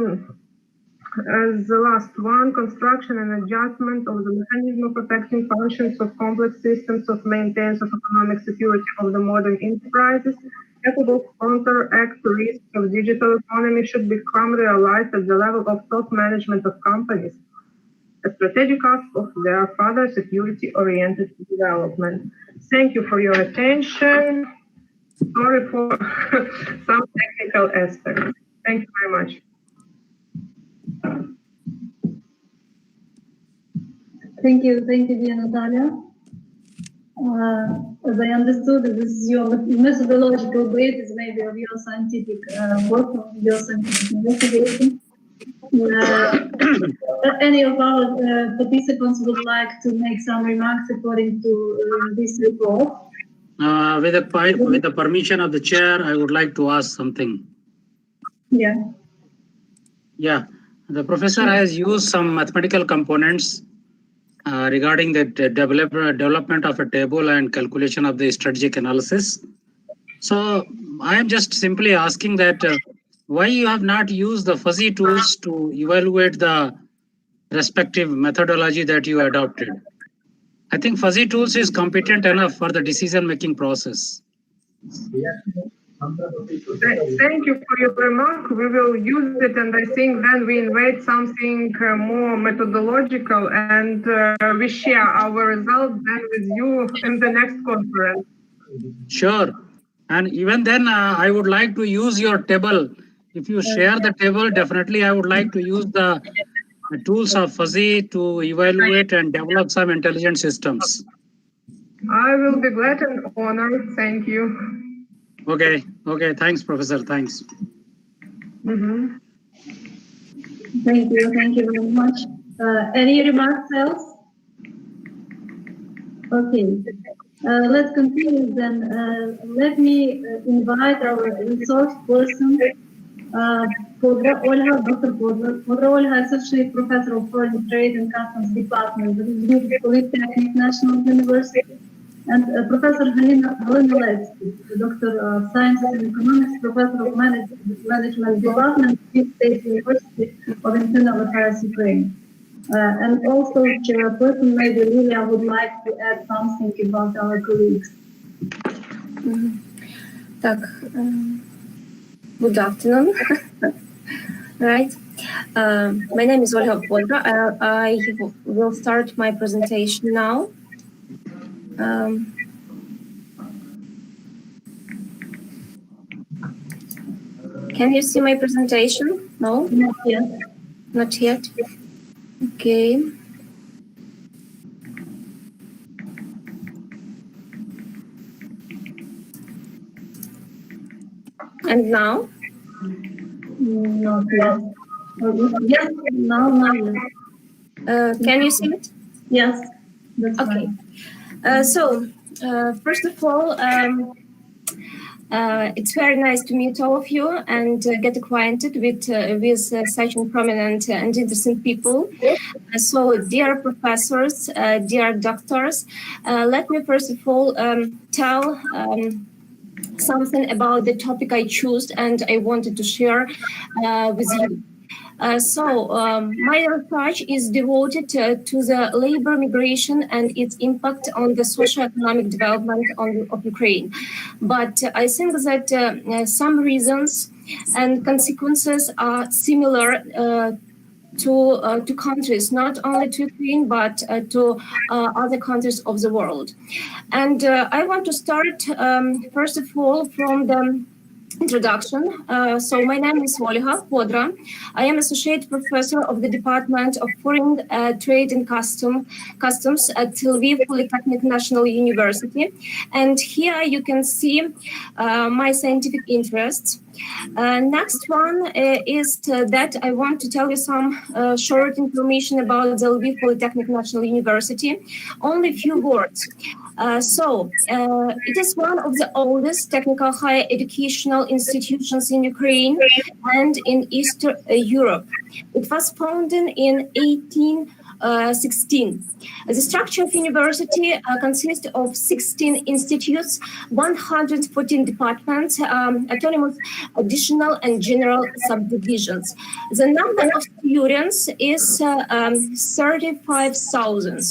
as the last one, construction and adjustment of the mechanism of affecting functions of complex systems of maintenance of economic security of the modern enterprises capable to counteract the risks of digital economy should become realized at the level of top management of companies, a strategic ask of their further security-oriented development. Thank you for your attention. Sorry for some technical aspects. Thank you very much. Thank you, dear Natalia. As I understood, this is your methodological basis, maybe of your scientific work, of your scientific investigation. Any of our participants would like to make some remarks according to this report? With the permission of the chair, I would like to ask something. Yeah. Yeah, the professor has used some mathematical components regarding the development of a table and calculation of the strategic analysis. So I am just simply asking that why you have not used the fuzzy tools to evaluate the respective methodology that you adopted. I think fuzzy tools is competent enough for the decision-making process. Thank you for your remark. We will use it, and I think then we invite something more methodological, and we share our results then with you in the next conference. Sure. And even then, I would like to use your table. If you share the table, definitely I would like to use the tools of fuzzy to evaluate and develop some intelligent systems. I will be glad and honored. Thank you. Okay. Okay. Thanks, Professor. Thanks. Thank you. Thank you very much. Any remarks else? Okay. Let's continue then. Let me invite our resource person, Dr. Podra Olha, Associate Professor of Foreign Trade and Customs Department, Polytechnic National University, and Professor Halina Levsky, Doctor of Sciences and Economics, Professor of Management Department, State University of Internal Affairs, Ukraine. And also, Chairperson maybe Lilia would like to add something about our colleagues. Good afternoon. Right. My name is Olha Podra. I will start my presentation now. Can you see my presentation? No? Not yet. Not yet. Okay. And now? Not yet. Yes, now yes. Can you see it? Yes. That's okay. First of all, it's very nice to meet all of you and get acquainted with such prominent and interesting people. So, dear professors, dear doctors, let me first of all tell something about the topic I chose and I wanted to share with you. My research is devoted to the labor migration and its impact on the socio-economic development of Ukraine. But I think that some reasons and consequences are similar to countries, not only to Ukraine, but to other countries of the world. And I want to start, first of all, from the introduction. So my name is Olga Kodra. I am Associate Professor of the Department of Foreign Trade and Customs at Lviv Polytechnic National University. And here you can see my scientific interests. Next one is that I want to tell you some short information about the Lviv Polytechnic National University. Only a few words. It is one of the oldest technical higher educational institutions in Ukraine and in Eastern Europe. It was founded in 1816. The structure of university consists of 16 institutes, 114 departments, autonomous, additional, and general subdivisions. The number of students is 35,000.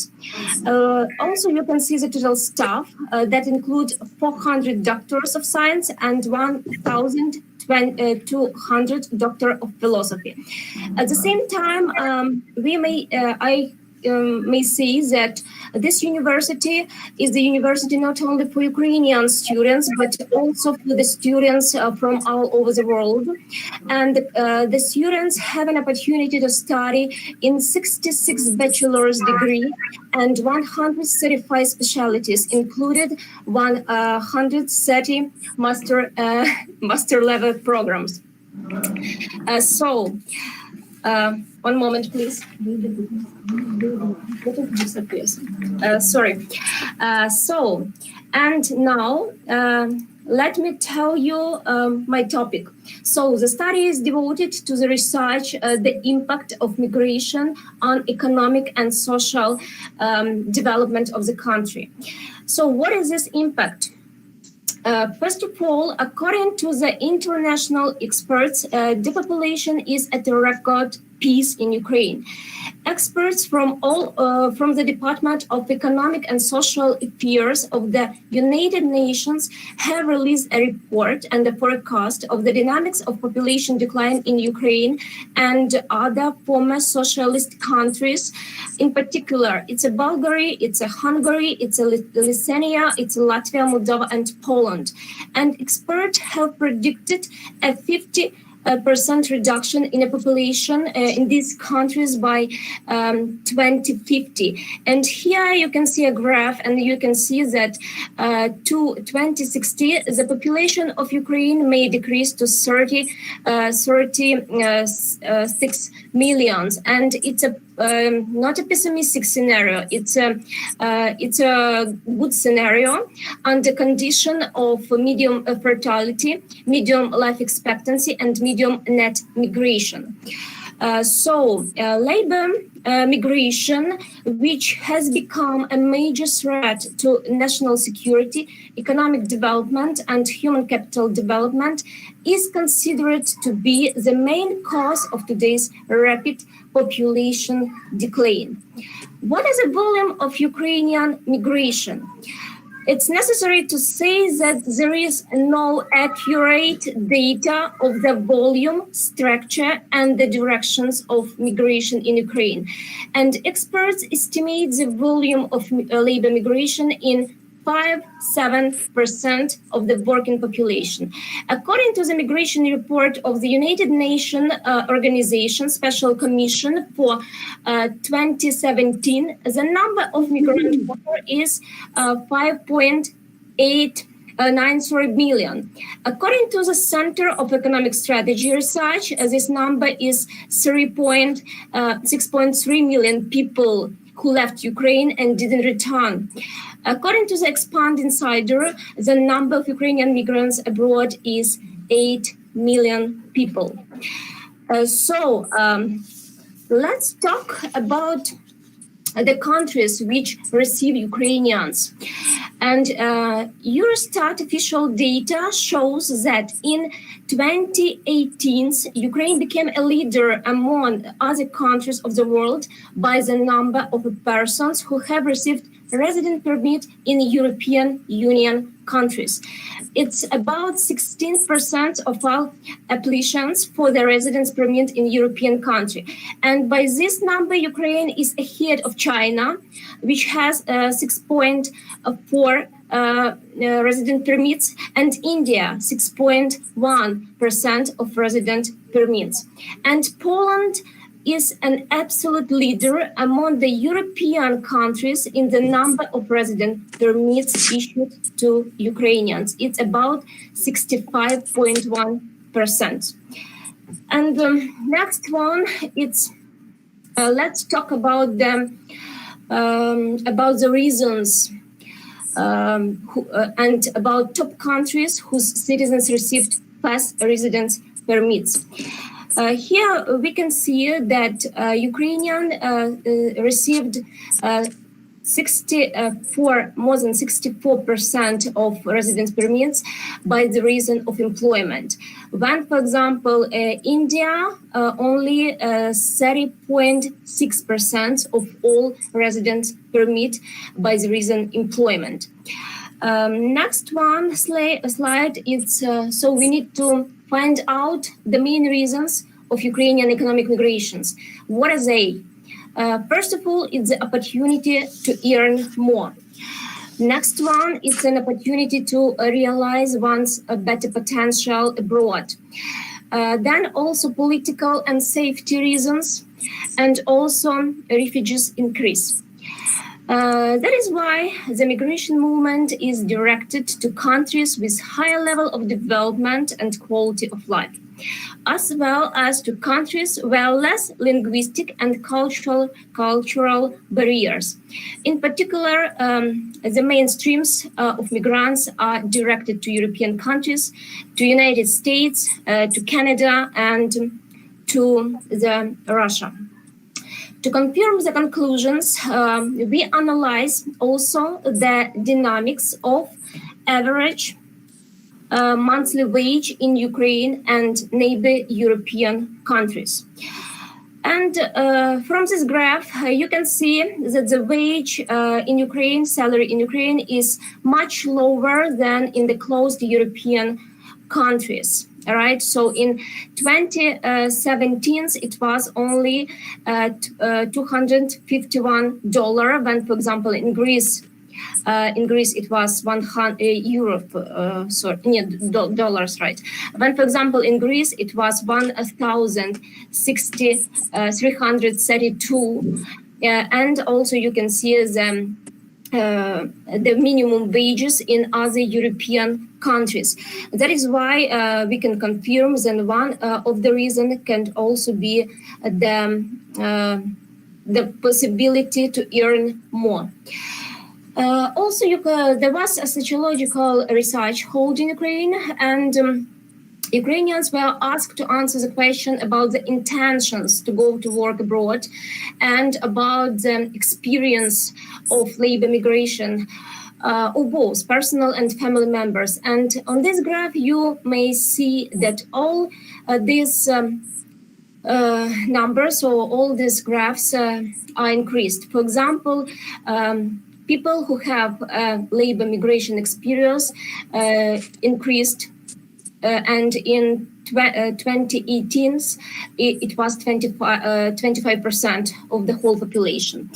Also, you can see the total staff that include 400 doctors of science and 1,200 doctor of philosophy. At the same time, I may say that this university is the university not only for Ukrainian students, but also for the students from all over the world. And the students have an opportunity to study in 66 bachelor's degree and 135 specialties, included 130 master level programs. One moment, please. Sorry. And now let me tell you my topic. So the study is devoted to the research, the impact of migration on economic and social development of the country. So what is this impact? First of all, according to the international experts, depopulation is at a record pace in Ukraine. Experts from the Department of Economic and Social Affairs of the United Nations have released a report and a forecast of the dynamics of population decline in Ukraine and other former socialist countries. In particular, it's a Bulgaria, it's a Hungary, it's a Lithuania, it's a Latvia, Moldova, and Poland. And experts have predicted a 50% reduction in the population in these countries by 2050. And here you can see a graph, and you can see that to 2060, the population of Ukraine may decrease to 36 millions. And it's a not a pessimistic scenario. It's a good scenario under condition of medium fertility, medium life expectancy, and medium net migration. Labor migration, which has become a major threat to national security, economic development, and human capital development, is considered to be the main cause of today's rapid population decline. What is the volume of Ukrainian migration? It's necessary to say that there is no accurate data of the volume, structure, and the directions of migration in Ukraine. And experts estimate the volume of labor migration in 5-7% of the working population. According to the migration report of the United Nations Organization Special Commission for 2017, the number of migrant workers is 5.89 million. According to the Center of Economic Strategy Research, this number is 6.3 million people who left Ukraine and didn't return. According to the Expand Insider, the number of Ukrainian migrants abroad is 8 million people. Let's talk about the countries which receive Ukrainians. And Eurostat official data shows that in 2018, Ukraine became a leader among other countries of the world by the number of persons who have received resident permit in European Union countries. It's about 16% of all applications for the residence permit in European country. And by this number, Ukraine is ahead of China, which has 6.4 resident permits, and India 6.1% of resident permits. And Poland is an absolute leader among the European countries in the number of resident permits issued to Ukrainians. It's about 65.1%. And next one, it's let's talk about the reasons and about top countries whose citizens received fast residence permits. Here we can see that Ukrainian received more than 64% of residence permits by the reason of employment. When, for example, India, only 30.6% of all residence permit by the reason employment. Next one slide is, so we need to find out the main reasons of Ukrainian economic migrations. What are they? First of all, it's the opportunity to earn more. Next one is an opportunity to realize one's better potential abroad. Then also political and safety reasons, and also refugees increase. That is why the migration movement is directed to countries with higher level of development and quality of life, as well as to countries where less linguistic and cultural barriers. In particular, the mainstreams of migrants are directed to European countries, to United States, to Canada, and to Russia. To confirm the conclusions, we analyze also the dynamics of average monthly wage in Ukraine and neighbor European countries. And from this graph, you can see that the wage in Ukraine, salary in Ukraine is much lower than in the closed European countries. All right, so in 2017, it was only $251, when, for example, in Greece it was 100 euro, dollars, right? When, for example, in Greece it was 1,332, and also you can see the minimum wages in other European countries. That is why we can confirm that one of the reasons can also be the possibility to earn more. Also, there was a sociological research held in Ukraine, and Ukrainians were asked to answer the question about the intentions to go to work abroad and about the experience of labor migration of both personal and family members. And on this graph, you may see that all these numbers or all these graphs are increased. For example, people who have labor migration experience increased, and in 2018, it was 25% of the whole population.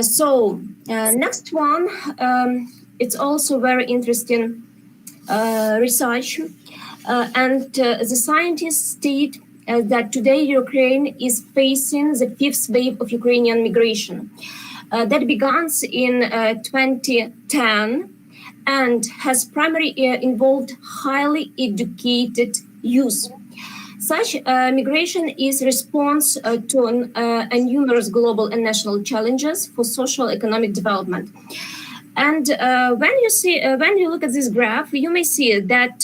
So next one, it's also very interesting research, and the scientists state that today Ukraine is facing the fifth wave of Ukrainian migration that began in 2010 and has primarily involved highly educated youth. Such migration is response to numerous global and national challenges for social economic development. And when you look at this graph, you may see that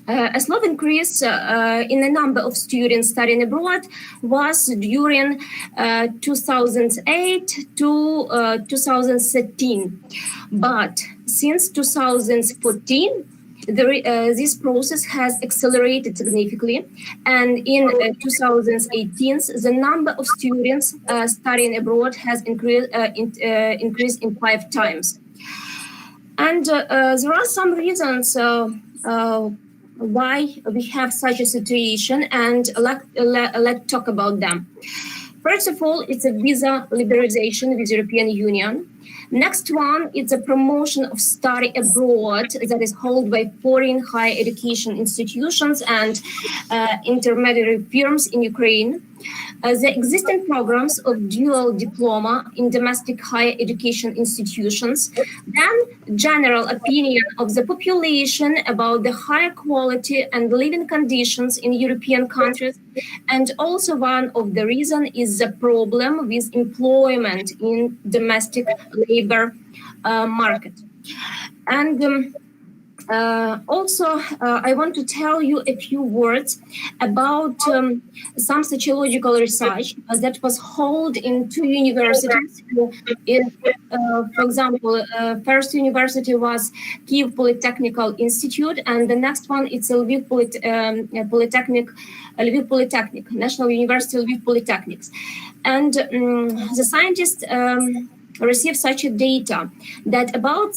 A slow increase in the number of students studying abroad was during 2008 to 2013. But since 2014, this process has accelerated significantly, and in 2018, the number of students studying abroad has increased in 5 times. And there are some reasons why we have such a situation, and let's talk about them. First of all, it's a visa liberalization with European Union. Next one, it's a promotion of study abroad that is held by foreign higher education institutions and intermediary firms in Ukraine. The existing programs of dual diploma in domestic higher education institutions, then general opinion of the population about the higher quality and living conditions in European countries, and also one of the reasons is the problem with employment in domestic labor market. And also, I want to tell you a few words about some sociological research that was held in 2 universities. For example, first university was Kyiv Polytechnical Institute, and the next one is Lviv Polytechnic, National University of Lviv Polytechnics. And the scientists received such a data that about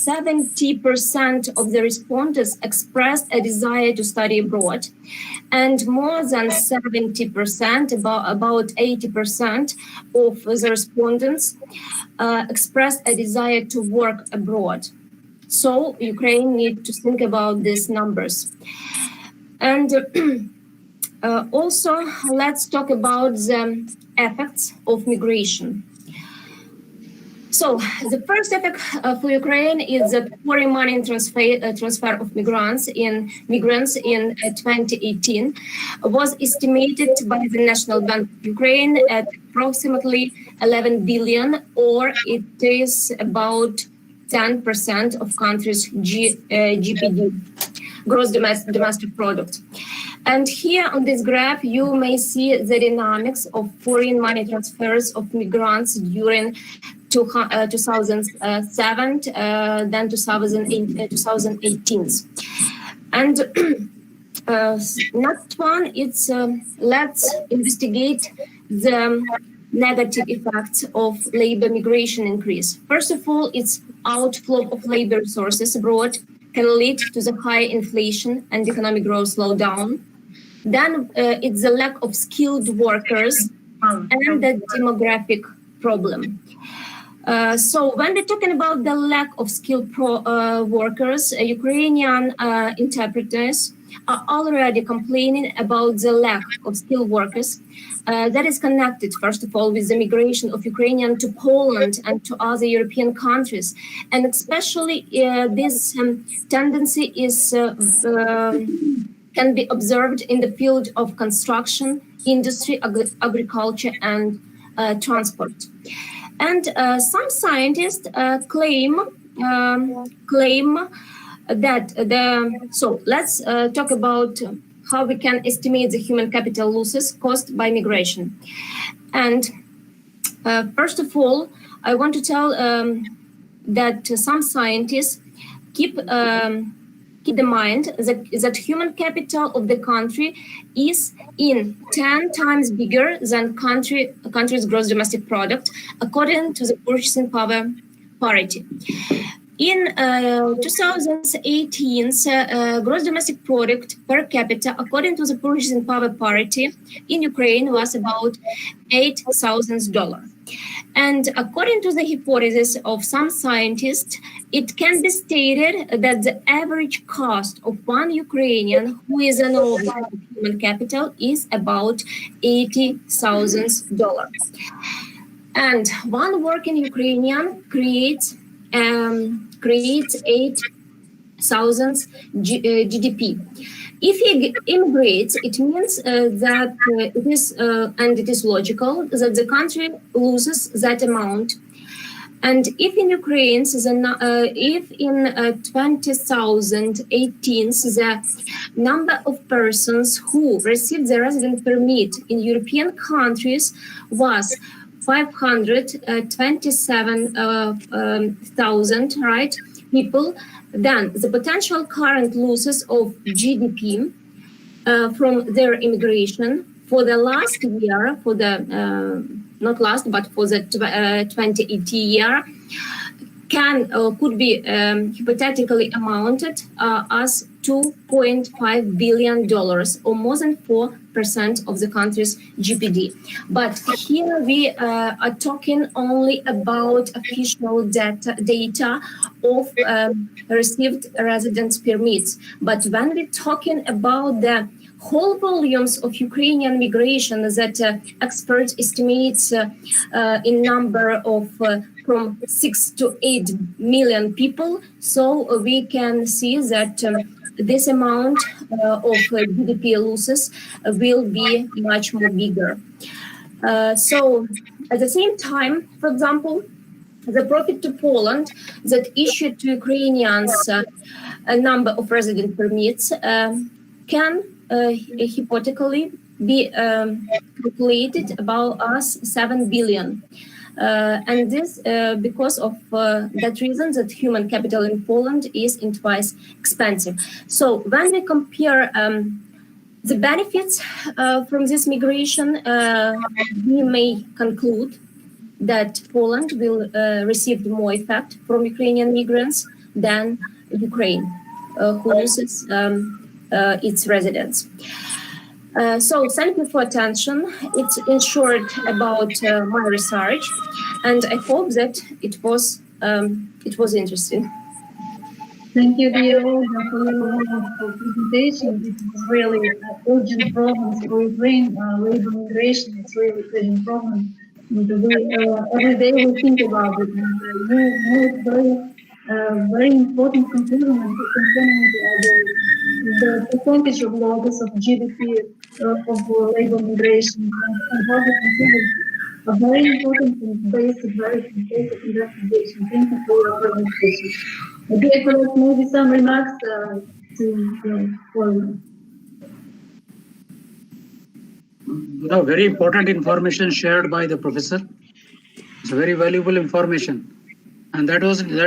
70% of the respondents expressed a desire to study abroad, and more than 70%, about 80% of the respondents expressed a desire to work abroad. So Ukraine needs to think about these numbers. And also, let's talk about the effects of migration. So the first effect for Ukraine is that foreign money transfer of migrants in 2018 was estimated by the National Bank of Ukraine at approximately 11 billion, or it is about 10% of country's GPD, gross domestic product. And here on this graph, you may see the dynamics of foreign money transfers of migrants during 2007, then 2018. And next one, it's let's investigate the negative effects of labor migration increase. First of all, it's outflow of labor resources abroad can lead to the high inflation and economic growth slowdown. Then it's the lack of skilled workers and the demographic problem. So when we're talking about the lack of skilled workers, Ukrainian interpreters are already complaining about the lack of skilled workers. That is connected, first of all, with the migration of Ukrainian to Poland and to other European countries. And especially this tendency is can be observed in the field of construction, industry, agriculture, and transport. And some scientists claim that so let's talk about how we can estimate the human capital losses caused by migration. And first of all, I want to tell that some scientists keep in mind that human capital of the country is 10 times bigger than country's gross domestic product, according to the purchasing power parity. In 2018, gross domestic product per capita, according to the purchasing power parity in Ukraine, was about $8,000. And according to the hypothesis of some scientists, it can be stated that the average cost of one Ukrainian who is an owner of human capital is about $80,000. And one working Ukrainian creates 8,000 GDP. If he immigrates, it means that it is logical that the country loses that amount. And if in Ukraine, if in 2018 the number of persons who received the resident permit in European countries was 527,000 right people, then the potential current losses of GDP from their immigration for the last year, for the not last, but for the 2018 year, could be hypothetically amounted as $2.5 billion, or more than 4% of the country's GDP. But here we are talking only about official data of received residence permits. But when we're talking about the whole volumes of Ukrainian migration that experts estimates in number of from 6 to 8 million people, so we can see that this amount of GDP losses will be much more bigger. So at the same time, for example, the profit to Poland that issued to Ukrainians a number of resident permits can hypothetically be calculated about us 7 billion. And this because of that reason that human capital in Poland is twice expensive. So when we compare the benefits from this migration, we may conclude that Poland will receive more effect from Ukrainian migrants than Ukraine, who loses its residents. So thank you for attention. It's in short about my research, and I hope that it was interesting. Thank you, dear Olga, for your wonderful presentation. It was really urgent problems for Ukraine. Labor migration is really urgent problem. And every day we think about it. And you made very important conclusion concerning the percentage of losses of GDP of labor migration and how we consider a very important and basic investigation. Thank you for your presentation. Dear colleagues, maybe some remarks for very important information shared by the professor. It's very valuable information, and that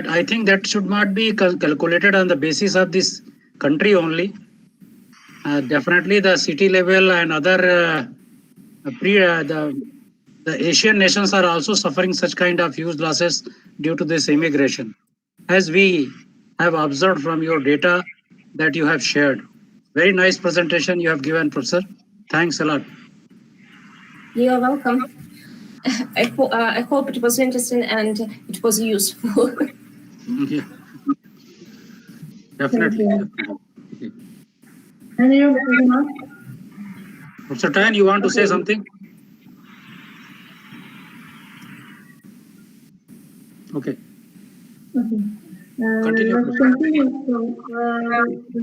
I think that should not be calculated on the basis of this country only. Definitely, the city level and other the Asian nations are also suffering such kind of huge losses due to this immigration, as we have observed from your data that you have shared. Very nice presentation you have given, Professor. Thanks a lot. You're welcome. I hope it was interesting and it was useful. Yeah. Definitely. Any other remarks? Professor Tan, you want to say something? Okay. Continue. Let's continue. So,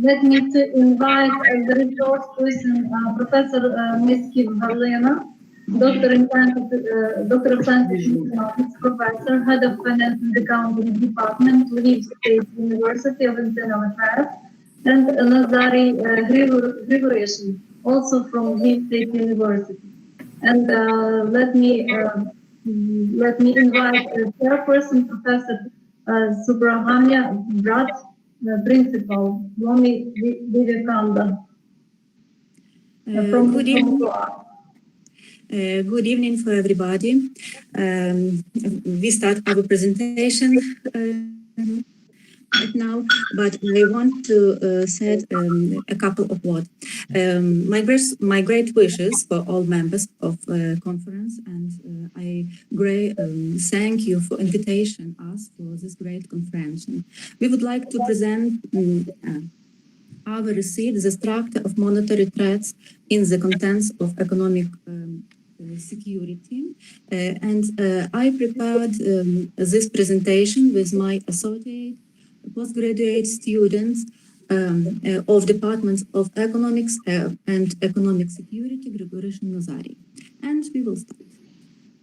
let me invite the resource person, Professor Miski Valena, Doctor of Science Economics, Professor, Head of Finance and Accounting Department, Lviv State University of Internal Affairs, and Nazari Grigoreshin, also from Lviv State University. And let me invite Chairperson, Professor Subramania Brat, Principal, Lomi Vivekananda. Good evening. Good evening for everybody. We start our presentation right now, but I want to say a couple of words. My great wishes for all members of conference, and I thank you for invitation us for this great conference. We would like to present our receipt, the structure of monetary threats in the contents of economic security. And I prepared this presentation with my associate postgraduate students of departments of economics and economic security, Grigoreshin and Nazari. And we will start.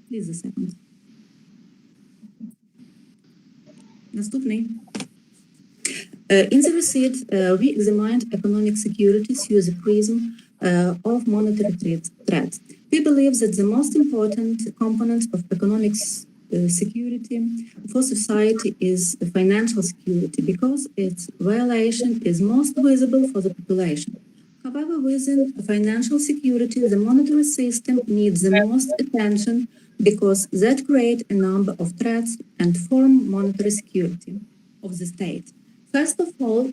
Please a second. Наступний. In the receipt, we examined economic security through the prism of monetary threats. We believe that the most important component of economic security for society is financial security because its violation is most visible for the population. However, within financial security, the monetary system needs the most attention because that create a number of threats and form monetary security of the state. First of all,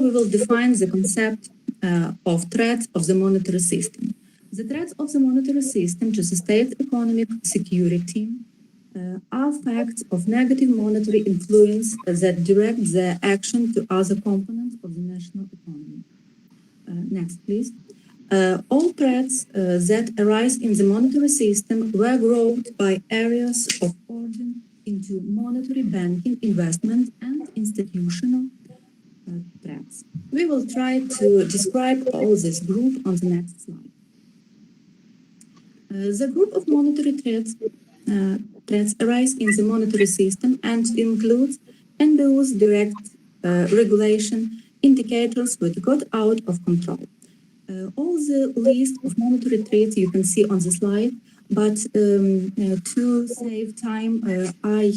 we will define the concept of threats of the monetary system. The threats of the monetary system to the state's economic security are facts of negative monetary influence that direct their action to other components of the national economy. Next, please. All threats that arise in the monetary system were grouped by areas of origin into monetary, banking, investment, and institutional threats. We will try to describe all this group on the next slide. The group of monetary threats arise in the monetary system and includes NBO's direct regulation indicators which got out of control. All the list of monetary threats you can see on the slide, but to save time, I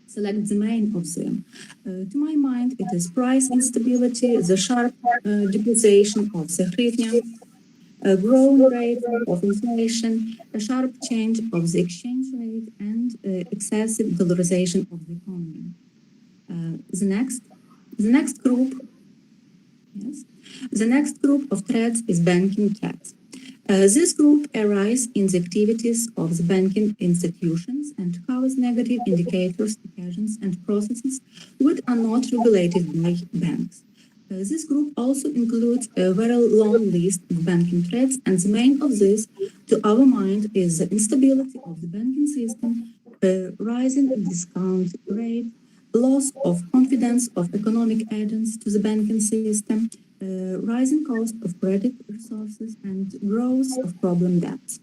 select the main of them. To my mind, it is price instability, the sharp depreciation of the hryvnia, a growing rate of inflation, a sharp change of the exchange rate, and excessive dollarization of the economy. The next group of threats is banking threats. This group arises in the activities of the banking institutions and covers negative indicators, occasions, and processes which are not regulated by banks. This group also includes a very long list of banking threats, and the main of this, to our mind, is the instability of the banking system, rising discount rate, loss of confidence of economic agents to the banking system, rising cost of credit resources, and growth of problem debts.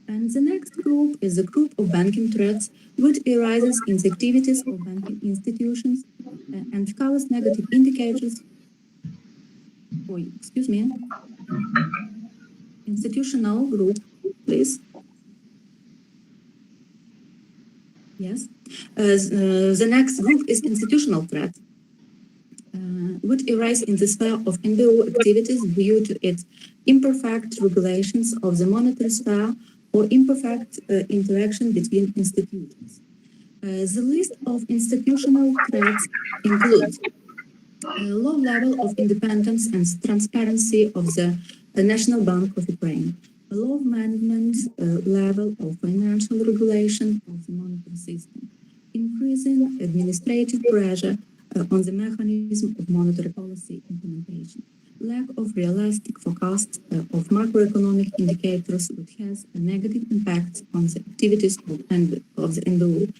And the next group is the group of banking threats, which arises in the activities of banking institutions and covers negative indicators. Institutional group, please. Yes. The next group is institutional threat, which arise in the sphere of NBO activities due to its imperfect regulations of the monetary sphere or imperfect interaction between institutions. The list of institutional threats includes a low level of independence and transparency of the National Bank of Ukraine, a low management level of financial regulation of the monetary system, increasing administrative pressure on the mechanism of monetary policy implementation, lack of realistic forecast of macroeconomic indicators which has a negative impact on the activities of the NBO,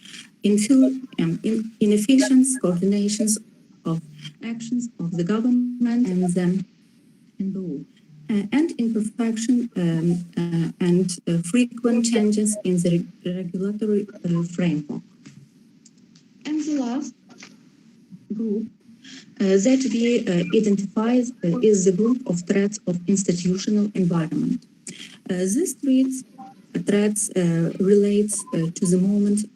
inefficient coordinations of actions of the government and the NBO, and imperfection and frequent changes in the regulatory framework. And the last group that we identify is the group of threats of institutional environment. These threats relates to the moment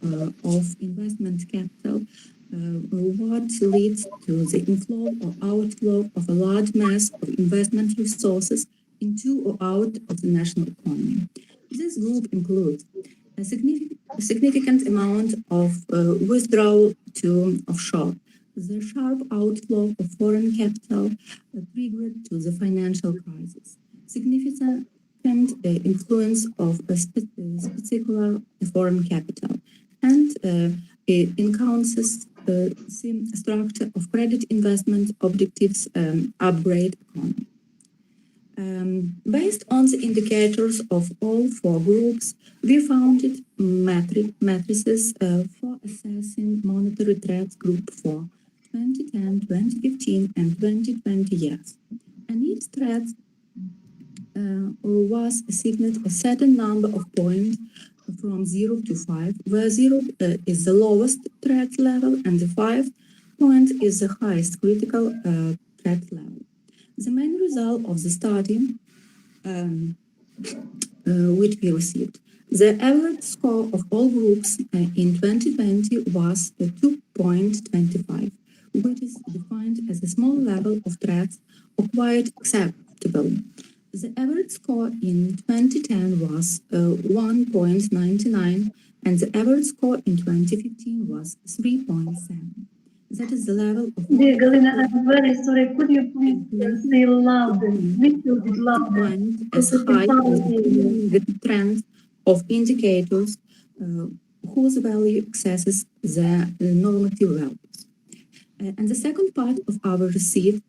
of investment capital, what leads to the inflow or outflow of a large mass of investment resources into or out of the national economy. This group includes a significant amount of withdrawal to offshore, the sharp outflow of foreign capital triggered to the financial crisis, significant influence of a particular foreign capital, and it encompasses the structure of credit investment objectives upgrade economy. Based on the indicators of all four groups, we founded matrices for assessing monetary threats group for 2010, 2015, and 2020 years. And each threat was assigned a certain number of points from 0 to 5, where 0 is the lowest threat level and the 5 point is the highest critical threat level. The main result of the study which we received. The average score of all groups in 2020 was 2.25, which is defined as a small level of threats or quite acceptable. The average score in 2010 was 1.99, and the average score in 2015 was 3.7. That is the level of... Dear Galina, I'm very sorry. Could you please say louder? Little bit louder. As high as the trend of indicators whose value excesses the normative values. And the second part of our receipt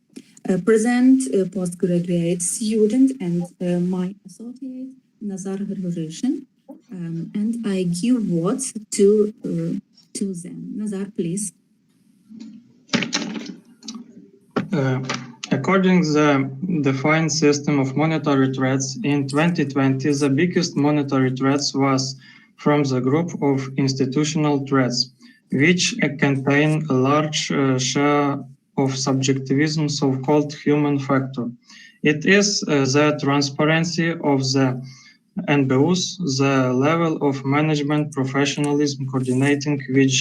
present postgraduate student and my associate Nazar Revolution, and I give words to them. Nazar, please. According to the defined system of monetary threats, in 2020, the biggest monetary threats was from the group of institutional threats, which contain a large share of subjectivism, so-called human factor. It is the transparency of the NBUs, the level of management professionalism coordinating with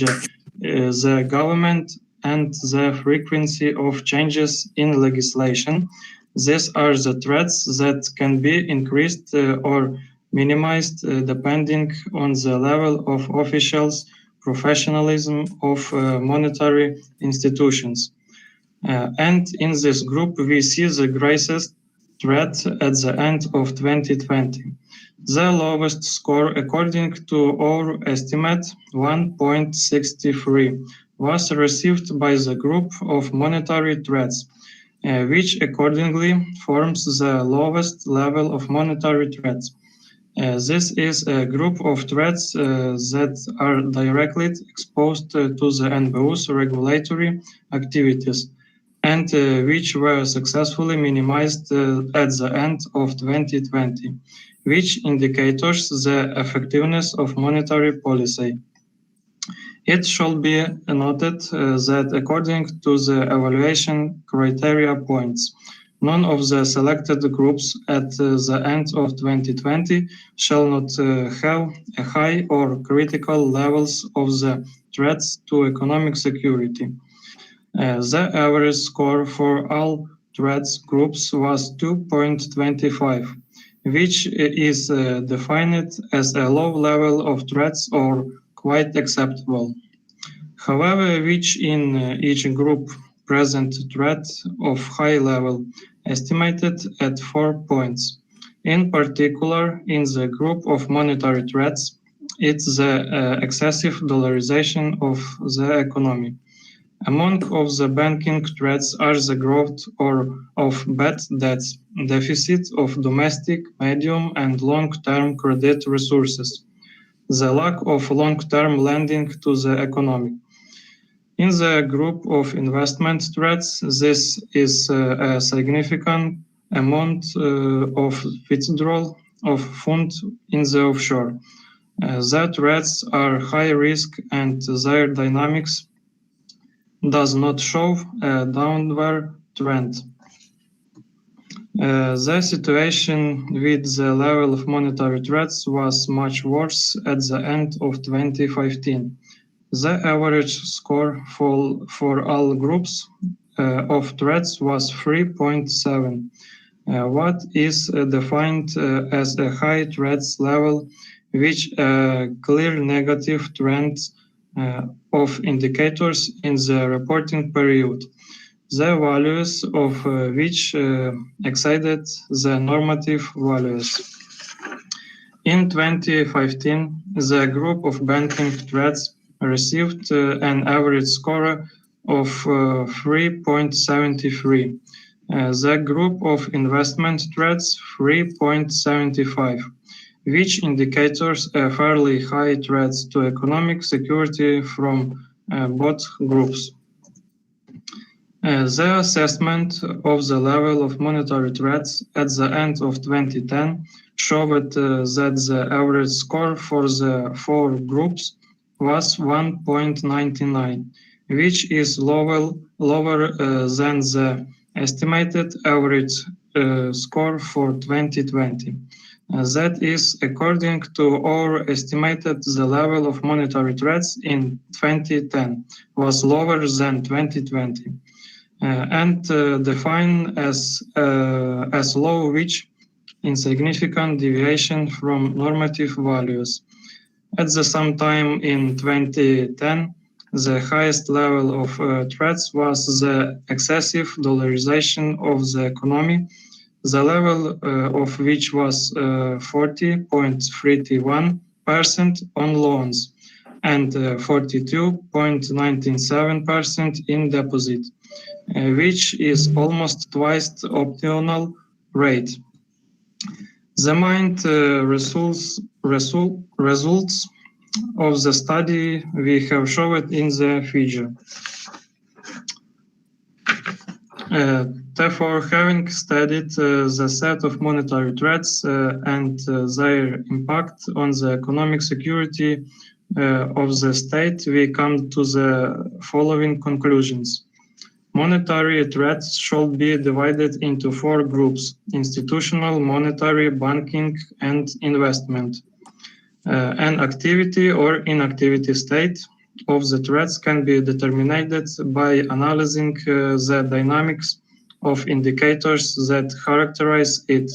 the government, and the frequency of changes in legislation. These are the threats that can be increased or minimized depending on the level of officials' professionalism of monetary institutions. And in this group, we see the greatest threat at the end of 2020. The lowest score, according to our estimate, 1.63, was received by the group of monetary threats, which accordingly forms the lowest level of monetary threats. This is a group of threats that are directly exposed to the NBU's regulatory activities and which were successfully minimized at the end of 2020, which indicators the effectiveness of monetary policy. It should be noted that according to the evaluation criteria points, none of the selected groups at the end of 2020 shall not have a high or critical levels of the threats to economic security. The average score for all threats groups was 2.25, which is defined as a low level of threats or quite acceptable. However, which in each group present threat of high level, estimated at 4 points. In particular, in the group of monetary threats, it's the excessive dollarization of the economy. Among of the banking threats are the growth of bad debts, deficit of domestic, medium and long-term credit resources, the lack of long-term lending to the economy. In the group of investment threats, this is a significant amount of withdrawal of funds in the offshore. The threats are high risk and their dynamics does not show a downward trend. The situation with the level of monetary threats was much worse at the end of 2015. The average score for all groups of threats was 3.7, what is defined as a high threats level, which clear negative trends of indicators in the reporting period, the values of which exceeded the normative values. In 2015, the group of banking threats received an average score of 3.73. The group of investment threats 3.75, which indicators a fairly high threats to economic security from both groups. The assessment of the level of monetary threats at the end of 2010 showed that the average score for the four groups was 1.99, which is lower than the estimated average score for 2020. That is, according to our estimated, the level of monetary threats in 2010 was lower than 2020. And defined as low, which insignificant deviation from normative values. At the same time, in 2010, the highest level of threats was the excessive dollarization of the economy, the level of which was 40.31% on loans and 42.97% in deposit, which is almost twice the optimal rate. The main results of the study we have shown in the figure. Therefore, having studied the set of monetary threats and their impact on the economic security of the state, we come to the following conclusions. Monetary threats should be divided into four groups: institutional, monetary, banking, and investment. An activity or inactivity state of the threats can be determined by analyzing the dynamics of indicators that characterize it.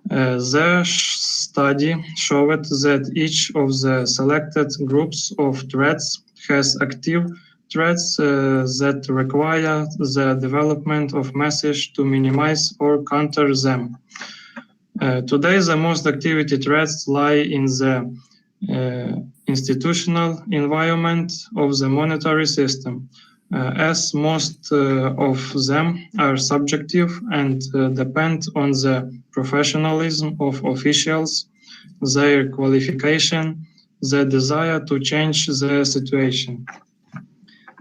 The study showed that each of the selected groups of threats has active threats that require the development of measures to minimize or counter them. Today, the most activity threats lie in the institutional environment of the monetary system, as most of them are subjective and depend on the professionalism of officials, their qualification, the desire to change the situation.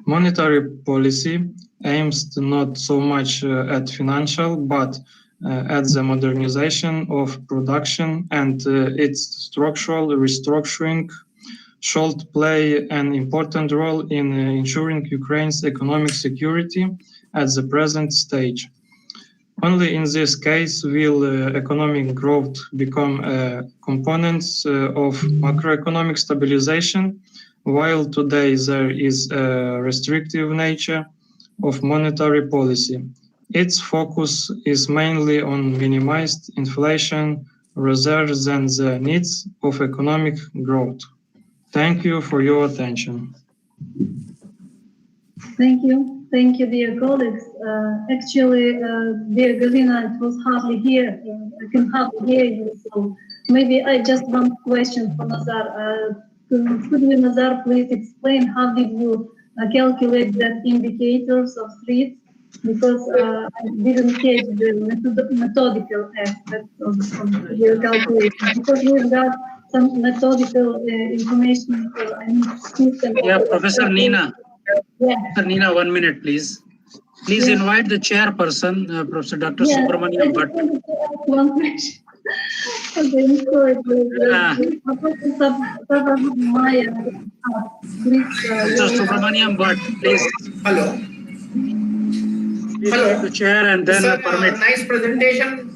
Monetary policy aims not so much at financial, but at the modernization of production, and its structural restructuring should play an important role in ensuring Ukraine's economic security at the present stage. Only in this case will economic growth become components of macroeconomic stabilization, while today there is a restrictive nature of monetary policy. Its focus is mainly on minimized inflation rather than the needs of economic growth. Thank you for your attention. Thank you. Thank you, dear colleagues. Actually, dear Galina, it was hardly here. I can hardly hear you. So maybe I just one question for Nazar. Could you, Nazar, please explain how did you calculate the indicators of threats? Because I didn't catch the methodical aspect of your calculation. Because we've got some methodical information. Yeah, Professor Nina. Yeah. Professor Nina, 1 minute, please. Please invite the chairperson, Professor Dr. Subramaniam Bhatt. One question. Okay, I'm sorry, Professor Subramaniam Bhatt, please. Hello. Please take the chair and then permit. Nice presentation.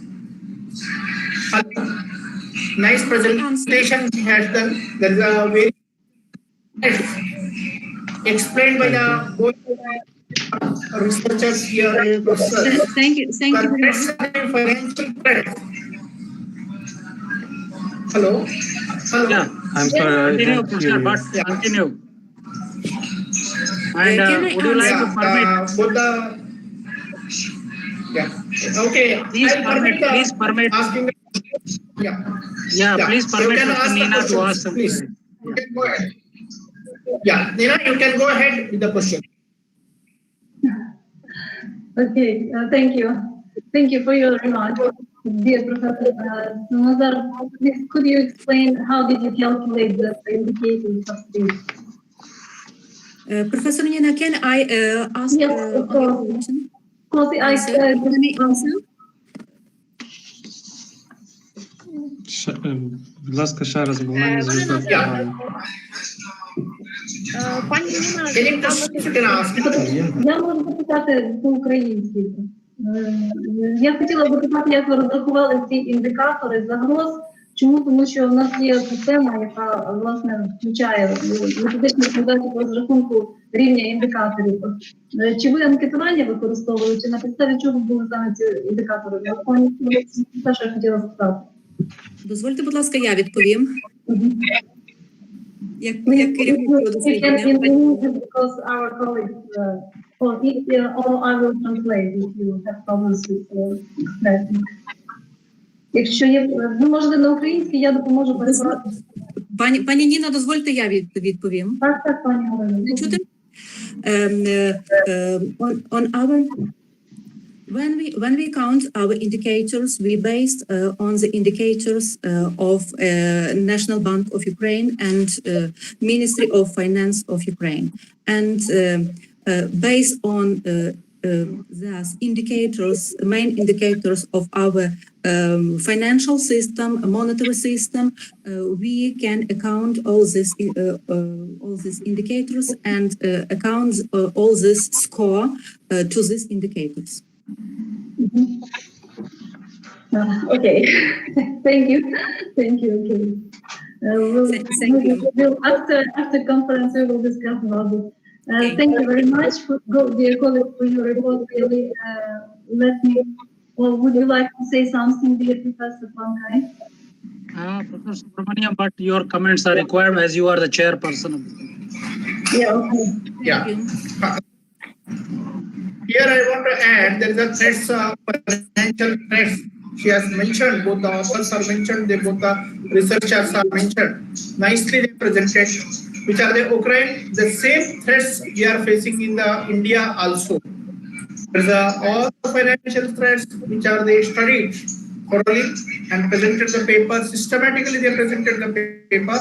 Nice presentation he has done. There is a very explained by the both researchers here. Thank you very much. Financial threat. Hello. Hello. Yeah, I'm sorry. Continue, Professor Bhatt. Continue. And would you like to permit? Both the okay. Please permit. Asking. Please permit Dr. Nina to ask some questions. You can go ahead. Yeah, Nina, you can go ahead with the question. Okay, thank you. Thank you for your remarks, dear Professor. Nazar, please could you explain how did you calculate the indicators of threats? Professor Nina, can I ask Yes, on your question? Can I answer? Будь ласка, ще раз, бо в мене зв'язок поганий. Пані Ніна, Я можу запитати по-українськи. Я хотіла б запитати, як ви розрахували ці індикатори загроз. Чому? Тому що в нас є система, яка, власне, включає методичну стандарти по розрахунку рівня індикаторів. Чи ви анкетування використовували, чи на підставі чого були саме ці індикатори? Це, що я хотіла запитати. Дозвольте, будь ласка, я відповім. Як керівник дослідження. Because our colleagues, or I will translate if you have problems with expressing. Якщо є, ви можете на українській, я допоможу перекладати. Пані Ніна, дозвольте, я відповім. Так, пані Галина. Не чути? On our when we count our indicators, we based on the indicators of National Bank of Ukraine and Ministry of Finance of Ukraine, and based on those indicators, main indicators of our financial system, monetary system, we can account all these indicators and account all this score to these indicators. Okay, thank you. Okay. Thank you. After conference, we will discuss about it. Thank you very much, dear colleagues, for your report. Really, would you like to say something, dear Professor Pankaj? Professor Subramaniam, but your comments are required as you are the chairperson of the Yeah, okay. Yeah. Here I want to add there is a threats, financial threats. She has mentioned, both the authors are mentioned, both the researchers are mentioned. Nicely they presented, which are the Ukraine, the same threats we are facing in the India also. There's all the financial threats which are they studied thoroughly and presented the paper, systematically they presented the paper,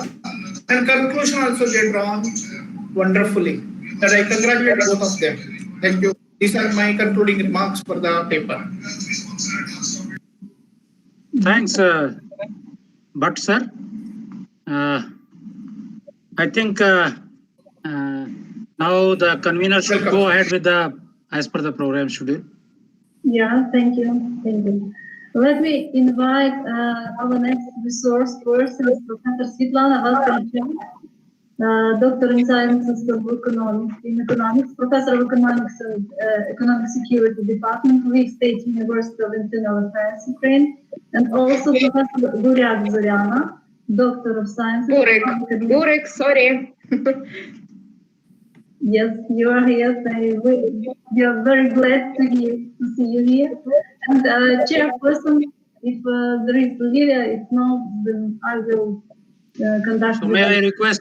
and conclusion also they drawn wonderfully. That I congratulate both of them. Thank you. These are my concluding remarks for the paper. Thanks, but sir, I think now the convener should go ahead with the as per the program schedule. Yeah, thank you. Let me invite our next resource person, Professor Svetlana Vasilchev, Doctor in Sciences of Economics, Professor of Economics of Economic Security Department, Lviv State University of Internal Affairs, Ukraine, and also Professor Buryak Zoryana, Doctor of Science. Burek, sorry. Yes, you are here. We are very glad to see you here. And chairperson, if there is Lilia, if not, then I will conduct. So may I request?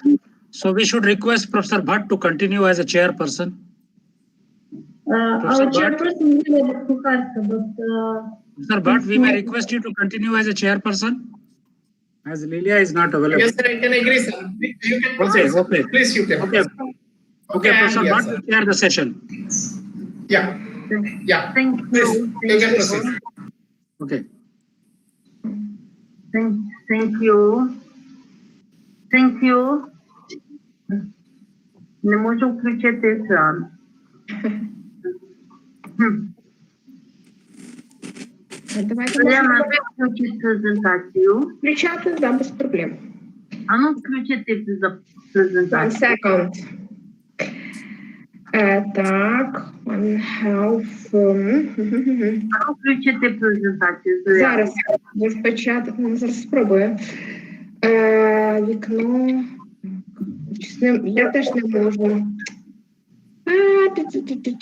So we should request Professor Bhatt to continue as a chairperson. Our chairperson is Kukharska, but Professor Bhatt, we may request you to continue as a chairperson, as Lilia is not available. Yes, sir, I can agree, sir. You can proceed. Okay. Please, you can. Okay, Professor Yes, Bhatt will chair the session. Yeah. Thank Please, you. you can proceed. Okay. Thank you. Не можу включити екран. Давайте включити презентацію. Включати, да, без проблем. А ну, включити презентацію. One second. Так, one half. А ну, включити презентацію. Зараз, зараз спробую. Вікно. Я теж не можу.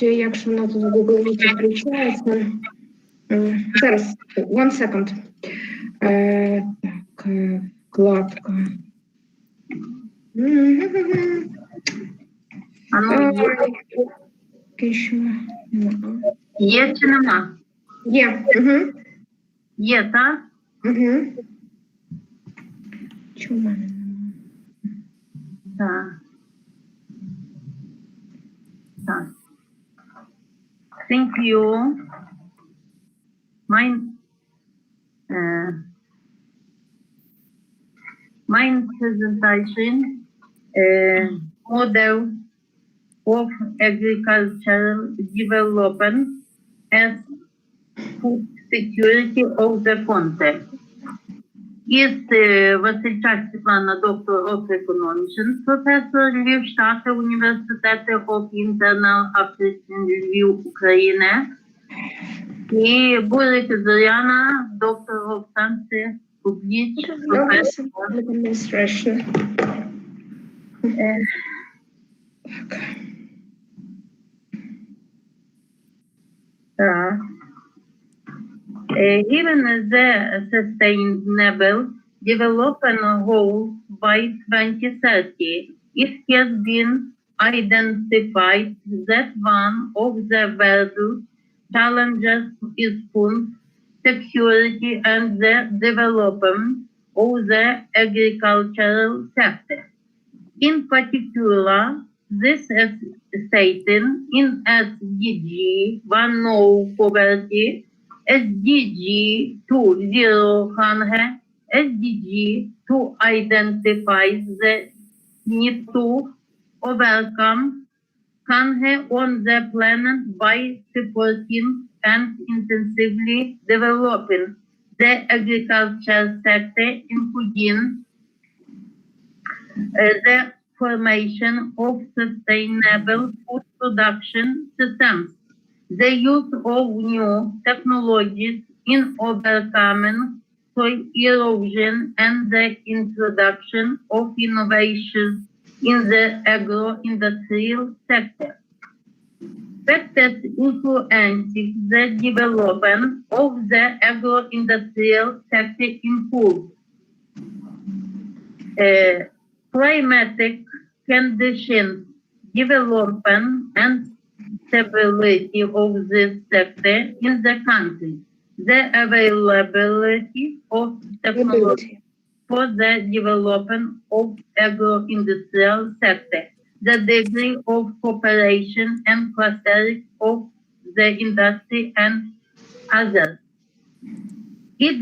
Якщо воно тут в Google Meet включається. Зараз, one second. Так, вкладка. Є чи нема? Є. Є, так? Чому в мене нема? Так. Thank you. My presentation, model of agricultural development as food security of the context. Este Васильчак Світлана, доктор of Economies, професор Львів, Штати, Університету of Internal Affairs Львів, Україна. І Бурик Зоряна, доктор of Science, Public, професор. Given the sustainable development goals by 2030, it has been identified that one of the world's challenges is food security and the development of the agricultural sector. In particular, this is stated in SDG 1 No Poverty, SDG 2 Zero Hunger, SDG 2 identifies the need to overcome hunger on the planet by supporting and intensively developing the agriculture sector, including the formation of sustainable food production systems, the use of new technologies in overcoming soil erosion, and the introduction of innovations in the agro-industrial sector. Factors influencing the development of the agro-industrial sector include climatic conditions, development and stability of this sector in the country, the availability of technology for the development of agro-industrial sector, the degree of cooperation and clustering of the industry and others. It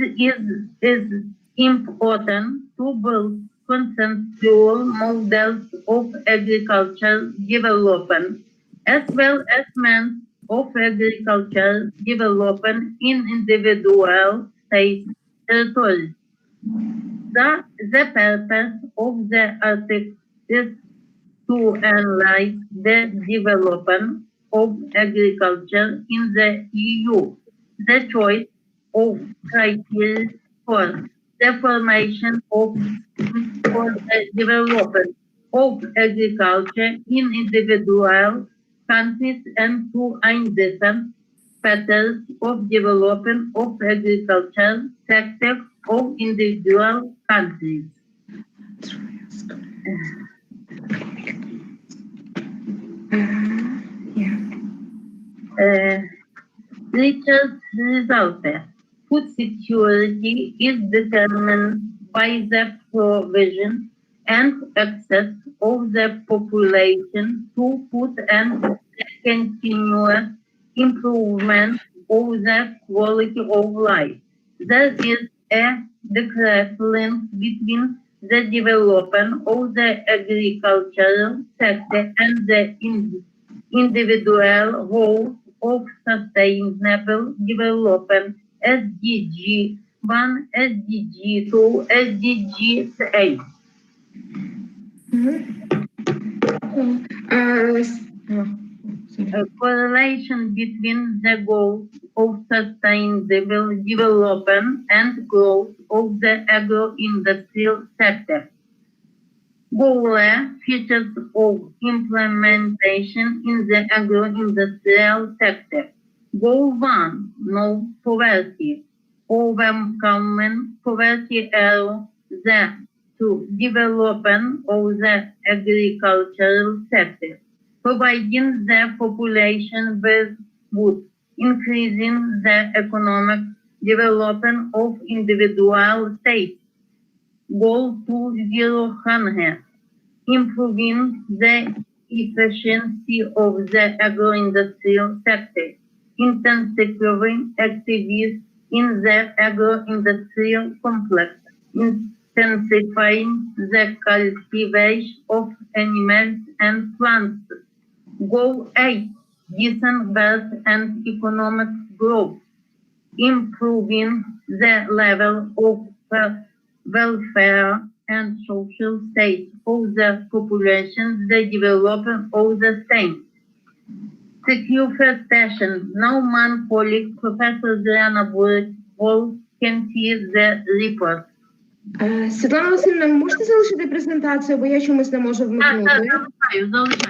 is important to build consensual models of agricultural development, as well as means of agricultural development in individual state territories. The purpose of the article is to analyze the development of agriculture in the EU, the choice of criteria for the formation of for the development of agriculture in individual countries, and to identify patterns of development of agricultural sector of individual countries. Research results. Food security is determined by the provision and access of the population to food and the continuous improvement of the quality of life. There is a direct link between the development of the agricultural sector and the individual goals of sustainable development, SDG 1, SDG 2, SDG 8. A correlation between the goals of sustainable development and growth of the agro-industrial sector. Goal features of implementation in the agro-industrial sector. Goal 1, no poverty. Overcoming poverty are the to development of the agricultural sector, providing the population with food, increasing the economic development of individual states. Goal 2, zero hunger, improving the efficiency of the agro-industrial sector, intensifying activities in the agro-industrial complex, intensifying the cultivation of animals and plants. Goal 8, decent birth and economic growth, improving the level of welfare and social state of the population, the development of the same. Secure first session. Now my colleague, Professor Diana Wolf, can see the report. Світлана Васильівна, можете залишити презентацію, бо я чомусь не можу вмикнути.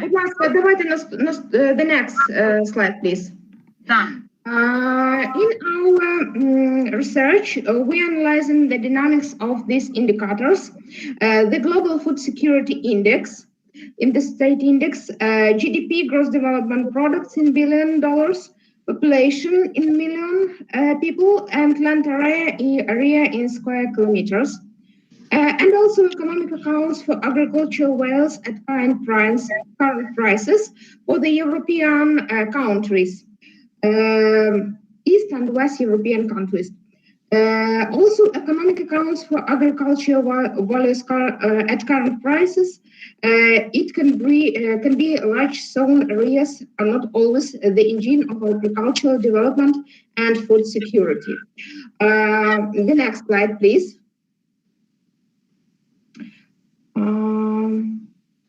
Будь ласка, давайте the next slide, please. In our research, we analyzing the dynamics of these indicators, the Global Food Security Index, in the state index, GDP, gross development products in $1 billion, population in million people, and land area in square kilometers. And also economic accounts for agricultural wealth at current prices for the European countries, East and West European countries. Also economic accounts for agricultural values at current prices. It can be large sown areas are not always the engine of agricultural development and food security. The next slide, please.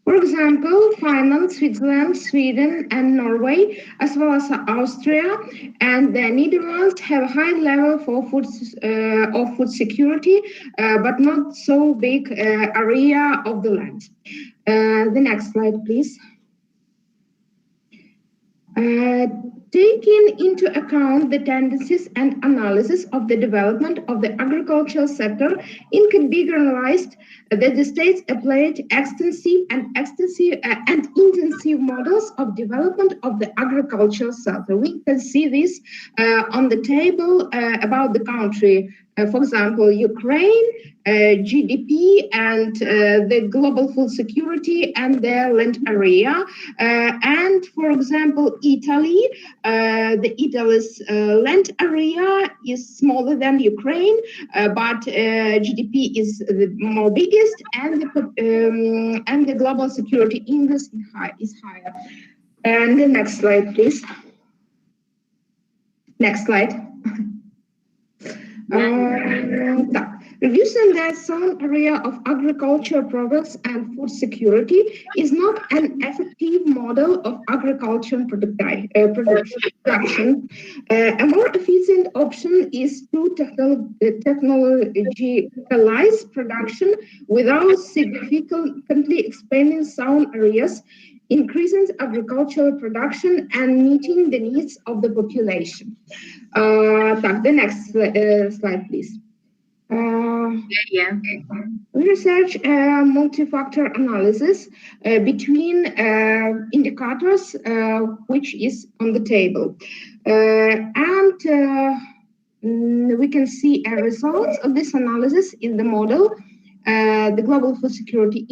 For example, Finland, Switzerland, Sweden, and Norway, as well as Austria and the Netherlands, have a high level for of food security, but not so big area of the land. The next slide, please. Taking into account the tendencies and analysis of the development of the agricultural sector, it can be generalized that the states applied extensive and intensive models of development of the agricultural sector. We can see this on the table about the country. For example, Ukraine, GDP and the global food security and their land area. And for example, Italy, the Italy's land area is smaller than Ukraine, but GDP is the more biggest, and the global security index is higher. And the next slide, please. Next slide. Reducing the sown area of agricultural products and food security is not an effective model of agricultural production. A more efficient option is to technologicalize production without significantly expanding sown areas, increasing agricultural production and meeting the needs of the population. The next slide, please. We research multi-factor analysis between indicators, which is on the table. And we can see a result of this analysis in the model, the Global Food Security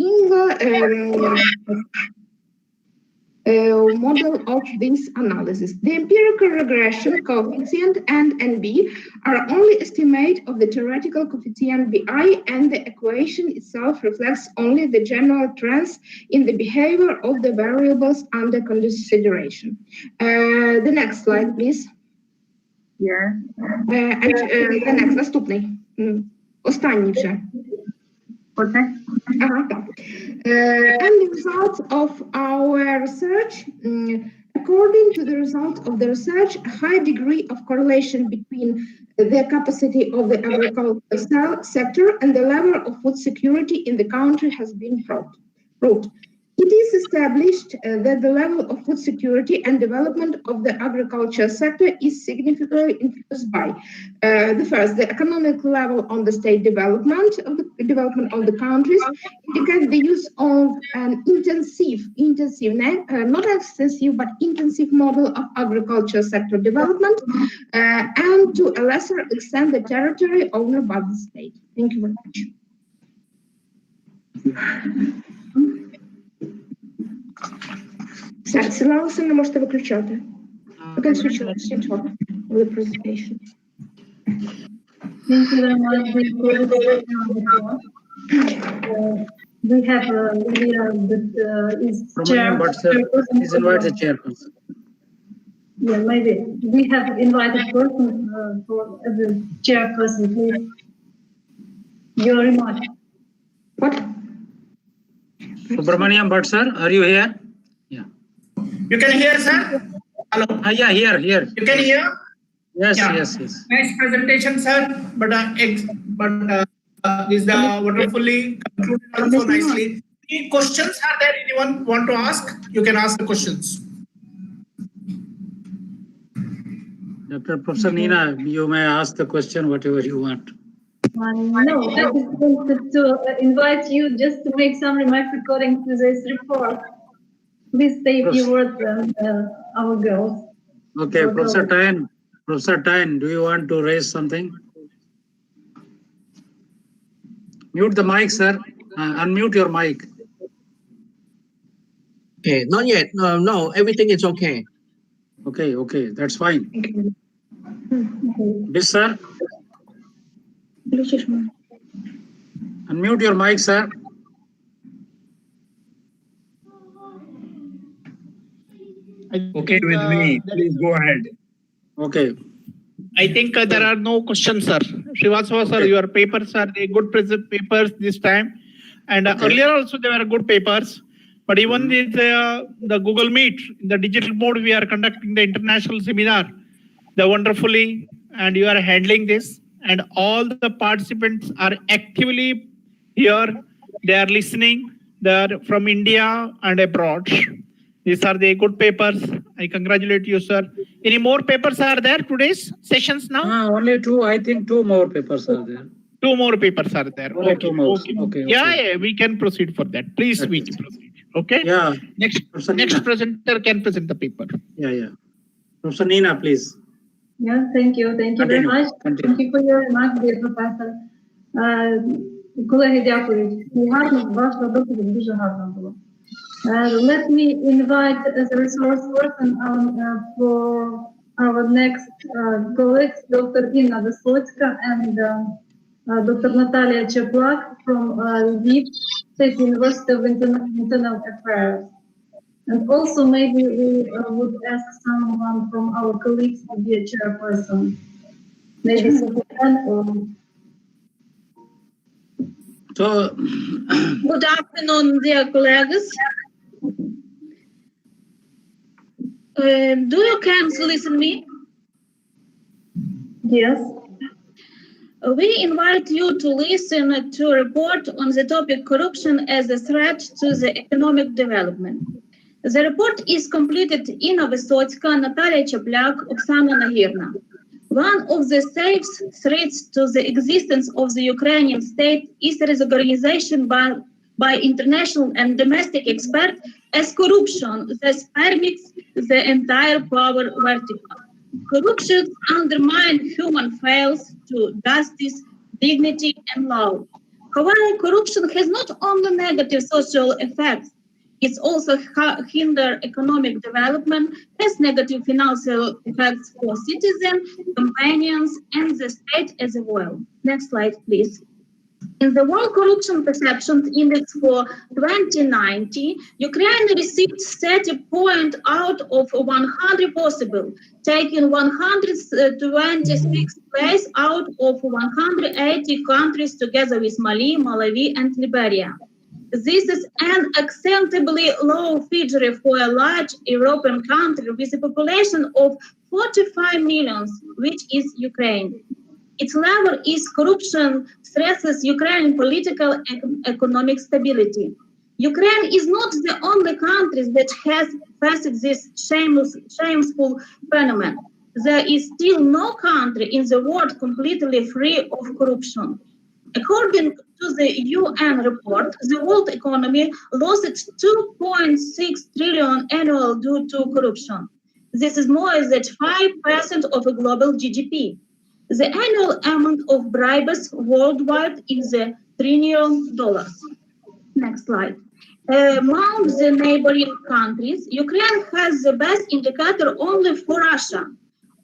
model of this analysis. The empirical regression coefficient and NB are only estimate of the theoretical coefficient BI, and the equation itself reflects only the general trends in the behavior of the variables under consideration. The next slide, please. Yeah. The next, наступний. Останній вже. Okay. And the results of our research, according to the result of the research, a high degree of correlation between the capacity of the agricultural sector and the level of food security in the country has been proved. It is established that the level of food security and development of the agriculture sector is significantly influenced by the economic level on the state development of the countries, indicate the use of an intensive, not extensive, but intensive model of agriculture sector development, and to a lesser extent the territory owned by the state. Thank you very much. Сер, сигналися не можете виключати. You can switch off the presentation. Thank you very much. We have Lydia that is chair. But sir, please invite the chairperson. Yeah, maybe. We have invited person for the chairperson, please. Your remark. What? Subramaniam Bhatt, sir, are you here? Yeah. You can hear, sir? Hello? Yeah, here. You can hear? Yes, Yeah. yes. Nice presentation, sir. But is wonderfully concluded also nicely. Any questions are there? Anyone want to ask? You can ask the questions. Dr. Professor Nina, you may ask the question whatever you want. No, I just wanted to invite you just to make some remarks according to this report. Please say a few words and our girls. Okay, Professor Tyne, do you want to raise something? Mute the mic, sir. Unmute your mic. Okay, not yet. No, everything is okay. Okay, that's fine. This, sir? Unmute your mic, sir. Okay with me. Please go ahead. Okay. I think there are no questions, sir. Srivastava, sir, your papers are the good papers this time. And earlier also there were good papers. But even with the Google Meet, in the digital mode, we are conducting the international seminar. They're wonderfully, and you are handling this. And all the participants are actively here. They are listening. They are from India and abroad. These are the good papers. I congratulate you, sir. Any more papers are there today's sessions now? Only two. I think two more papers are there. Two more papers are there. Only Okay. two more. Okay. Yeah, we can proceed for that. Please, we can proceed. Okay. Yeah. Next presenter can present the paper. Yeah. Professor Nina, please. Yeah, thank you very much. Continue. Thank you for your remarks, dear professor. Колеги, дякую. Гарно, ваша доповідь дуже гарна була. Let me invite the resource person for our next colleagues, Dr. Inna Vysotska and Dr. Natalia Cheplak from Lviv State University of International Affairs. And also maybe we would ask someone from our colleagues to be a chairperson. Maybe Susan or... Good afternoon, dear colleagues. Do you can listen me? Yes. We invite you to listen to a report on the topic corruption as a threat to the economic development. The report is completed Inna Vysotska, Natalia Cheplak, Oksana Nagirna. One of the safest threats to the existence of the Ukrainian state is the recognization by international and domestic experts as corruption that permeates the entire power vertical. Corruption undermines human fails to justice, dignity, and law. However, corruption has not only negative social effects, it also hinders economic development, has negative financial effects for citizens, companions, and the state as well. Next slide, please. In the World Corruption Perception Index for 2090, Ukraine received 30 points out of 100 possible, taking 126th place out of 180 countries together with Mali, Malawi, and Liberia. This is an acceptably low figure for a large European country with a population of 45 million, which is Ukraine. Its level is corruption stresses Ukrainian political and economic stability. Ukraine is not the only country that has faced this shameful phenomenon. There is still no country in the world completely free of corruption. According to the UN report, the world economy lost 2.6 trillion annually due to corruption. This is more than 5% of a global GDP. The annual amount of bribes worldwide is $1 trillion. Next slide. Among the neighboring countries, Ukraine has the best indicator only for Russia.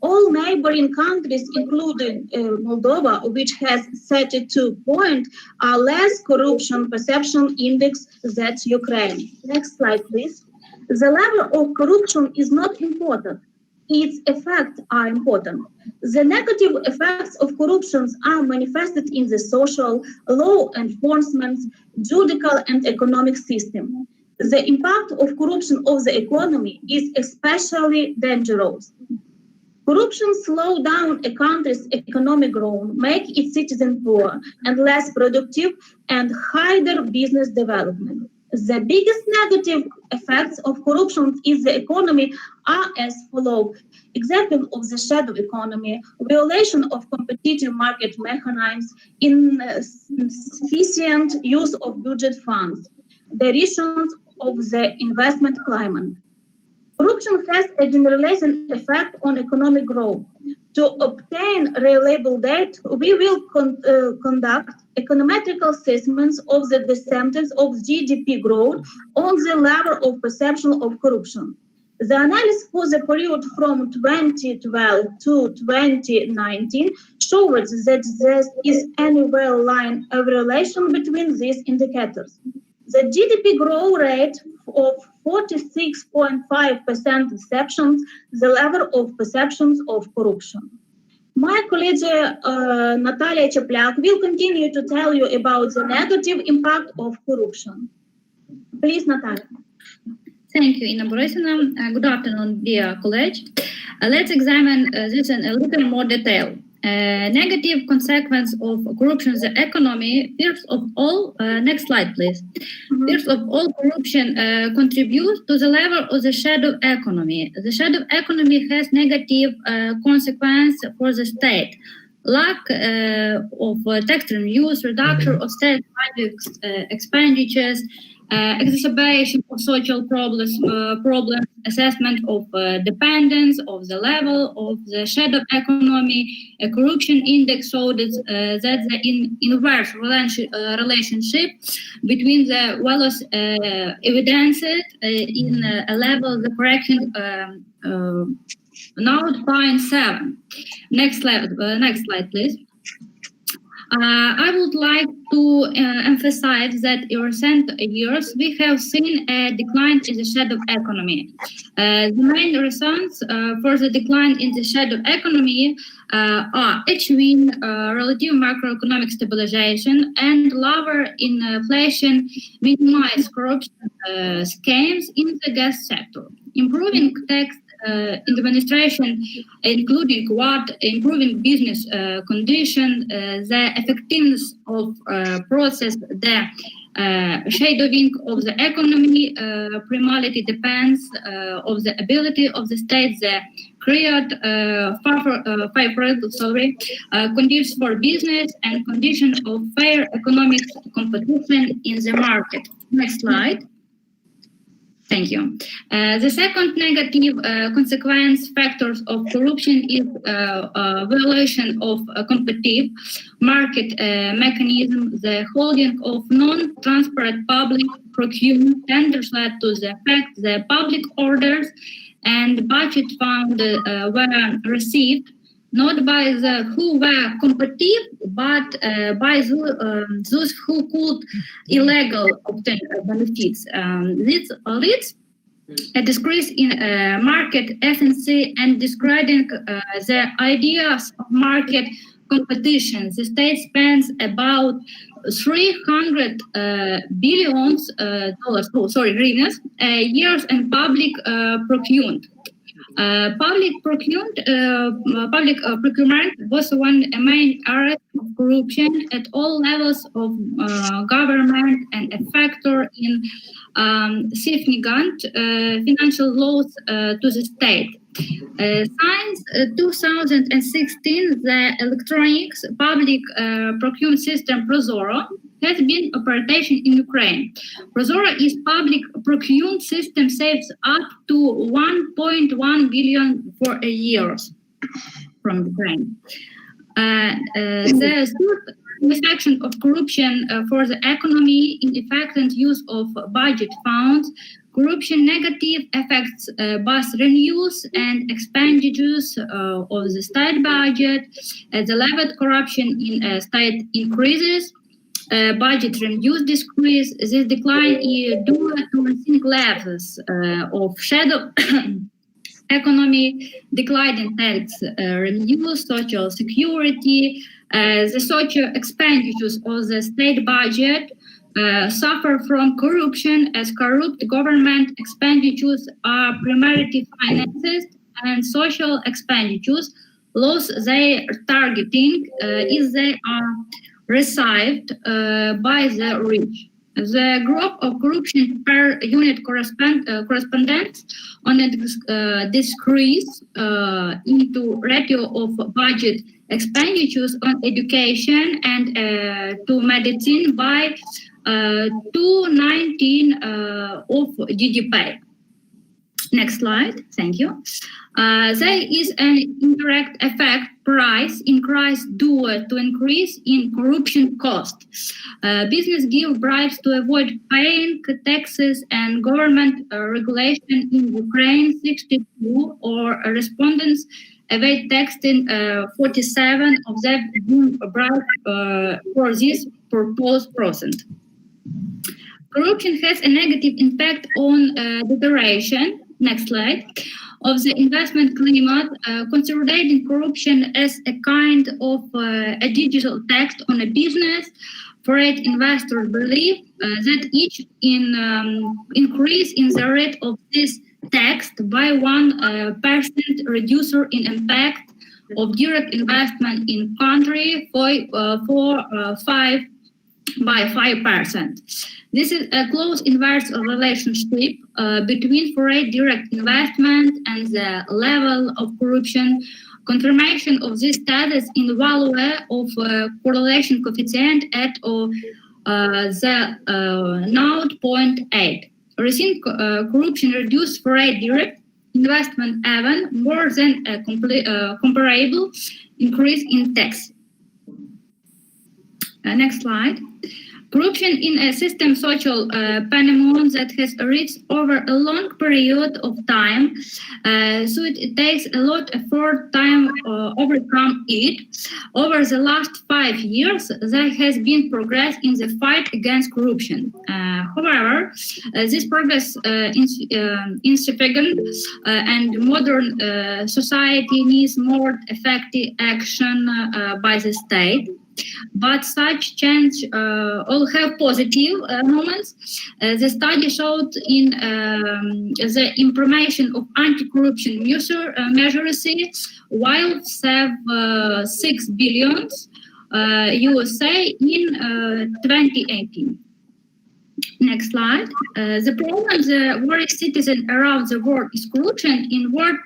All neighboring countries, including Moldova, which has 32 points, are less corruption perception index than Ukraine. Next slide, please. The level of corruption is not important. Its effects are important. The negative effects of corruption are manifested in the social, law enforcement, judicial, and economic system. The impact of corruption on the economy is especially dangerous. Corruption slows down a country's economic growth, make its citizens poor and less productive, and hinder business development. The biggest negative effects of corruption in the economy are as follows. Example of the shadow economy, violation of competitive market mechanisms, insufficient use of budget funds, derision of the investment climate. Corruption has a generalizing effect on economic growth. To obtain reliable data, we will conduct econometrical assessments of the descendants of GDP growth on the level of perception of corruption. The analysis for the period from 2012 to 2019 shows that there is any well-line relation between these indicators. The GDP growth rate of 46.5% perceptions the level of perceptions of corruption. My colleague Natalia Chaplak will continue to tell you about the negative impact of corruption. Please, Natalia. Thank you, Inna Borisovna. Good afternoon, dear colleague. Let's examine this in a little more detail. Negative consequence of corruption in the economy. First of all, next slide, please. First of all, corruption contributes to the level of the shadow economy. The shadow economy has negative consequence for the state. Lack of tax revenues, reduction of state budget expenditures, exacerbation of social problems, assessment of dependence of the level of the shadow economy. A corruption index showed that the inverse relationship between the values evidenced in a level of the correction 0.7. Next slide, please. I would like to emphasize that in recent years we have seen a decline in the shadow economy. The main reasons for the decline in the shadow economy are achieving relative macroeconomic stabilization and lower inflation, minimize corruption schemes in the gas sector, improving tax administration, including improving business conditions, the effectiveness of process, the shadowing of the economy primarily depends of the ability of the state to create favorable conditions for business and conditions of fair economic competition in the market. Next slide. Thank you. The second negative consequence factors of corruption is violation of competitive market mechanism. The holding of non-transparent public procurement tenders led to the fact that public orders and budget funds were received not by the who were competitive, but by those who could illegally obtain benefits. This leads a decrease in market efficiency and discrediting the ideas of market competition. The state spends about $300 billion hryvnias years in public procurement. Public procurement was one main area of corruption at all levels of government and a factor in significant financial loss to the state. Since 2016, the electronics public procurement system ProZorro has been operating in Ukraine. ProZorro is public procurement system saves up to 1.1 billion for a year from Ukraine. The third effect of corruption for the economy in effective use of budget funds. Corruption negative affects both revenues and expenditures of the state budget. The level of corruption in state increases. Budget revenues decrease. This decline is due to rising levels of shadow economy, declining tax revenues, social security. The social expenditures of the state budget suffer from corruption, as corrupt government expenditures are primarily financed, and social expenditures lose their targeting if they are received by the rich. The growth of corruption per unit corresponds on a decrease into ratio of budget expenditures on education and to medicine by 2.19 of GDP. Next slide, thank you. There is an indirect effect price increase due to increase in corruption cost. Business give bribes to avoid paying taxes and government regulation in Ukraine 62 or respondents evade tax in 47 of them bribe for this proposed process. Corruption has a negative impact on the duration. Next slide. Of the investment climate, consolidating corruption as a kind of a digital tax on a business. Foreign investors believe that each increase in the rate of this tax by 1% reducer in impact of direct investment in country by 5%. This is a close inverse relationship between foreign direct investment and the level of corruption. Confirmation of this status in value of correlation coefficient at the 0.8. Recent corruption reduced foreign direct investment even more than a comparable increase in tax. Next slide. Corruption in a system social phenomenon that has reached over a long period of time, so it takes a lot of effort time overcome it. Over the last 5 years, there has been progress in the fight against corruption. However, this progress is insufficient, and modern society needs more effective action by the state. But such change all have positive moments. The study showed in the implementation of anti-corruption measures, while save $6 billion USA in 2018. Next slide. The problem the worry citizens around the world is corruption in world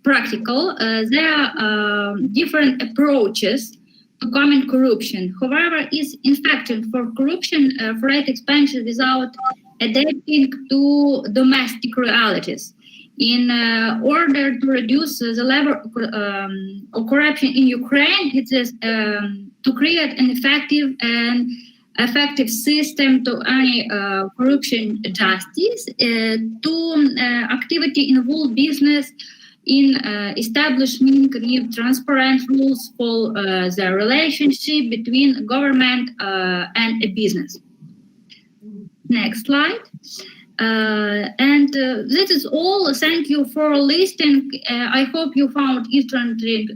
practical. There are different approaches to common corruption. However, is ineffective for corruption rate expansion without adapting to domestic realities. In order to reduce the level of corruption in Ukraine, it is to create an effective system to any corruption justice, to activity involve business in establishing new transparent rules for the relationship between government and a business. Next slide. This is all. Thank you for listening. I hope you found it interesting.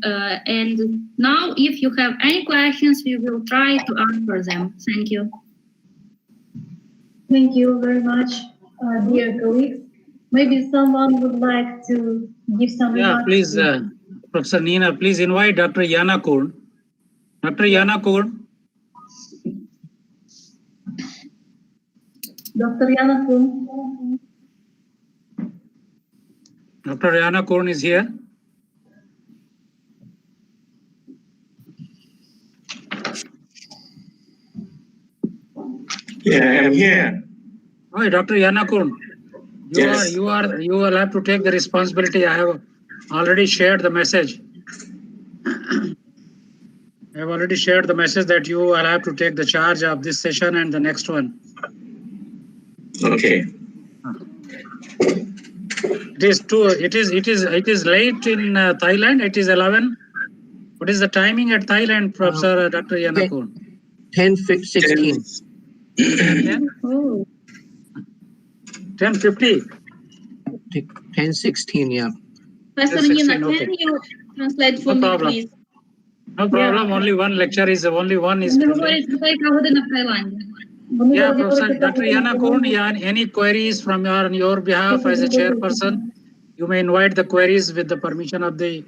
And now, if you have any questions, we will try to answer them. Thank you. Thank you very much, dear colleagues. Maybe someone would like to give some remarks. Please, Professor Nina, please invite Dr. Yana Kurn. Dr. Yana Kurn. Dr. Yana Kurn. Dr. Yana Kurn is here. Yeah, I'm here. Hi, Dr. Yana Kurn. Yes. You will have to take the responsibility. I have already shared the message. I've already shared the message that you will have to take the charge of this session and the next one. Okay. It is late in Thailand. It is 11. What is the timing at Thailand, Professor Dr. Yanakun? 10:16. 10:50. 10:16, yeah. Professor 10:16, Nina, okay. can you translate for No me, problem. please? No problem. Only one lecture is Вони говорять про те, яка година в Таїланді. Yeah, Professor Dr. Yanakun, any queries from your behalf as a chairperson, you may invite the queries with the permission of the.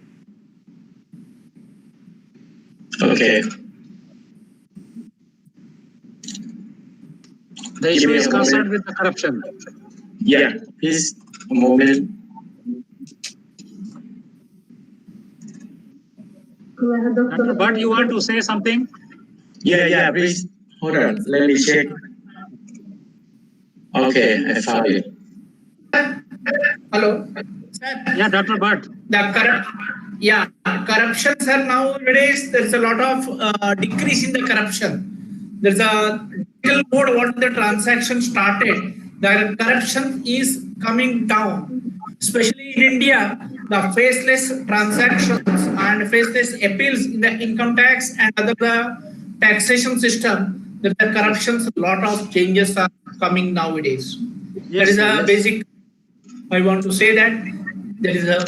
Okay. The issue is concerned with the corruption. Yeah, please, a moment. Dr. Bhatt, you want to say something? Yeah, please. Hold on. Let me check. Okay, I found it. Hello. Yeah, Dr. Bhatt. Corruption, sir. Nowadays, there's a lot of decrease in the corruption. There's a digital mode. What the transaction started, the corruption is coming down. Especially in India, the faceless transactions and faceless appeals in the income tax and other taxation system. The corruptions, a lot of changes are coming nowadays. There is a basic. I want to say that there is a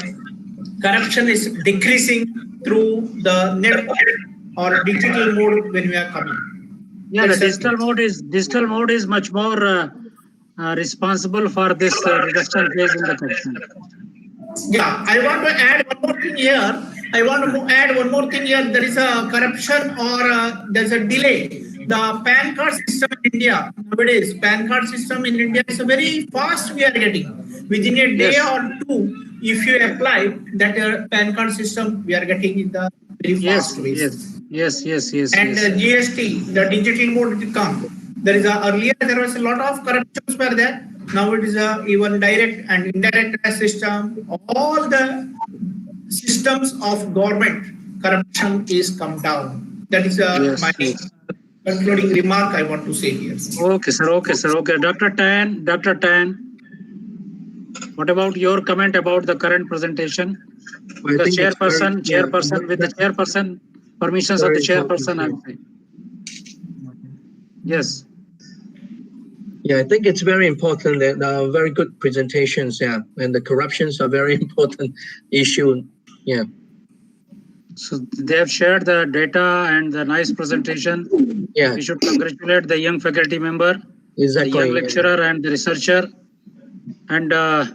corruption is decreasing through the network or digital mode when we are coming. Yeah, the digital mode is much more responsible for this reduction phase in the corruption. Yeah, I want to add one more thing here. There is a corruption or there's a delay. The PAN card system in India nowadays, PAN card system in India is a very fast. We are getting within a day or two. If you apply that PAN card system, we are getting in the very fast way. Yes. And the GST, the digital mode will come. Earlier there was a lot of corruptions were there. Now it is even direct and indirect system. All the systems of government corruption is come down. That is my concluding remark I want to say here. Okay, sir. Okay, Dr. Tan. What about your comment about the current presentation? The chairperson, with the chairperson, permissions of the chairperson, I would say. Yes. Yeah, I think it's very important that very good presentations, yeah, and the corruptions are very important issue, yeah. So they have shared the data and the nice presentation. Yeah. We should congratulate the young faculty member, exactly, the young lecturer and the researcher, and the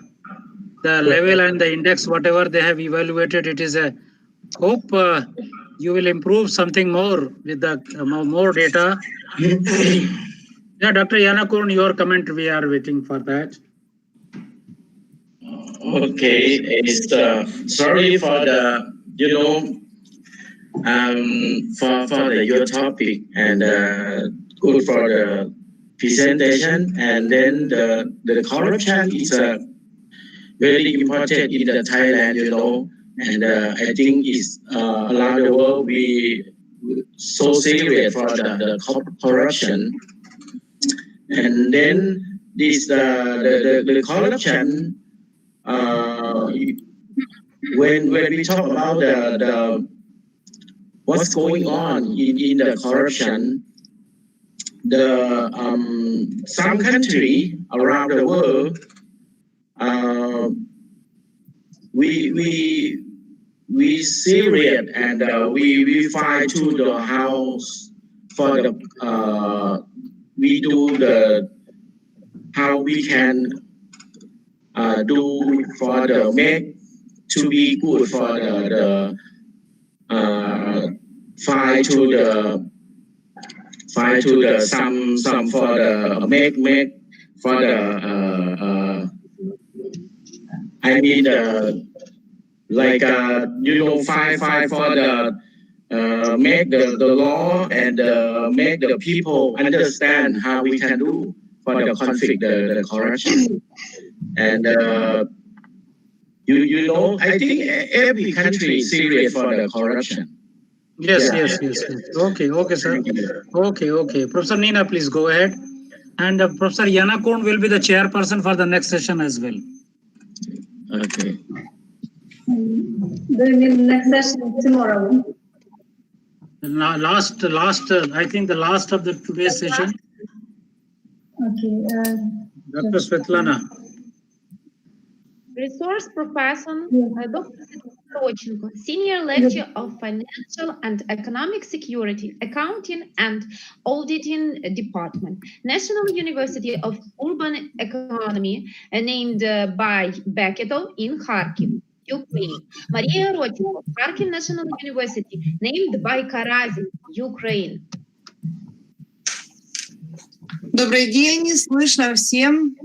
level and the index, whatever they have evaluated, it is a hope you will improve something more with the more data. Yeah, Dr. Yanakun, your comment, we are waiting for that. Okay, it's sorry for the for your topic and good for the presentation, and then the corruption is very important in the Thailand, and I think it's around the world we so serious for the corruption. And then this the corruption. When we talk about the what's going on in the corruption, the some country around the world, we serious and we fight to the house for the we do the how we can do for the make to be good for the fight to the some for the make for the I mean like fight for the make the law and make the people understand how we can do for the conflict the corruption. And I think every country is serious for the corruption. Yes. Okay, sir. Okay. Professor Nina, please go ahead. And Professor Yanakon will be the chairperson for the next session as well. Okay. Do you mean next session tomorrow? Last, I think the last of the today's session. Okay. Dr. Svetlana. Resource Professor Dr. Rodchenko, Senior Lecturer of Financial and Economic Security, Accounting and Auditing Department, National University of Urban Economy, named by Beketo in Kharkiv, Ukraine. Maria Rodchenko, Kharkiv National University, named by Karazin, Ukraine. Добрий день, слышно всім.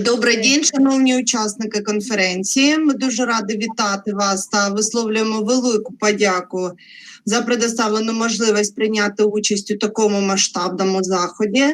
Добрий день, шановні учасники конференції. Ми дуже раді вітати вас та висловлюємо велику подяку за предоставлену можливість прийняти участь у такому масштабному заході.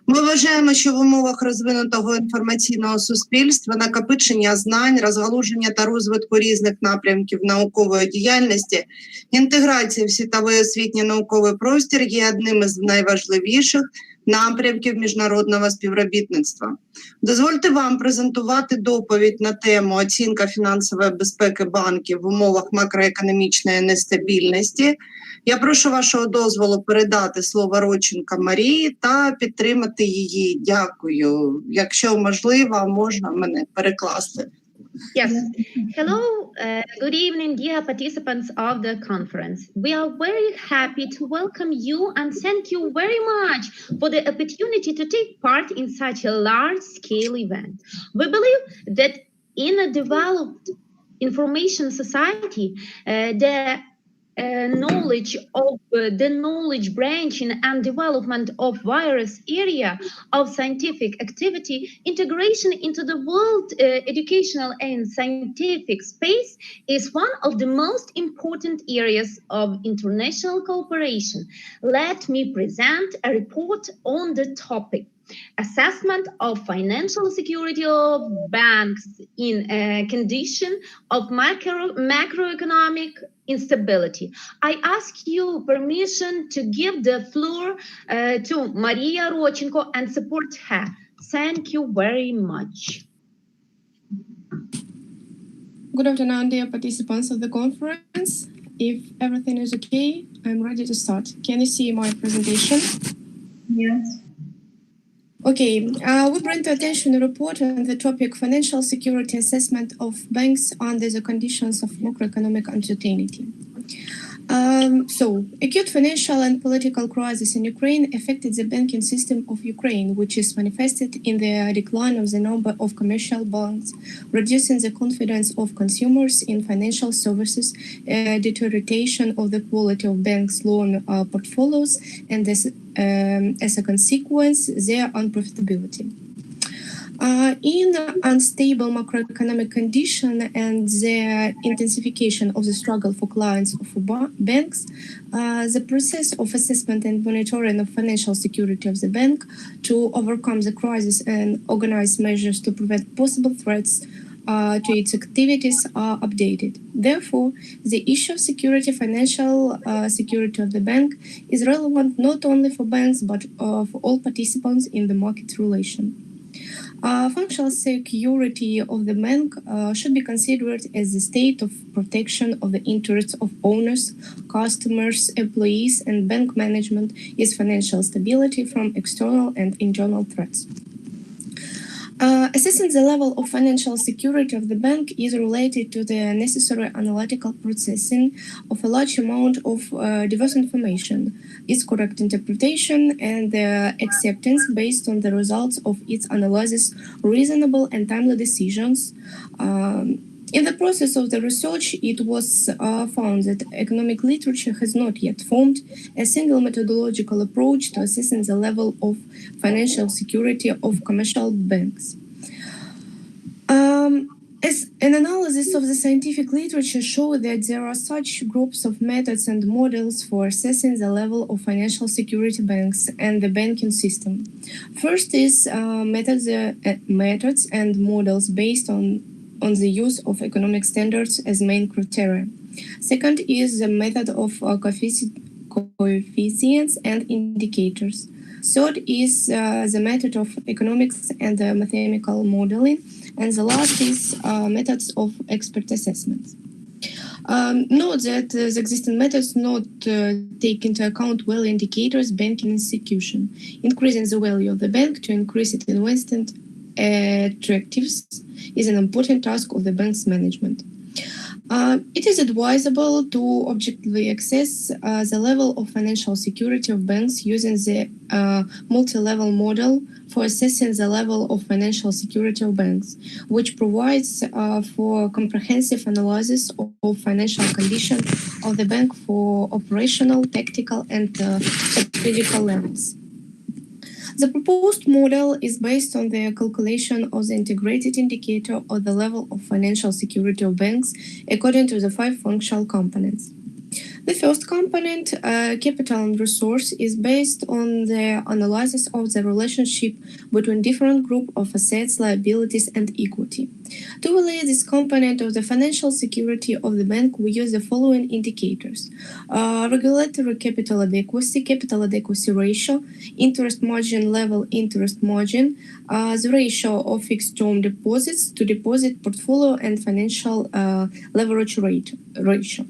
Ми вважаємо, що в умовах розвинутого інформаційного суспільства накопичення знань, розгалуження та розвитку різних напрямків наукової діяльності, інтеграція в світовий освітній науковий простір є одним із найважливіших напрямків міжнародного співробітництва. Дозвольте вам презентувати доповідь на тему «Оцінка фінансової безпеки банків в умовах макроекономічної нестабільності». Я прошу вашого дозволу передати слово Родченко Марії та підтримати її. Дякую. Якщо можливо, можна мене перекласти. Yes. Hello, good evening, dear participants of the conference. We are very happy to welcome you and thank you very much for the opportunity to take part in such a large-scale event. We believe that in a developed information society, the knowledge branching and development of various area of scientific activity, integration into the world educational and scientific space is one of the most important areas of international cooperation. Let me present a report on the topic. Assessment of financial security of banks in a condition of macroeconomic instability. I ask you permission to give the floor to Maria Rodchenko and support her. Thank you very much. Good afternoon, dear participants of the conference. If everything is okay, I'm ready to start. Can you see my presentation? Yes. Okay, we bring to attention a report on the topic financial security assessment of banks under the conditions of macroeconomic uncertainty. Acute financial and political crisis in Ukraine affected the banking system of Ukraine, which is manifested in the decline of the number of commercial banks, reducing the confidence of consumers in financial services, deterioration of the quality of banks' loan portfolios, and as a consequence, their unprofitability. In unstable macroeconomic condition and the intensification of the struggle for clients of banks, the process of assessment and monitoring of financial security of the bank to overcome the crisis and organize measures to prevent possible threats to its activities are updated. Therefore, the issue of financial security of the bank is relevant not only for banks but for all participants in the market relation. Financial security of the bank should be considered as the state of protection of the interests of owners, customers, employees, and bank management is financial stability from external and internal threats. Assessing the level of financial security of the bank is related to the necessary analytical processing of a large amount of diverse information, its correct interpretation, and the acceptance based on the results of its analysis, reasonable and timely decisions. In the process of the research, it was found that economic literature has not yet formed a single methodological approach to assessing the level of financial security of commercial banks. As an analysis of the scientific literature shows that there are such groups of methods and models for assessing the level of financial security banks and the banking system. First is methods and models based on the use of economic standards as main criteria. Second is the method of coefficients and indicators. Third is the method of economics and mathematical modeling. And the last is methods of expert assessments. Note that the existing methods not take into account value indicators banking institution, increasing the value of the bank to increase its investment attractiveness is an important task of the bank's management. It is advisable to objectively assess the level of financial security of banks using the multi-level model for assessing the level of financial security of banks, which provides for comprehensive analysis of financial condition of the bank for operational, tactical, and strategical levels. The proposed model is based on the calculation of the integrated indicator of the level of financial security of banks according to the 5 functional components. The first component, capital and resource, is based on the analysis of the relationship between different groups of assets, liabilities, and equity. To evaluate this component of the financial security of the bank, we use the following indicators: regulatory capital adequacy ratio, interest margin level, interest margin, the ratio of fixed-term deposits to deposit portfolio, and financial leverage ratio.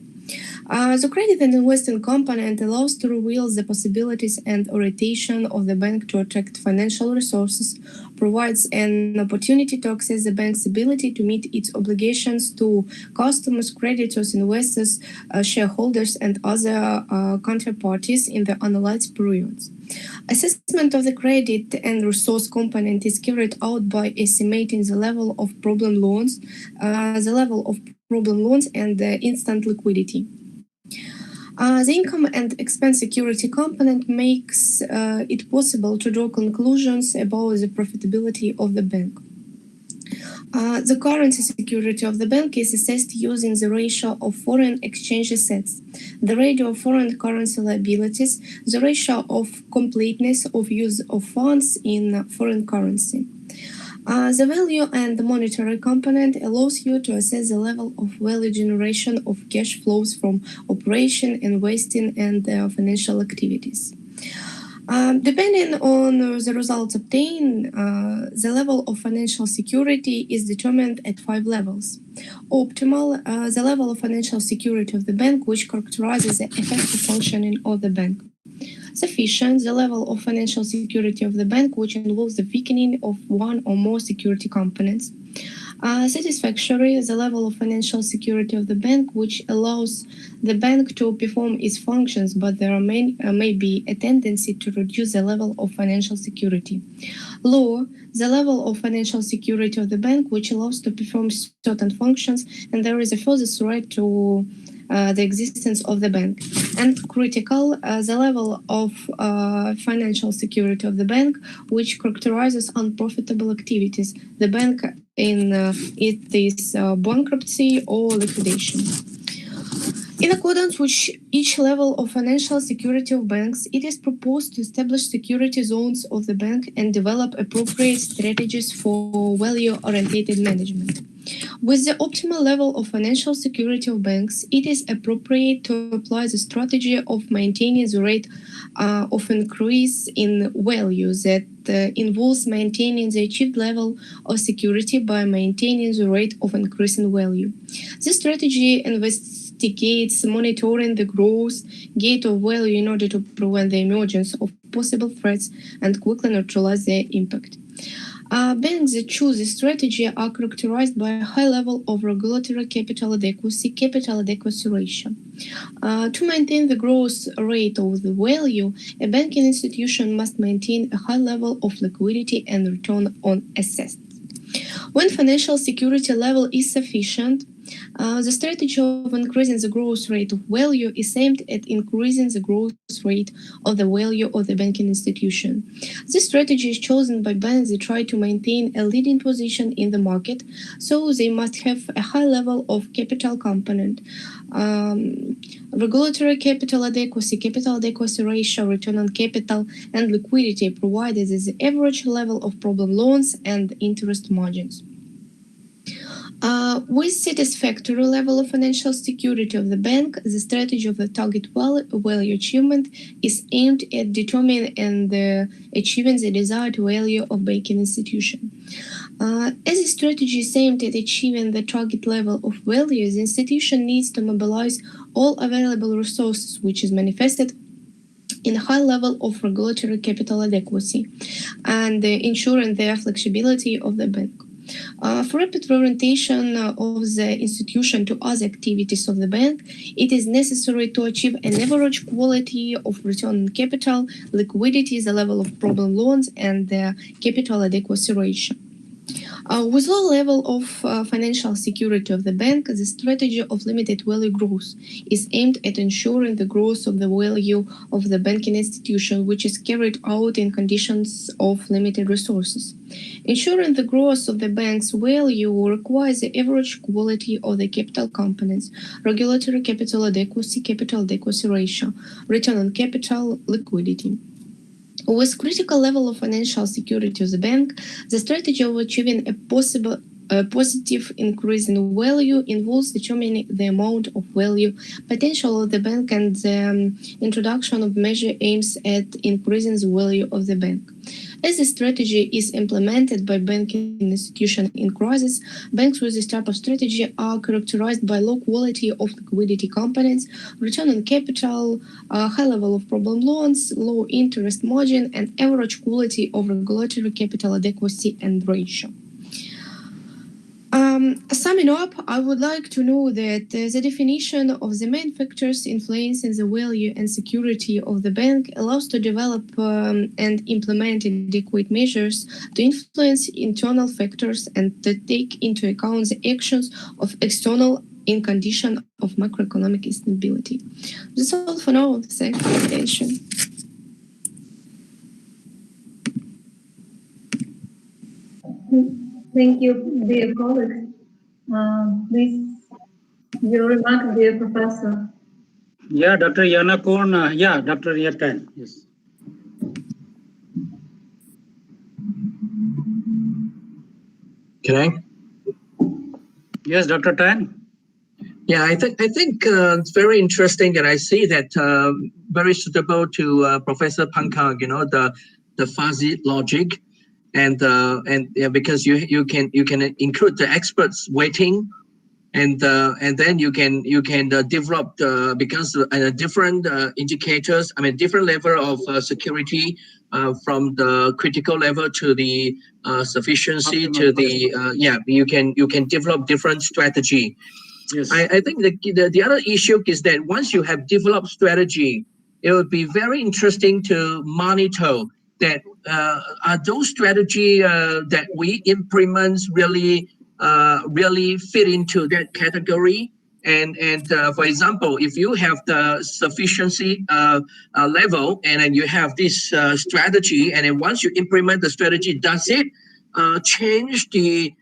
The credit and investing component allows to reveal the possibilities and orientation of the bank to attract financial resources, provides an opportunity to access the bank's ability to meet its obligations to customers, creditors, investors, shareholders, and other counterparties in the analyzed periods. Assessment of the credit and resource component is carried out by estimating the level of problem loans, and the instant liquidity. The income and expense security component makes it possible to draw conclusions about the profitability of the bank. The currency security of the bank is assessed using the ratio of foreign exchange assets, the ratio of foreign currency liabilities, the ratio of completeness of use of funds in foreign currency. The value and the monetary component allows you to assess the level of value generation of cash flows from operation, investing, and financial activities. Depending on the results obtained, the level of financial security is determined at 5 levels. Optimal, the level of financial security of the bank, which characterizes the effective functioning of the bank. Sufficient, the level of financial security of the bank, which involves the weakening of one or more security components. Satisfactory, the level of financial security of the bank, which allows the bank to perform its functions, but there may be a tendency to reduce the level of financial security. Low, the level of financial security of the bank, which allows to perform certain functions, and there is a further threat to the existence of the bank. And critical, the level of financial security of the bank, which characterizes unprofitable activities, the bank in its bankruptcy or liquidation. In accordance with each level of financial security of banks, it is proposed to establish security zones of the bank and develop appropriate strategies for value-oriented management. With the optimal level of financial security of banks, it is appropriate to apply the strategy of maintaining the rate of increase in value that involves maintaining the achieved level of security by maintaining the rate of increase in value. This strategy investigates monitoring the growth gate of value in order to prevent the emergence of possible threats and quickly neutralize their impact. Banks that choose this strategy are characterized by a high level of regulatory capital adequacy ratio. To maintain the growth rate of the value, a banking institution must maintain a high level of liquidity and return on assets. When financial security level is sufficient, the strategy of increasing the growth rate of value is aimed at increasing the growth rate of the value of the banking institution. This strategy is chosen by banks that try to maintain a leading position in the market, so they must have a high level of capital component. Regulatory capital adequacy ratio, return on capital, and liquidity provided as the average level of problem loans and interest margins. With satisfactory level of financial security of the bank, the strategy of the target value achievement is aimed at determining and achieving the desired value of banking institution. As a strategy is aimed at achieving the target level of value, the institution needs to mobilize all available resources, which is manifested in a high level of regulatory capital adequacy and ensuring the flexibility of the bank. For rapid orientation of the institution to other activities of the bank, it is necessary to achieve an average quality of return on capital, liquidity, the level of problem loans, and the capital adequacy ratio. With low level of financial security of the bank, the strategy of limited value growth is aimed at ensuring the growth of the value of the banking institution, which is carried out in conditions of limited resources. Ensuring the growth of the bank's value requires the average quality of the capital components, regulatory capital adequacy ratio, return on capital, liquidity. With critical level of financial security of the bank, the strategy of achieving a positive increase in value involves determining the amount of value potential of the bank and the introduction of measure aims at increasing the value of the bank. As the strategy is implemented by banking institutions in crisis, banks with this type of strategy are characterized by low quality of liquidity components, return on capital, high level of problem loans, low interest margin, and average quality of regulatory capital adequacy and ratio. Summing up, I would like to know that the definition of the main factors influencing the value and security of the bank allows to develop and implement adequate measures to influence internal factors and to take into account the actions of external in condition of macroeconomic instability. That's all for now. Thanks for your attention. Thank you, dear colleagues. Please, your remark, dear professor. Yeah, Dr. Yanakon. Yeah, Dr. Yatan. Yes. Can I? Yes, Dr. Tan. Yeah, I think it's very interesting, and I see that very suitable to Professor Pankang. You know, the fuzzy logic, and yeah, because you can include the experts waiting, and then you can develop because different indicators. I mean, different level of security from the critical level to the sufficiency to the yeah. You can develop different strategy. Yes. I think the other issue is that once you have developed strategy, it would be very interesting to monitor that are those strategy that we implement really fit into that category. And for example, if you have the sufficiency level and then you have this strategy, and then once you implement the strategy, does it change the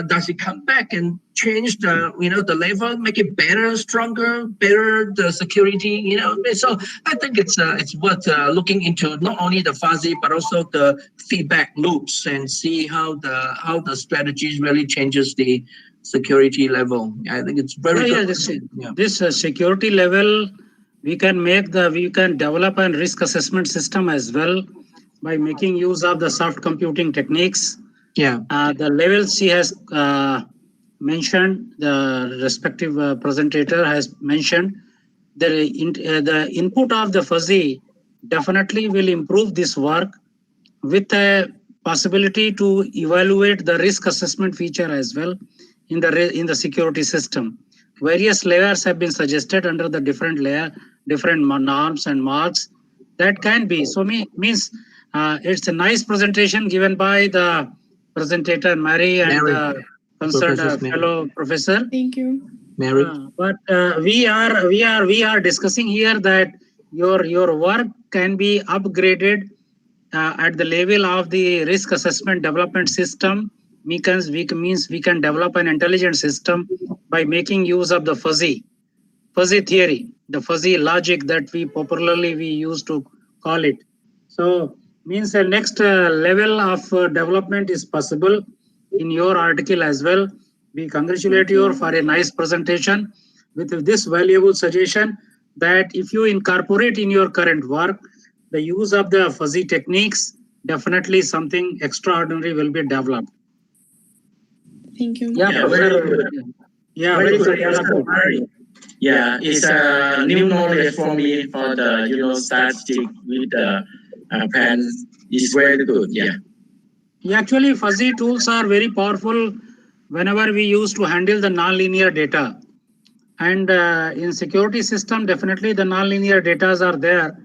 does it come back and change the the level, make it better, stronger, better the security? So I think it's worth looking into not only the fuzzy but also the feedback loops and see how the strategies really changes the security level. I think it's very good. This security level we can develop a risk assessment system as well by making use of the soft computing techniques. Yeah. The levels she has mentioned, the respective presenter has mentioned, the input of the fuzzy definitely will improve this work with a possibility to evaluate the risk assessment feature as well in the security system. Various layers have been suggested under the different norms and marks that can be. So means it's a nice presentation given by the presenter Mary and the concerned fellow professor. Thank you, Mary. But we are discussing here that your work can be upgraded at the level of the risk assessment development system. We can develop an intelligent system by making use of the fuzzy theory, the fuzzy logic that we popularly use to call it. So means the next level of development is possible in your article as well. We congratulate you for a nice presentation with this valuable suggestion that if you incorporate in your current work the use of the fuzzy techniques, definitely something extraordinary will be developed. Thank you. Yeah, very good. Very good. Yeah, it's a new knowledge for me for the statistic with the pen. It's very good. Yeah. Actually, fuzzy tools are very powerful whenever we use to handle the nonlinear data. And in security system, definitely the nonlinear data are there.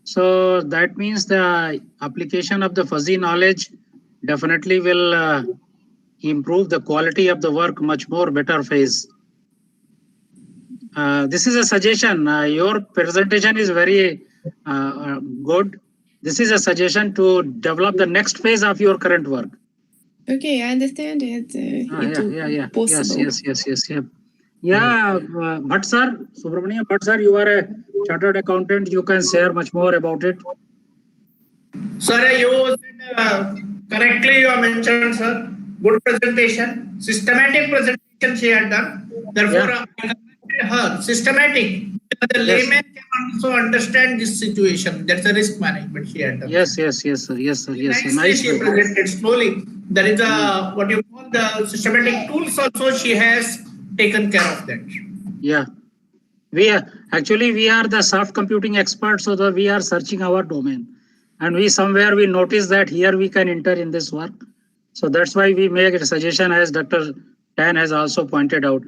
So that means the application of the fuzzy knowledge definitely will improve the quality of the work much more better phase. This is a suggestion. Your presentation is very good. This is a suggestion to develop the next phase of your current work. Okay, I understand it. Possible. Yes. But sir, Subramanian, but sir, you are a chartered accountant. You can share much more about it. Sir, you said correctly. You have mentioned, sir. Good presentation, systematic presentation she had done. Therefore, I congratulate her. Systematic. The layman can also understand this situation. That's a risk management she had done. Yes, sir. Nicely she presented slowly. There is a what you call the systematic tools also she has taken care of that. Yeah. We are the soft computing experts, so that we are searching our domain. And we notice that here we can enter in this work. So that's why we make a suggestion, as Dr. Tan has also pointed out.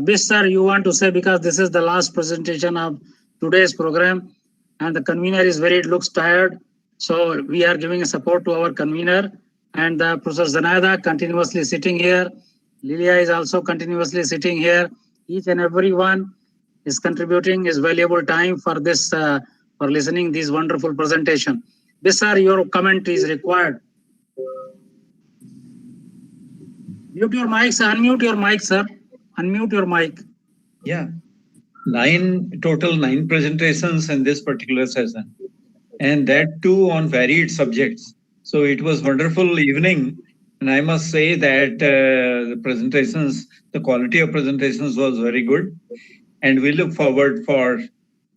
Bis sir, you want to say, because this is the last presentation of today's program and the convener looks tired. So we are giving a support to our convener, and Professor Zanaida continuously sitting here. Lilia is also continuously sitting here. Each and everyone is contributing his valuable time for this, for listening this wonderful presentation. Bis sir, your comment is required. Mute your mic, sir. Unmute your mic, sir. Unmute your mic. Yeah. Total 9 presentations in this particular session, and that too on varied subjects. So it was wonderful evening, and I must say that the quality of presentations was very good, and we look forward for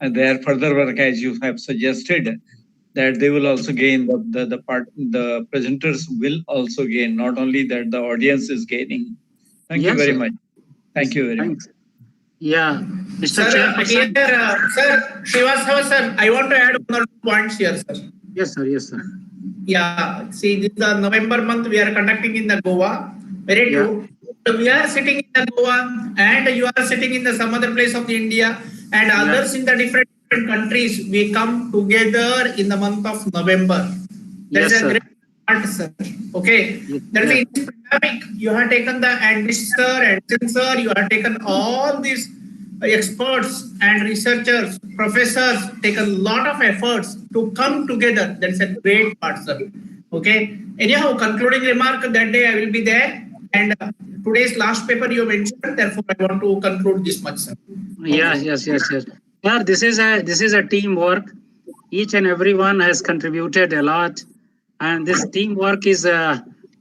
their further work, as you have suggested, that they will also gain the presenters will also gain, not only that the audience is gaining. Thank you very much. Thank you very much. Yeah, Mr. Sir, sir, Srivastava sir, I want to add one or two points here, sir. Yes, sir. Yeah, see, this is the November month we are conducting in the Goa. Very true. So we are sitting in the Goa, and you are sitting in some other place of the India, and others in the different countries. We come together in the month of November. That's a great part, sir. Okay. That's in this pandemic. You have taken the sir and sensor. You have taken all these experts and researchers, professors, take a lot of efforts to come together. That's a great part, sir. Okay. Anyhow, concluding remark, that day I will be there. And today's last paper you mentioned, therefore I want to conclude this much, sir. Yes. Yeah, this is a teamwork. Each and everyone has contributed a lot, and this teamwork is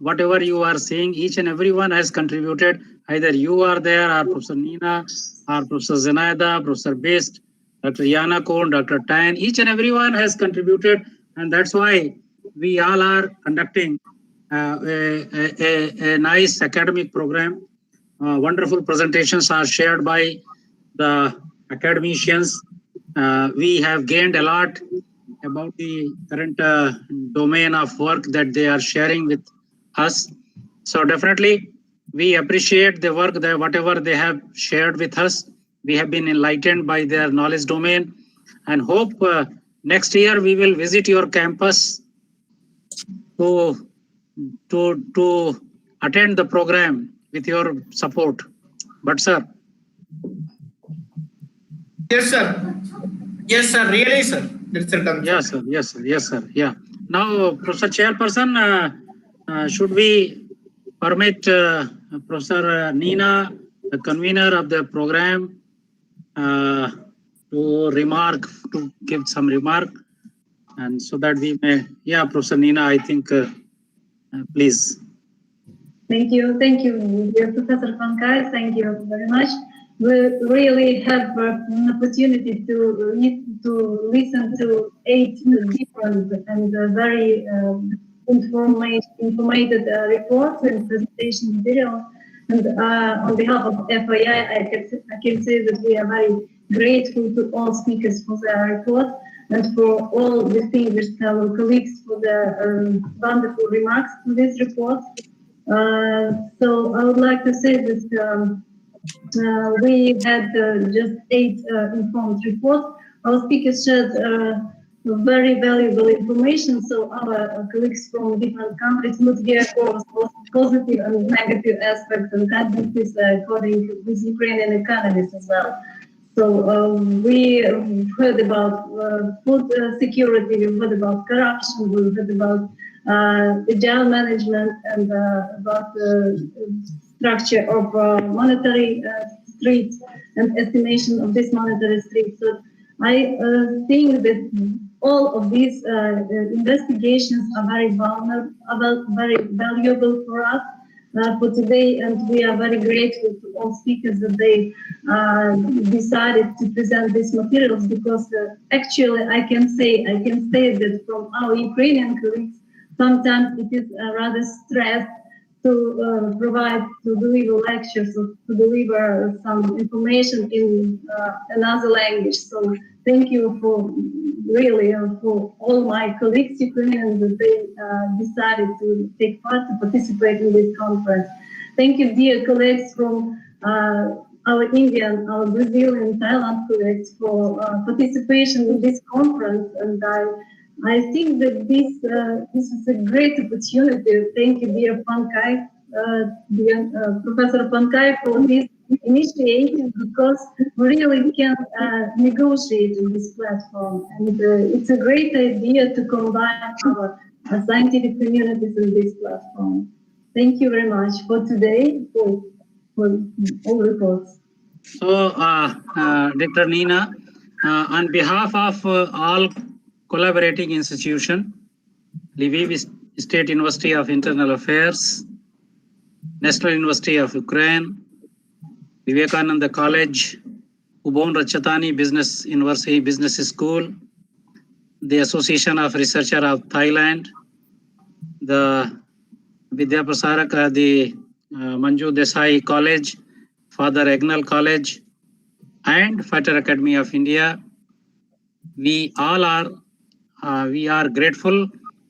whatever you are seeing. Each and everyone has contributed. Either you are there, or Professor Nina, or Professor Zenaida, Professor Best, Dr. Yana Kohn, Dr. Tan. Each and everyone has contributed, and that's why we all are conducting a nice academic program. Wonderful presentations are shared by the academicians. We have gained a lot about the current domain of work that they are sharing with us. So definitely we appreciate the work, that whatever they have shared with us. We have been enlightened by their knowledge domain, and hope next year we will visit your campus to attend the program with your support. But sir. Yes, sir. Yes, sir. Really, sir. Yes, sir. Yeah. Now, Professor Chairperson, should we permit Professor Nina, the convener of the program, to give some remark, and so that we may, Professor Nina, I think, please. Thank you, dear Professor Pankaj. Thank you very much. We really have an opportunity to listen to 8 different and very informative reports and presentation materials. And on behalf of FII, I can say that we are very grateful to all speakers for their report and for all distinguished fellow colleagues for their wonderful remarks to this report. So I would like to say that we had just 8 informed reports. Our speakers shared very valuable information, so our colleagues from different countries would hear both positive and negative aspects and tendencies according to these Ukrainian economies as well. So we heard about food security, we heard about corruption, we heard about agile management and about the structure of monetary streets and estimation of this monetary street. So I think that all of these investigations are very valuable for us for today, and we are very grateful to all speakers that they decided to present these materials, because actually I can say that from our Ukrainian colleagues, sometimes it is rather stressed to deliver lectures or to deliver some information in another language. So thank you for all my colleagues Ukrainians that they decided to take part, to participate in this conference. Thank you, dear colleagues from our Indian, our Brazilian, Thailand colleagues for participation in this conference, and I think that this is a great opportunity. Thank you, dear Pankaj, dear Professor Pankaj, for this initiative, because we really can negotiate in this platform, and it's a great idea to combine our scientific communities in this platform. Thank you very much for today, for all reports. So, Dr. Nina, on behalf of all collaborating institution, Lviv State University of Internal Affairs, National University of Ukraine, Vivekananda College, Ubon Ratchathani Business University Business School, the Association of Researchers of Thailand, the Vidya Prasaraka, the Manju Desai College, Father Egnal College, and Fighter Academy of India. We all are grateful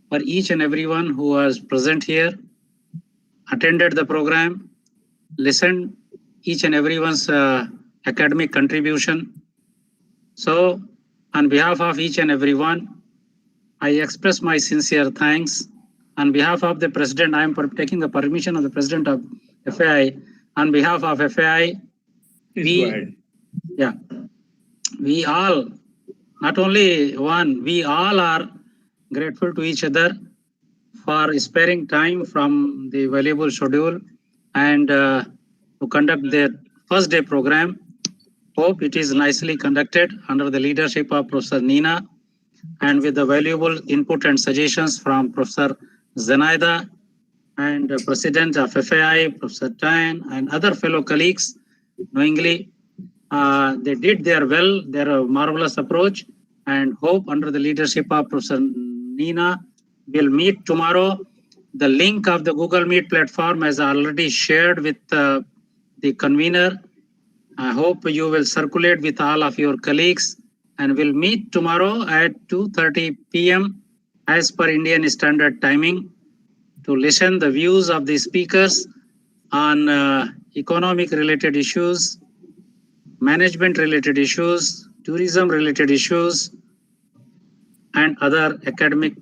for each and everyone who was present here, attended the program, listened each and everyone's academic contribution. So on behalf of each and everyone, I express my sincere thanks. On behalf of the President, I am taking the permission of the President of FAI. On behalf of FAI, we all, not only one, we all are grateful to each other for sparing time from the valuable schedule and to conduct their first day program. Hope it is nicely conducted under the leadership of Professor Nina and with the valuable input and suggestions from Professor Zenaida and President of FAI, Professor Tan, and other fellow colleagues. Knowingly, they did their marvelous approach, and hope under the leadership of Professor Nina will meet tomorrow. The link of the Google Meet platform is already shared with the convener. I hope you will circulate with all of your colleagues, and we'll meet tomorrow at 2:30 p.m. as per Indian Standard Timing to listen the views of the speakers on economic related issues, management related issues, tourism related issues, and other academic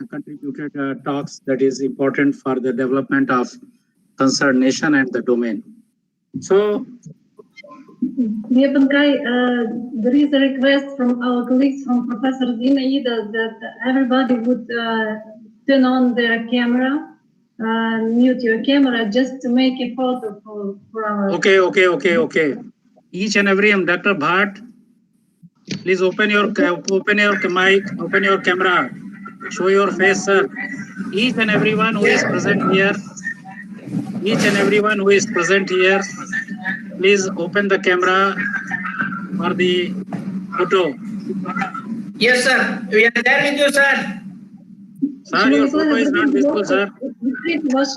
contributed talks that is important for the development of concerned nation and the domain. So, Dear Pankaj, there is a request from our colleagues from Professor Zenaida that everybody would turn on their camera, mute your camera just to make a photo for our... Okay. Each and every, Dr. Bhatt, please open your mic, open your camera, show your face, sir. Each and everyone who is present here, each and everyone who is present here, please open the camera for the photo. Yes, sir. We are there with you, sir. Sir, your photo is not visible, sir.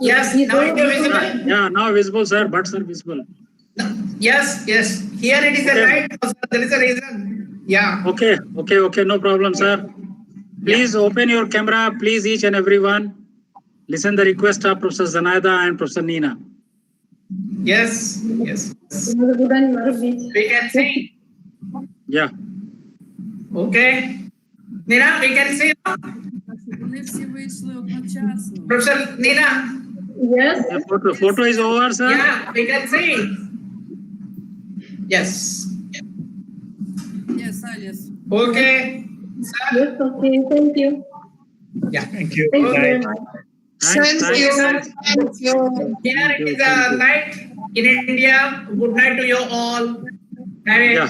Yes, now it is visible. Yeah, now visible, sir, but sir visible. Yes, yes. Here it is the right. There is a reason. Yeah. Okay, no problem, sir. Please open your camera, please, each and everyone. Listen the request of Professor Zanaida and Professor Nina. Yes, yes. We can see. Yeah. Okay. Nina, we can see. Professor Nina. Yes. The photo is over, sir. Yeah, we can see. Yes. Yes, Alice. Okay. Yes, okay, thank you. Yeah. Thank you. Thank you very much. Thank you. Thank you. Here it is a night in India. Good night to you all. Have a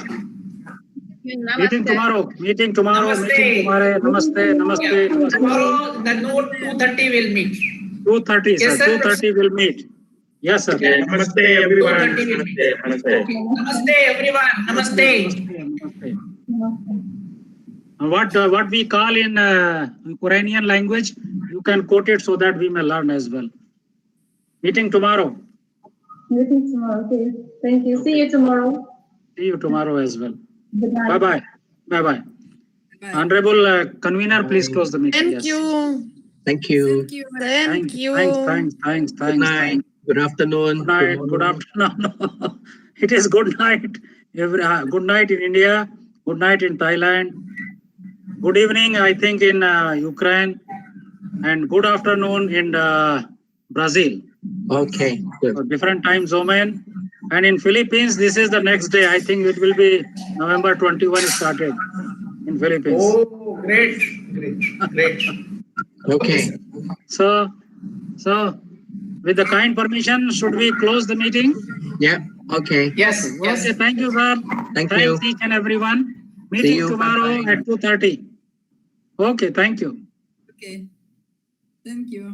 Meeting tomorrow. Meeting tomorrow. Namaste. Meeting tomorrow. Namaste. Namaste. Namaste. Tomorrow the note 2:30 will meet. 2:30, Yes, sir. sir. 2:30 will meet. Yes, sir. Namaste, everyone. 2:30 will meet. Namaste. Namaste, everyone. Namaste. What we call in Ukrainian language, you can quote it so that we may learn as well. Meeting tomorrow. Meeting tomorrow, okay. Thank you. See you tomorrow. See you tomorrow as well. Good night. Bye-bye. Bye-bye. Honorable convener, please close the meeting. Thank Yes. you. Thank you. Thank you. Thanks. Good night. Good afternoon. Good night. Good afternoon. It is good night. Good night in India. Good night in Thailand. Good evening, I think, in Ukraine. And good afternoon in Brazil. Okay. Good. So different time zone. And in Philippines, this is the next day. I think it will be November 21 started in Philippines. Oh, great. Okay. So with the kind permission, should we close the meeting? Yeah. Okay. Yes. Okay, thank you, sir. Thanks Thanks each and everyone. Meeting you. tomorrow Bye-bye. at 2:30. Okay, thank you. Okay. Thank you.